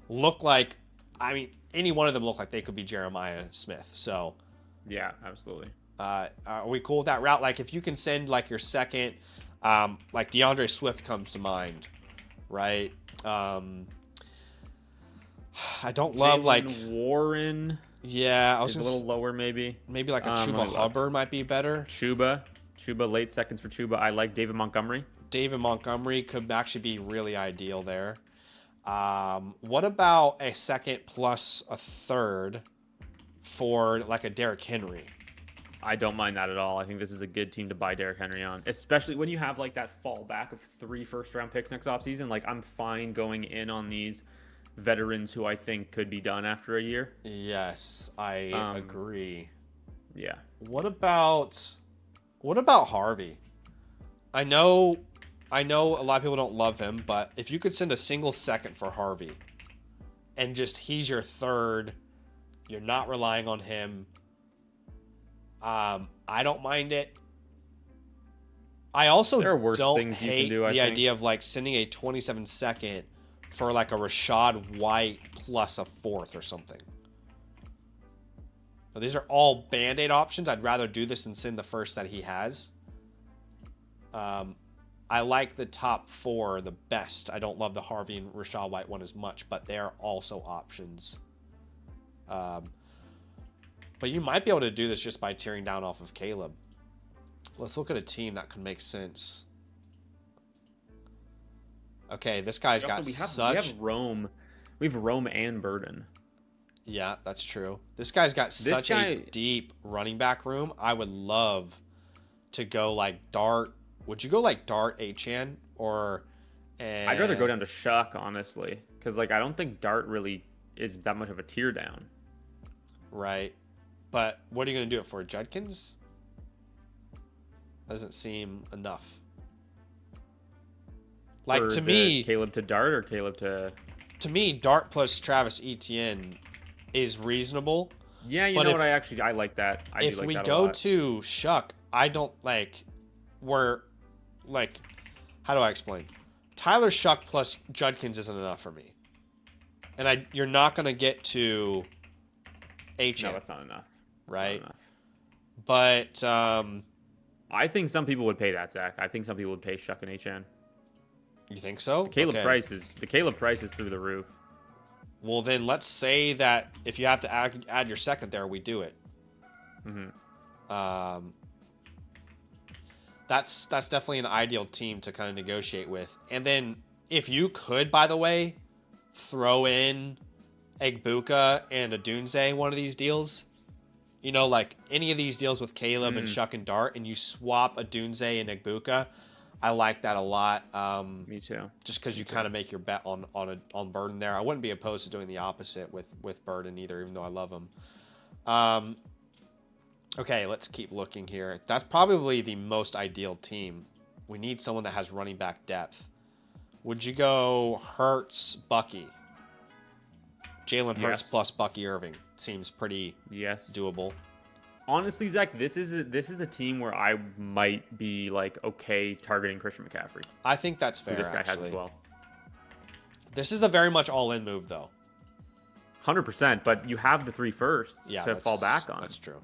look like, I mean, any one of them look like they could be Jeremiah Smith. So, yeah, absolutely. Are we cool with that route? Like, if you can send like your second, like DeAndre Swift comes to mind, right? I don't love like Warren. Yeah, I was a little lower maybe. Maybe like a Chuba Hubbard might be better. Chuba, late seconds for Chuba. I like David Montgomery. David Montgomery could actually be really ideal there. What about a second plus a third for like a Derrick Henry? I don't mind that at all. I think this is a good team to buy Derrick Henry on, especially when you have like that fallback of 3 first-round picks next offseason. Like, I'm fine going in on these veterans who I think could be done after a year. Yes, I agree. Yeah. What about Harvey? I know a lot of people don't love him, but if you could send a single second for Harvey and just he's your third, you're not relying on him. I don't mind it. I also don't hate the idea of like sending a 27-second for like a Rashad White plus a fourth or something. Now, these are all Band-Aid options. I'd rather do this than send the first that he has. I like the top 4 the best. I don't love the Harvey and Rashad White one as much, but they are also options. But you might be able to do this just by tearing down off of Caleb. Let's look at a team that could make sense. Okay, this guy's got such... We have Rome. We have Rome and Burden. Yeah, that's true. This guy's got such a deep running back room. I would love to go like Dart. Would you go like Dart, Achane, or... I'd rather go down to Shuck, honestly. Because like I don't think Dart really is that much of a tear down. Right. But what are you going to do it for? Judkins? Doesn't seem enough. Like, for to me... Caleb to Dart or Caleb to... To me, Dart plus Travis Etienne is reasonable. Yeah, you know what? I like that. If we go to Shuck, I don't like... We're... Like... How do I explain? Tyler Shuck plus Judkins isn't enough for me. And you're not going to get to... H. No, that's not enough. Right? Not enough. But I think some people would pay that, Zach. I think some people would pay Shuck and Achane. You think so? The Caleb Price is through the roof. Well, then let's say that if you have to add your second there, we do it. Mm-hmm. That's definitely an ideal team to kind of negotiate with. And then if you could, by the way, throw in Egbuka and Adunze one of these deals, you know, like any of these deals with Caleb and Shuck and Dart, and you swap Adunze and Egbuka, I like that a lot. Me too. Just because you kind of make your bet on Burden there. I wouldn't be opposed to doing the opposite with Burden either, even though I love him. Okay, let's keep looking here. That's probably the most ideal team. We need someone that has running back depth. Would you go Hurts, Bucky? Jalen Hurts plus Bucky Irving seems pretty doable. Honestly, Zach, this is a team where I might be like okay targeting Christian McCaffrey. I think that's fair. Who this guy has as well. This is a very much all-in move, though. 100%, but you have the 3 firsts to fall back on. That's true.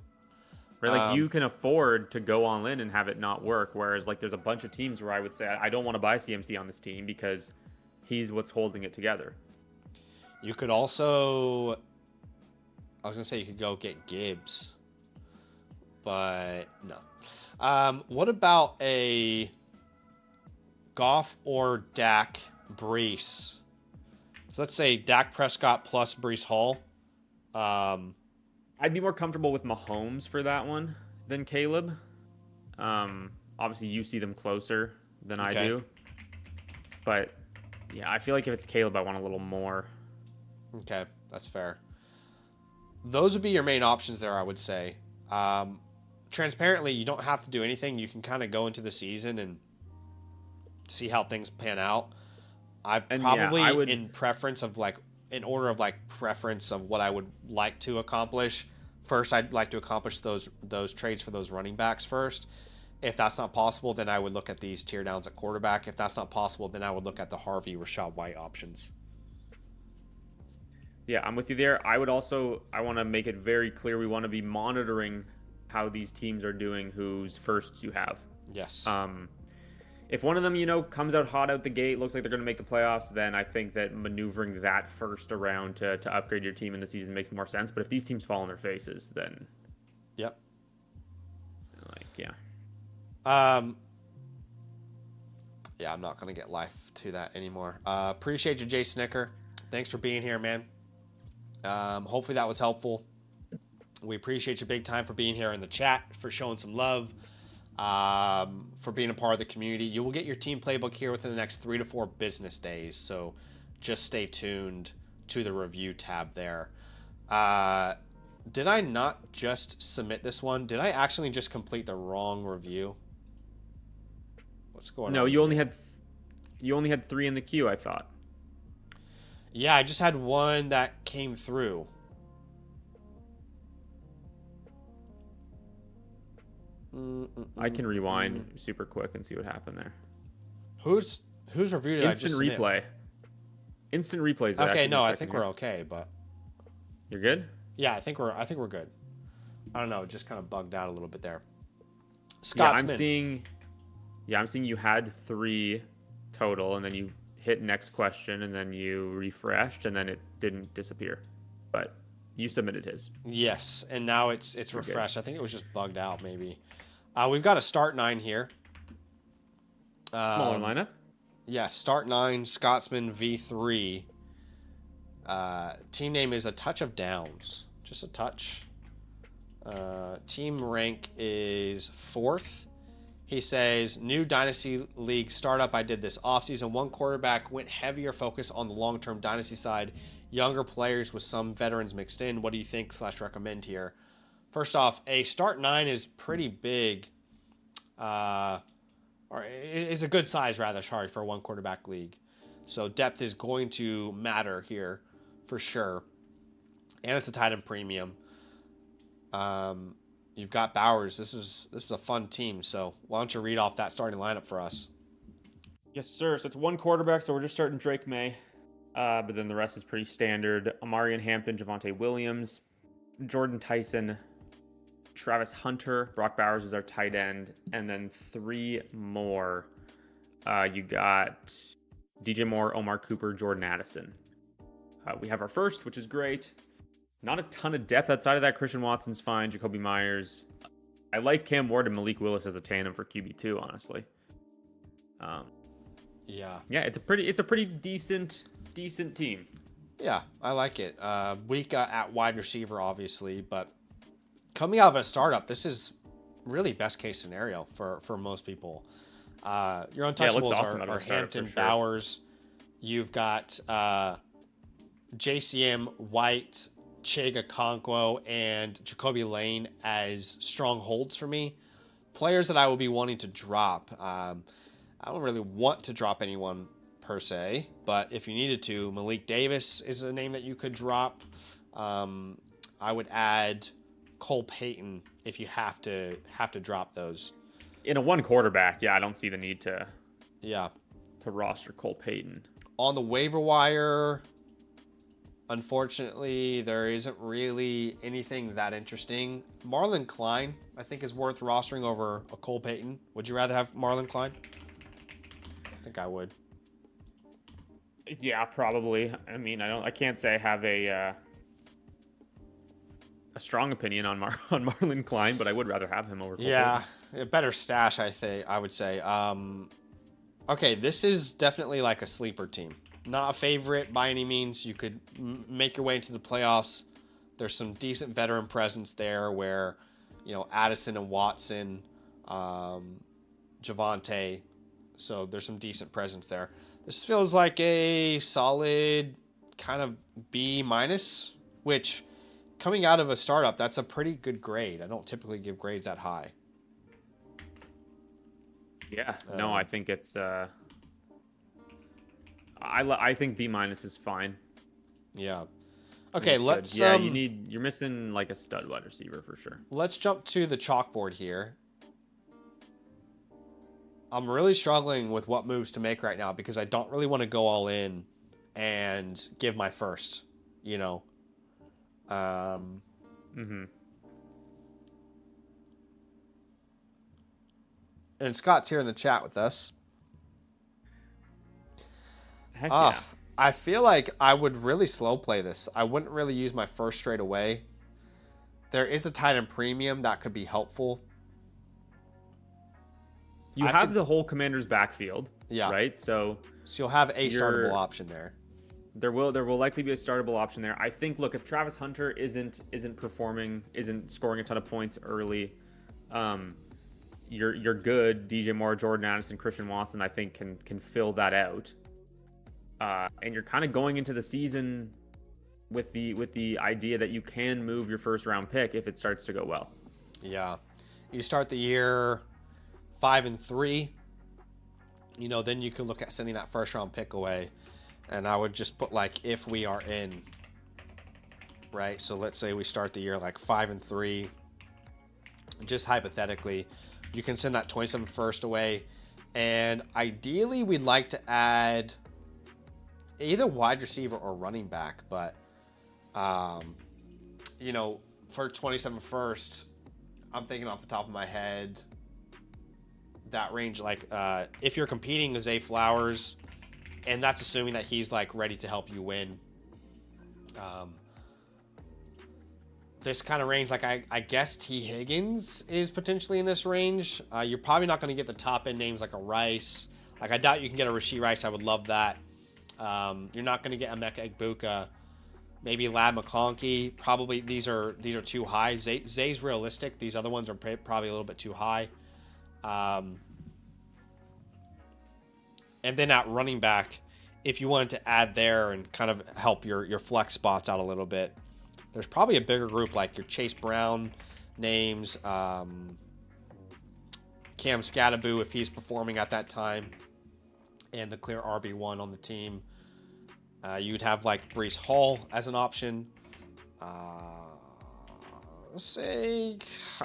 Right, like you can afford to go all in and have it not work. Whereas like there's a bunch of teams where I would say I don't want to buy CMC on this team because he's what's holding it together. You could also, I was gonna say you could go get Gibbs. but no. What about a Goff or Dak Brees? So let's say Dak Prescott plus Brees Hall. I'd be more comfortable with Mahomes for that one than Caleb. Obviously, you see them closer than I do. But, yeah, I feel like if it's Caleb, I want a little more. Okay, that's fair. Those would be your main options there, I would say. Transparently, you don't have to do anything. You can kind of go into the season and see how things pan out. In order of preference of what I would like to accomplish. First, I'd like to accomplish those trades for those running backs first. If that's not possible, then I would look at these tear downs at quarterback. If that's not possible, then I would look at the Harvey, Rashad White options. Yeah, I'm with you there. I want to make it very clear we want to be monitoring how these teams are doing, whose firsts you have. Yes. If one of them, comes out hot out the gate, looks like they're going to make the playoffs, then I think that maneuvering that first around to upgrade your team in the season makes more sense. But if these teams fall on their faces, then... Yep. Yeah. Yeah, I'm not going to get life to that anymore. Appreciate you, Jay Snicker. Thanks for being here, man. Hopefully that was helpful. We appreciate you big time for being here in the chat, for showing some love, for being a part of the community. You will get your team playbook here within the next 3 to 4 business days, so just stay tuned to the review tab there. Did I not just submit this one? Did I actually just complete the wrong review? What's going on? No, you only had 3 in the queue, I thought. Yeah, I just had one that came through. I can rewind super quick and see what happened there. Whose review did I just submit? Instant replays. Okay, no, I think we're okay, but you're good. Yeah, I think we're good. I don't know, it just kind of bugged out a little bit there. Scotsman. I'm seeing you had 3 total, and then you hit next question, and then you refreshed, and then it didn't disappear. But you submitted his. Yes, and now it's refreshed. Good. I think it was just bugged out, maybe. We've got a start 9 here. Smaller lineup. Yeah, start 9, Scotsman V3. Team name is A Touch of Downs. Just a touch. Team rank is 4th. He says, new Dynasty League startup I did this offseason. 1 quarterback, went heavier focus on the long-term Dynasty side. Younger players with some veterans mixed in. What do you think / recommend here? First off, a start 9 is pretty big. Or is a good size, rather, sorry, for a 1 quarterback league. So depth is going to matter here for sure. And it's a tight end premium. You've got Bowers. This is a fun team. So why don't you read off that starting lineup for us? Yes, sir. So it's 1 quarterback. So we're just starting Drake May. But then the rest is pretty standard. Amarian Hampton, Javonte Williams, Jordan Tyson, Travis Hunter, Brock Bowers is our tight end, and then 3 more. You got DJ Moore, Omar Cooper, Jordan Addison. We have our first, which is great. Not a ton of depth outside of that. Christian Watson's fine. Jacoby Myers. I like Cam Ward and Malik Willis as a tandem for QB2, honestly. Yeah, it's a pretty decent team. Yeah, I like it. Weak at wide receiver, obviously, but coming out of a startup, this is really best case scenario for most people. Your untouchables are Hampton, sure. Bowers. You've got JCM, White, Chega Conquo, and Jacoby Lane as strongholds for me. Players that I will be wanting to drop. I don't really want to drop anyone per se, but if you needed to, Malik Davis is a name that you could drop. I would add Cole Payton if you have to drop those. In a 1 quarterback, I don't see the need to roster Cole Payton. On the waiver wire, unfortunately, there isn't really anything that interesting. Marlon Klein, I think, is worth rostering over a Cole Payton. Would you rather have Marlon Klein? I think I would. Yeah, probably. I mean, I can't say I have a a strong opinion on on Marlon Klein, but I would rather have him over Cole Yeah, a better stash, I would say. Okay, this is definitely like a sleeper team. Not a favorite by any means. You could make your way into the playoffs. There's some decent veteran presence there where, Addison and Watson, Javonte. So there's some decent presence there. This feels like a solid kind of B minus, which coming out of a startup, that's a pretty good grade. I don't typically give grades that high. Yeah, no, I think it's I think B minus is fine. Yeah. Okay, let's you're missing like a stud wide receiver for sure. Let's jump to the chalkboard here. I'm really struggling with what moves to make right now because I don't really want to go all in and give my first, And Scott's here in the chat with us. Heck yeah. I feel like I would really slow play this. I wouldn't really use my first straight away. There is a tight end premium that could be helpful. You have the whole Commander's backfield, right? So you'll have a startable option there. There will likely be a startable option there. I think, look, if Travis Hunter isn't performing, isn't scoring a ton of points early, you're good. DJ Moore, Jordan Addison, Christian Watson, I think can fill that out. And you're kind of going into the season with the idea that you can move your first round pick if it starts to go well. Yeah, you start the year 5-3. Then you can look at sending that first round pick away, and I would just put like if we are in, right? So let's say we start the year like 5-3. Just hypothetically, you can send that 27 first away, and ideally we'd like to add either wide receiver or running back, but for 27 first, I'm thinking off the top of my head that range, like if you're competing with Zay Flowers, and that's assuming that he's like ready to help you win. This kind of range, like I guess T. Higgins is potentially in this range. You're probably not going to get the top end names like a Rice. Like I doubt you can get a Rashee Rice. I would love that. You're not going to get Emeka Egbuka. Maybe Lad McConkey. Probably these are too high. Zay's realistic. These other ones are probably a little bit too high. And then at running back, if you wanted to add there and kind of help your flex spots out a little bit, there's probably a bigger group like your Chase Brown names, Cam Scattaboo if he's performing at that time, and the clear RB1 on the team. You'd have like Breece Hall as an option. I'm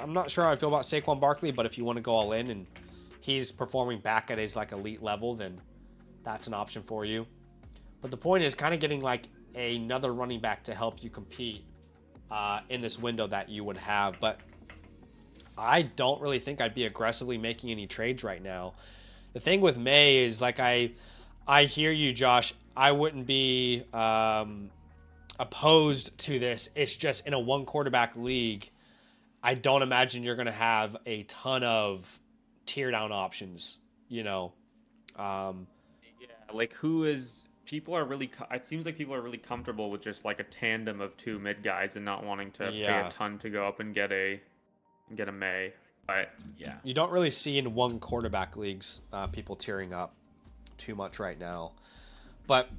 not sure how I feel about Saquon Barkley, but if you want to go all in and he's performing back at his like elite level, then that's an option for you. But the point is kind of getting like another running back to help you compete in this window that you would have. But I don't really think I'd be aggressively making any trades right now. The thing with May is like I hear you, Josh. I wouldn't be opposed to this. It's just in a one quarterback league, I don't imagine you're going to have a ton of tear down options, like it seems like people are really comfortable with just like a tandem of two mid guys and not wanting to pay a ton to go up and get a May. But yeah, you don't really see in one quarterback leagues people tearing up too much right now. But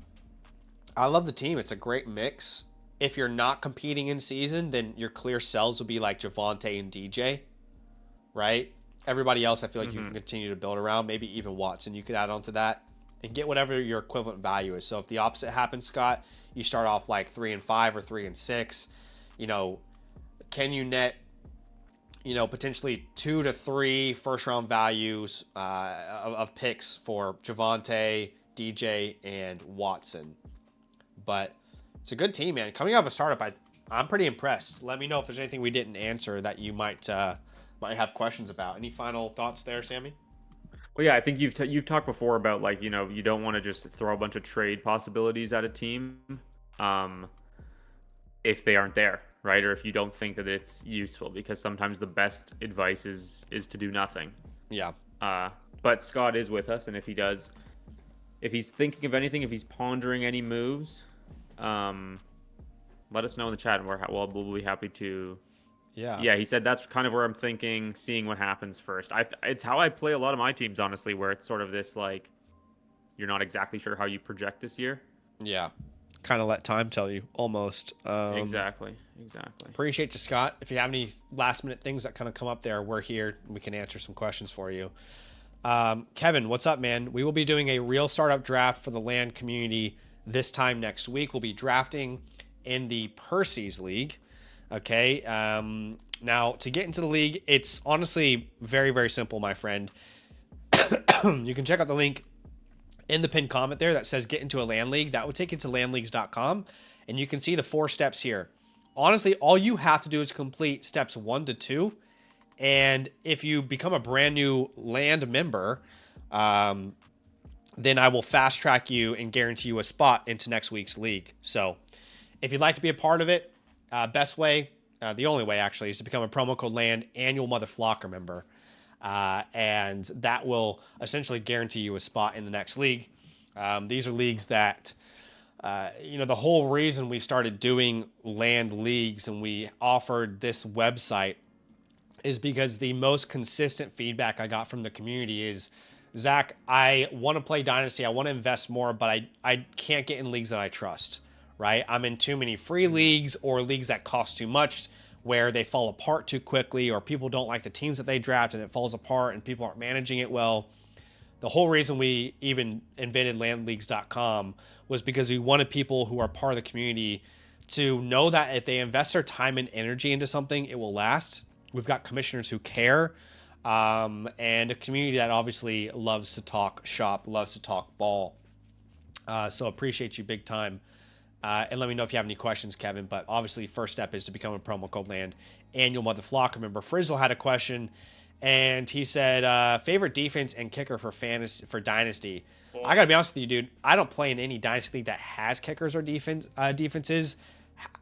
I love the team. It's a great mix. If you're not competing in season, then your clear sells will be like Javonte and DJ, right? Everybody else, I feel like you can continue to build around. Maybe even Watson you could add on to that and get whatever your equivalent value is. So if the opposite happens, Scott, you start off like 3-5 or 3-6. Can you net, potentially 2 to 3 first round values of picks for Javonte, DJ, and Watson? But it's a good team, man. Coming out of a startup, I'm pretty impressed. Let me know if there's anything we didn't answer that you might have questions about. Any final thoughts there, Sammy? Well, yeah, I think you've talked before about like, you don't want to just throw a bunch of trade possibilities at a team if they aren't there. right? Or if you don't think that it's useful, because sometimes the best advice is to do nothing. Yeah. But Scott is with us, and if he's thinking of anything, if he's pondering any moves, let us know in the chat, and we'll be happy to. Yeah, he said that's kind of where I'm thinking, seeing what happens first. It's how I play a lot of my teams, honestly, where it's sort of this, like, you're not exactly sure how you project this year. Yeah. Kind of let time tell you, almost. Exactly. Appreciate you, Scott. If you have any last-minute things that kind of come up there, we're here. We can answer some questions for you. Kevin, what's up, man? We will be doing a real startup draft for the land community this time next week. We'll be drafting in the Percy's League. Okay. Now, to get into the league, it's honestly very, very simple, my friend. You can check out the link in the pinned comment there that says get into a land league. That will take you to landleagues.com, and you can see the 4 steps here. Honestly, all you have to do is complete steps 1 to 2. And if you become a brand new land member, then I will fast track you and guarantee you a spot into next week's league. So if you'd like to be a part of it, best way, the only way actually, is to become a promo code LAND annual Mother Flocker member. And that will essentially guarantee you a spot in the next league. These are leagues that, the whole reason we started doing land leagues and we offered this website is because the most consistent feedback I got from the community is, Zach, I want to play Dynasty. I want to invest more, but I can't get in leagues that I trust, right? I'm in too many free leagues or leagues that cost too much, where they fall apart too quickly, or people don't like the teams that they draft and it falls apart and people aren't managing it well. The whole reason we even invented landleagues.com was because we wanted people who are part of the community to know that if they invest their time and energy into something, it will last. We've got commissioners who care, and a community that obviously loves to talk shop, loves to talk ball. So appreciate you big time. And let me know if you have any questions, Kevin. But obviously, first step is to become a promo code LAND annual Mother Flocker member. Frizzle had a question, and he said, favorite defense and kicker for Dynasty. Well, I got to be honest with you, dude. I don't play in any Dynasty league that has kickers or defenses.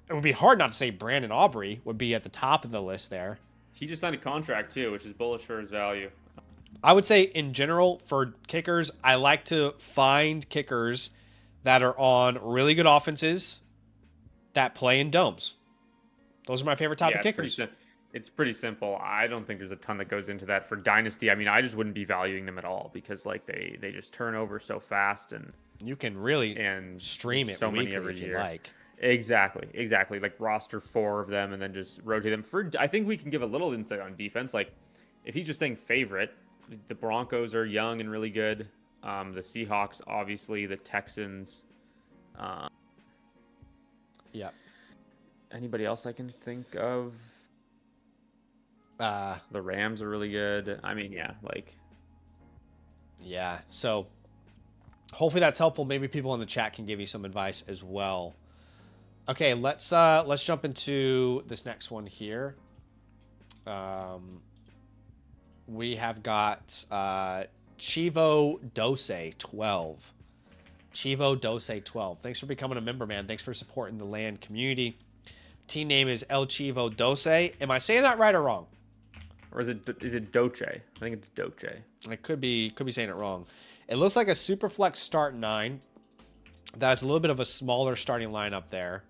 It would be hard not to say Brandon Aubrey would be at the top of the list there. He just signed a contract, too, which is bullish for his value. I would say, in general, for kickers, I like to find kickers that are on really good offenses that play in domes. Those are my favorite type of kickers. It's pretty simple. I don't think there's a ton that goes into that for Dynasty. I mean, I just wouldn't be valuing them at all because like they just turn over so fast, and you can really stream it so many every year. You like. Exactly. Like roster 4 of them and then just rotate them. I think we can give a little insight on defense. Like if he's just saying favorite, the Broncos are young and really good. The Seahawks, obviously, the Texans. Yeah. Anybody else I can think of? The Rams are really good. I mean, yeah, like. Yeah. So hopefully that's helpful. Maybe people in the chat can give you some advice as well. Okay, let's jump into this next one here. We have got Chivo Dose 12. Chivo Dose 12. Thanks for becoming a member, man. Thanks for supporting the land community. Team name is El Chivo Dose. Am I saying that right or wrong? Or is it Doce? I think it's Doce. I could be saying it wrong. It looks like a Superflex start 9. That's a little bit of a smaller starting lineup there.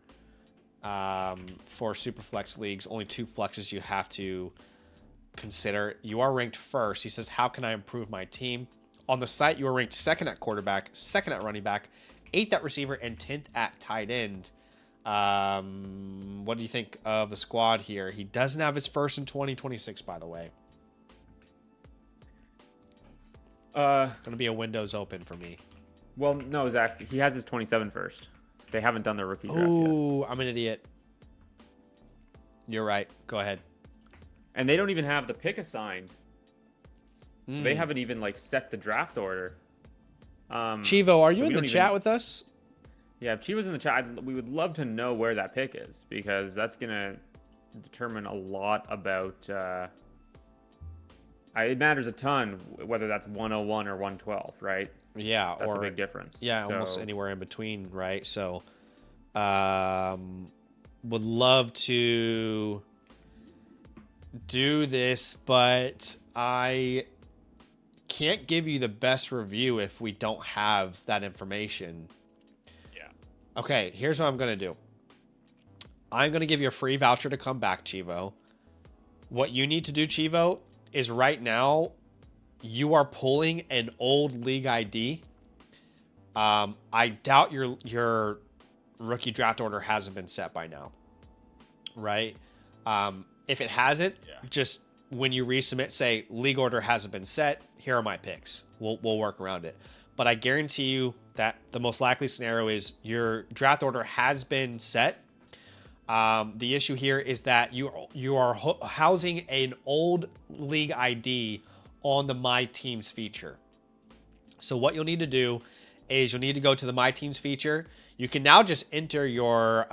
For Superflex leagues, only 2 flexes you have to consider. You are ranked first. He says, how can I improve my team? On the site, you are ranked 2nd at quarterback, 2nd at running back, 8th at receiver, and 10th at tight end. What do you think of the squad here? He doesn't have his first in 2026, by the way. Gonna be a Windows open for me. Well, no, Zach. He has his 27 first. They haven't done their rookie draft yet. Ooh, I'm an idiot. You're right. Go ahead. And they don't even have the pick assigned. So they haven't even like set the draft order. Chivo, are you in the chat with us? Yeah, if Chivo's in the chat, we would love to know where that pick is because that's going to determine a lot about... it matters a ton whether that's 101 or 112, right? Yeah. That's a big difference. Yeah, so, almost anywhere in between, right? So, would love to do this, but I can't give you the best review if we don't have that information. Yeah. Okay, here's what I'm going to do. I'm going to give you a free voucher to come back, Chivo. What you need to do, Chivo, is right now you are pulling an old league ID. I doubt your rookie draft order hasn't been set by now, right? If it hasn't, just when you resubmit, say league order hasn't been set. Here are my picks. We'll work around it. But I guarantee you that the most likely scenario is your draft order has been set. The issue here is that you are housing an old league ID on the My Teams feature. So what you'll need to do is you'll need to go to the My Teams feature. You can now just enter your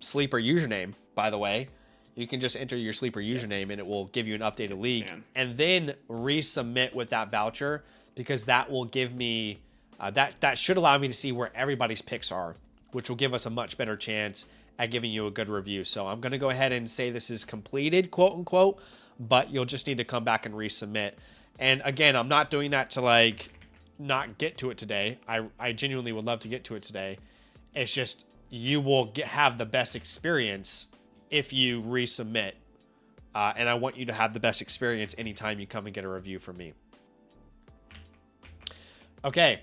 sleeper username, by the way. You can just enter your sleeper username and it will give you an updated league. And then resubmit with that voucher, because that will give me, that should allow me to see where everybody's picks are, which will give us a much better chance at giving you a good review. So I'm going to go ahead and say this is completed, quote unquote, but you'll just need to come back and resubmit. And again, I'm not doing that to like not get to it today. I genuinely would love to get to it today. It's just you will have the best experience if you resubmit. And I want you to have the best experience anytime you come and get a review from me. Okay.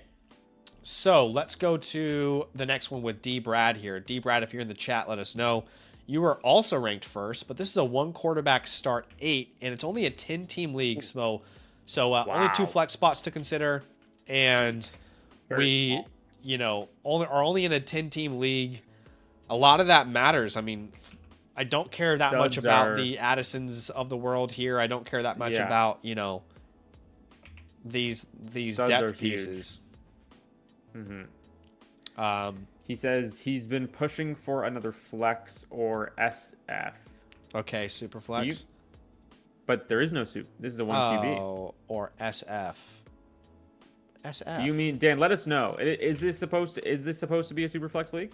So let's go to the next one with D. Brad here. D. Brad, if you're in the chat, let us know. You were also ranked first, but this is a 1 quarterback start 8, and it's only a 10-team league. So only 2 flex spots to consider. And we, are only in a 10-team league. A lot of that matters. I mean, I don't care that much about the Addisons of the world here. I don't care that much about, these depth pieces. Mm-hmm. He says he's been pushing for another flex or SF. Okay, super flex. But there is no soup. This is a 1 QB. Oh, or SF. SF. Do you mean, Dan? Let us know. Is this supposed to be a super flex league?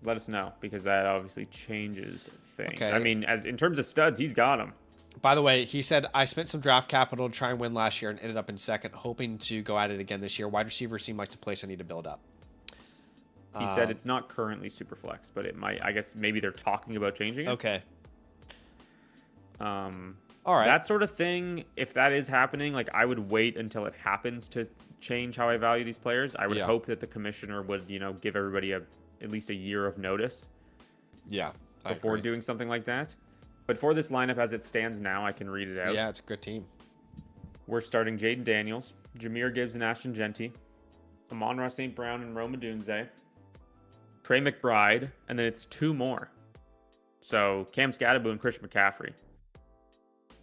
Let us know, because that obviously changes things. Okay. I mean, in terms of studs, he's got them. By the way, he said, I spent some draft capital to try and win last year and ended up in second, hoping to go at it again this year. Wide receiver seemed like the place I need to build up. He said it's not currently super flex, but it might. I guess maybe they're talking about changing it. Okay. All right. That sort of thing, if that is happening, like I would wait until it happens to change how I value these players. I would hope that the commissioner would, give everybody at least a year of notice. Yeah. Before doing something like that. But for this lineup as it stands now, I can read it out. Yeah, it's a good team. We're starting Jaden Daniels, Jahmyr Gibbs and Ashton Genty, Amon-Ra St. Brown and Rome Odunze, Trey McBride, and then it's 2 more. So Cam Scatterbo and Christian McCaffrey.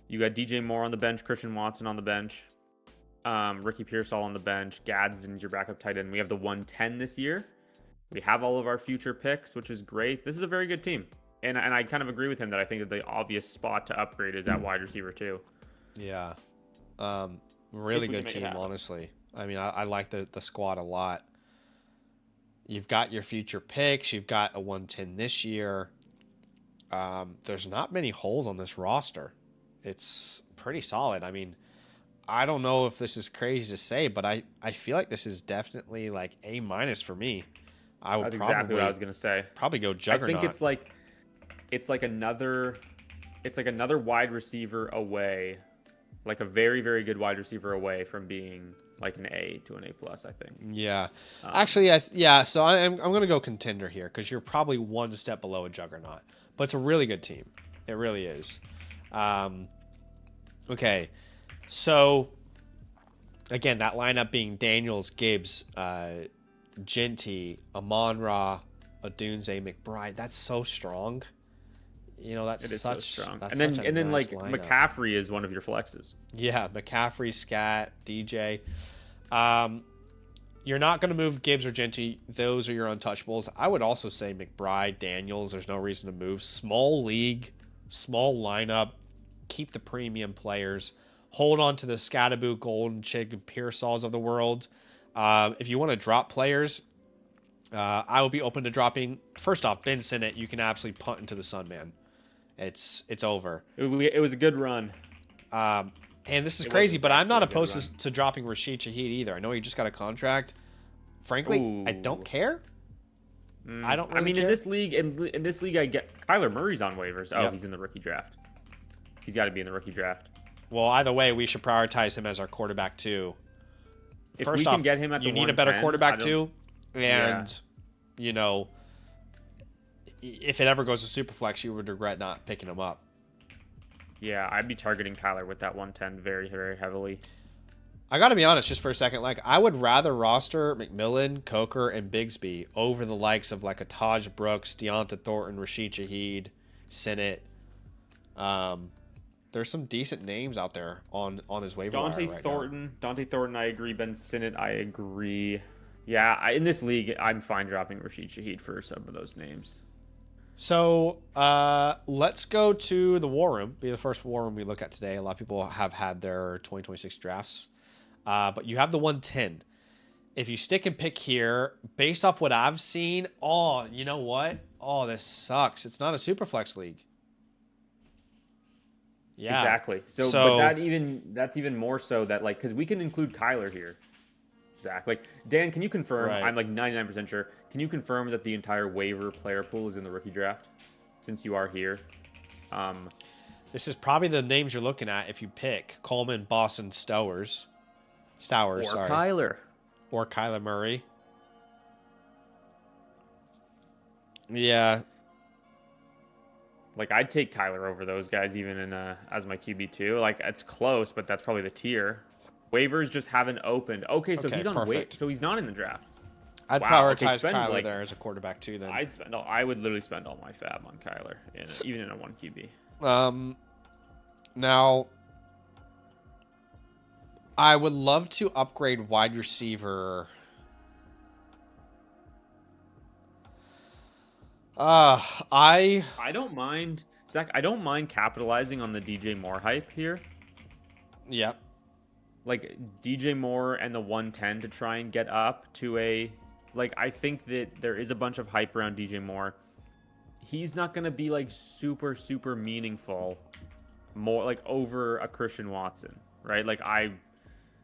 You got DJ Moore on the bench, Christian Watson on the bench, Ricky Pearsall on the bench, Gadsden's your backup tight end. We have the 110 this year. We have all of our future picks, which is great. This is a very good team. And I kind of agree with him that I think that the obvious spot to upgrade is at wide receiver too. Yeah. Really good team, honestly. I mean, I like the squad a lot. You've got your future picks. You've got a 110 this year. There's not many holes on this roster. It's pretty solid. I mean, I don't know if this is crazy to say, but I feel like this is definitely like A- for me. That's exactly what I was going to say. Probably go juggernaut. I think it's like another wide receiver away, like a very, very good wide receiver away from being like an A to an A+, I think. Yeah. Actually, so I'm going to go contender here, because you're probably 1 step below a juggernaut. But it's a really good team. It really is. Okay. So, again, that lineup being Daniels, Gibbs, Genty, Amon-Ra, Odunze, McBride. That's so strong. That's so strong. And then like lineup. McCaffrey is one of your flexes. Yeah, McCaffrey, Scat, DJ. You're not going to move Gibbs or Genty. Those are your untouchables. I would also say McBride, Daniels. There's no reason to move. Small league, small lineup. Keep the premium players. Hold on to the Scatterbo, Golden Chick, and Pearsalls of the world. If you want to drop players, I would be open to dropping. First off, Ben Sinnott, you can absolutely punt into the sun, man. It's over. It was a good run. And this is crazy, but I'm not opposed to dropping Rashid Shaheed either. I know he just got a contract. Frankly, Ooh. I don't care. I don't. Really I mean, care. in this league, I get Kyler Murray's on waivers. Oh, Yep. he's in the rookie draft. He's got to be in the rookie draft. Well, either way, we should prioritize him as our quarterback too. If First we off, can get him at the you need a better 110, quarterback too, and yeah. If it ever goes to Superflex, you would regret not picking him up. Yeah, I'd be targeting Kyler with that 110 very, very heavily. I got to be honest just for a second. Like, I would rather roster McMillan, Coker, and Bigsby over the likes of like a Taj Brooks, Deonta Thornton, Rashid Shaheed, Sinnott. There's some decent names out there on his waiver wire right Dante Thornton, I agree. Ben Sinnott, I agree. Yeah, in this league, I'm fine dropping Rashid Shaheed for some of those names. So let's go to the War Room. Be the first War Room we look at today. A lot of people have had their 2026 drafts. But you have the 110. If you stick and pick here, based off what I've seen, oh, you know what? Oh, this sucks. It's not a Superflex league. Yeah. Exactly. So but that's even more so that, like, because we can include Kyler here. Zach, like, Dan, can you confirm? Right. I'm like 99% sure. Can you confirm that the entire waiver player pool is in the rookie draft? Since you are here. This is probably the names you're looking at if you pick Coleman, Boston, Stowers, Or sorry. Kyler. Or Kyler Murray. Yeah. Like, I'd take Kyler over those guys even in as my QB2. Like, it's close, but that's probably the tier. Waivers just haven't opened. Okay, so he's on perfect. so he's not in the draft. I'd Wow, prioritize okay, Kyler there as a quarterback too then. I would literally spend all my fab on Kyler, even in a 1 QB. Now, I would love to upgrade wide receiver. I don't mind, Zach. I don't mind capitalizing on the DJ Moore hype here. Yep. Like DJ Moore and the 110 to try and get up to a, like, I think that there is a bunch of hype around DJ Moore. He's not going to be like super, super meaningful more like over a Christian Watson, right? Like I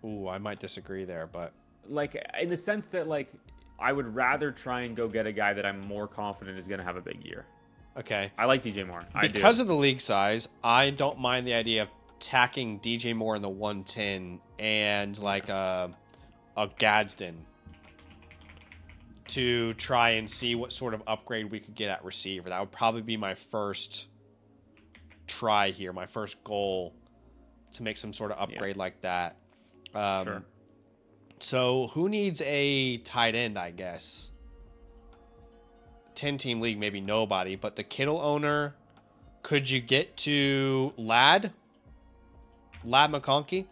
might disagree there, but like in the sense that like I would rather try and go get a guy that I'm more confident is going to have a big year. Okay. I like DJ Moore. Because of the league size, I don't mind the idea of tacking DJ Moore in the 110 and like a Gadsden to try and see what sort of upgrade we could get at receiver. That would probably be my first try here, my first goal to make some sort of upgrade like that. Sure. So who needs a tight end, I guess? 10-team league, maybe nobody, but the Kittle owner, could you get to Ladd McConkey?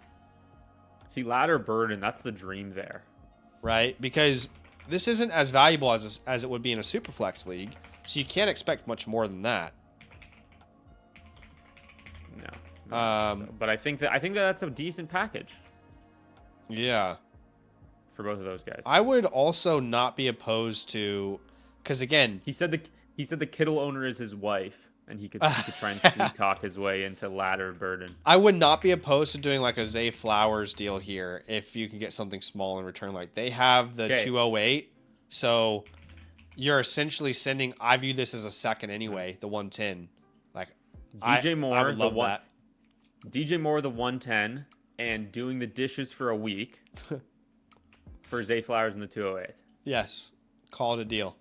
See, Ladd or Burden, that's the dream there. Right? Because this isn't as valuable as it would be in a Superflex league, so you can't expect much more than that. No. But I think that's a decent package. Yeah. For both of those guys. I would also not be opposed to, because again, he said the Kittle owner is his wife, and he could try and sweet talk his way into Ladder Burden. I would not be opposed to doing like a Zay Flowers deal here if you can get something small in return. Like they have the 208, so you're essentially sending. I view this as a second anyway. The 110, like DJ Moore, I would love that. DJ Moore, the 110, and doing the dishes for a week for Zay Flowers in the 208. Yes, call it a deal.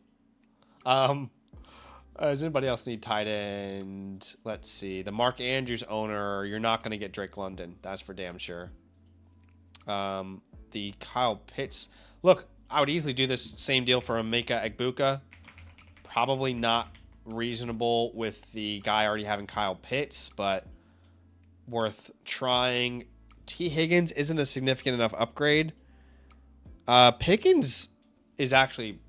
Does anybody else need tight end? Let's see. The Mark Andrews owner, you're not going to get Drake London. That's for damn sure. The Kyle Pitts. Look, I would easily do this same deal for Emeka Egbuka. Probably not reasonable with the guy already having Kyle Pitts, but worth trying. T. Higgins isn't a significant enough upgrade. Pickens is actually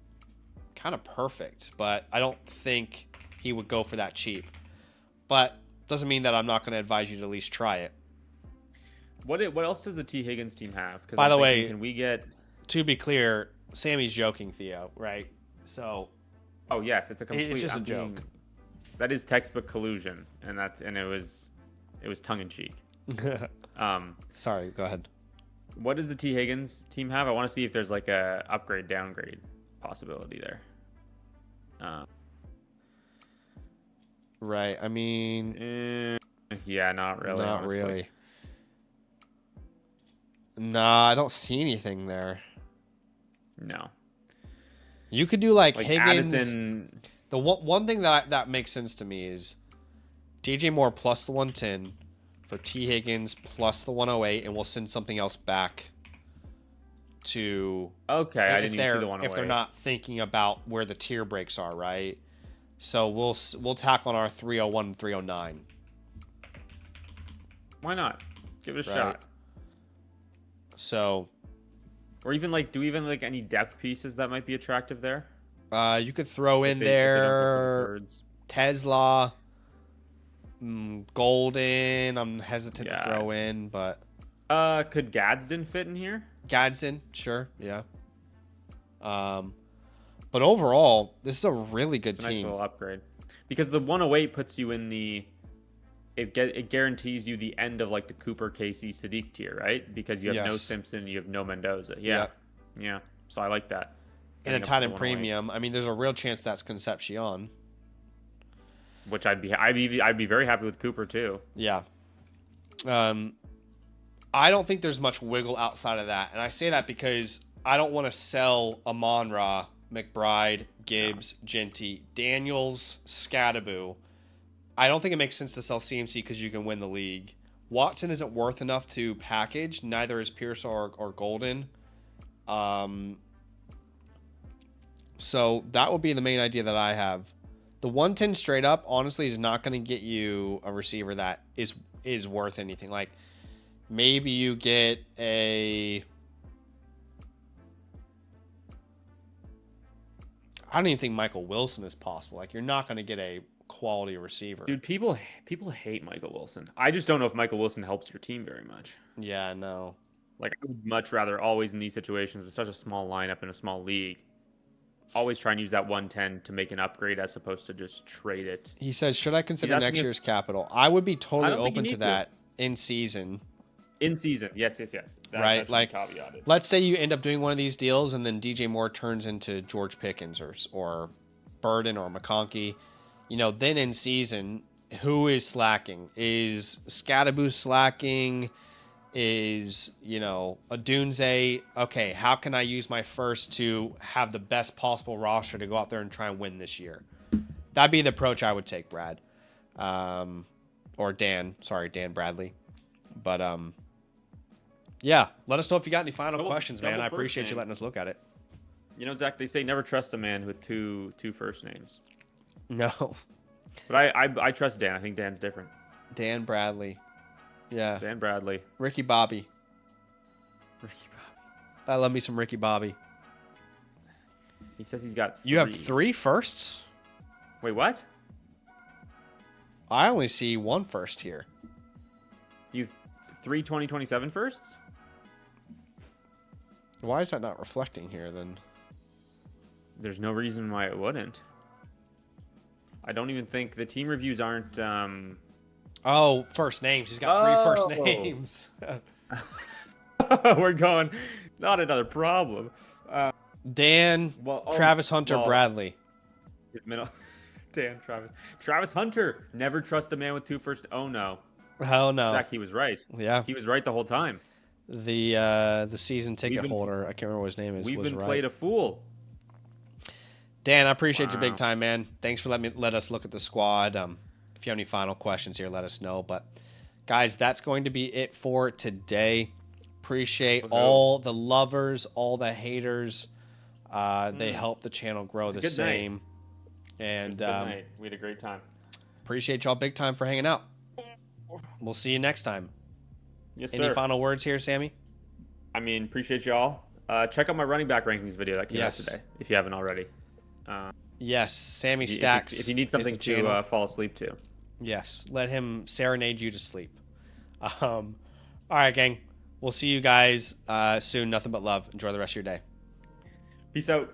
kind of perfect, but I don't think he would go for that cheap. But doesn't mean that I'm not going to advise you to at least try it. What else does the T. Higgins team have? By the way, can we get? To be clear, Sammy's joking, Theo, right? So. Oh yes, it's a complete. It's just a joke. That is textbook collusion, and it was tongue in cheek. Sorry, go ahead. What does the T Higgins team have? I want to see if there's like a upgrade downgrade possibility there. Right. I mean, yeah, not really. Not honestly. really. Nah, I don't see anything there. No. You could do like Higgins. Addison... The one thing that makes sense to me is DJ Moore plus the 110 for T Higgins plus the 108, and we'll send something else back to. Okay, I didn't even see the 108. If they're not thinking about where the tier breaks are, right? So we'll tackle on our 301 and 309. Why not? Give it a shot. So. Or even do we even any depth pieces that might be attractive there? You could throw in there Tesla, Golden. I'm hesitant to throw in, but could Gadsden fit in here? Gadsden, sure, yeah. But overall, this is a really good team. Nice little upgrade, because the 108 puts you in the. It guarantees you the end of the Cooper, KC, Sadiq tier, right? Because you have no Simpson, you have no Mendoza. Yeah. So I like that. And a tight end premium. I mean, there's a real chance that's Concepcion. Which I'd be very happy with Cooper too. Yeah. I don't think there's much wiggle outside of that, and I say that because I don't want to sell Amon-Ra, McBride, Gibbs, Genty, Daniels, Scadaboo. I don't think it makes sense to sell CMC because you can win the league. Watson isn't worth enough to package. Neither is Pierce or Golden. So that would be the main idea that I have. The 110 straight up, honestly, is not going to get you a receiver that is worth anything. Maybe you get a... I don't even think Michael Wilson is possible. You're not going to get a quality receiver. Dude, people hate Michael Wilson. I just don't know if Michael Wilson helps your team very much. Yeah, no. I would much rather always in these situations with such a small lineup in a small league, always try and use that 110 to make an upgrade as opposed to just trade it. He says, should I consider next year's capital? I would be totally open to that in season. In season, yes. Right, let's say you end up doing one of these deals and then DJ Moore turns into George Pickens or Burden or McConkey. Then in season, who is slacking? Is Scadaboo slacking? Is, Adunze? Okay, how can I use my first to have the best possible roster to go out there and try and win this year? That'd be the approach I would take, Brad. Or Dan. Sorry, Dan Bradley. But, yeah, let us know if you got any final questions, man. I appreciate you letting us look at it. Zach, they say never trust a man with two first names. No. But I trust Dan. I think Dan's different. Dan Bradley. Yeah. Dan Bradley. Ricky Bobby. I love me some Ricky Bobby. He says he's got 3. You have 3 firsts? Wait, what? I only see 1 first here. You've 3 2027 firsts? Why is that not reflecting here then? There's no reason why it wouldn't. I don't even think the team reviews aren't. Oh, first names. He's got 3 first names. We're going. Not another problem. Dan, Travis Hunter, Bradley. Dan, Travis Hunter. Never trust a man with 2 first. Oh no. Hell no. Zach, he was right. Yeah. He was right the whole time. The season ticket holder. I can't remember what his name is. We've been played a fool. Dan, I appreciate you big time, man. Thanks for let us look at the squad. If you have any final questions here, let us know. But guys, that's going to be it for today. Appreciate all the lovers, all the haters. They help the channel grow the same. Night. And we had a great time. Appreciate y'all big time for hanging out. We'll see you next time. Yes, sir. Any final words here, Sammy? Appreciate y'all. Check out my running back rankings video that came out today, if you haven't already. Yes, Sammy Stacks. If you need something to fall asleep to. Yes, let him serenade you to sleep. All right, gang. We'll see you guys soon. Nothing but love. Enjoy the rest of your day. Peace out.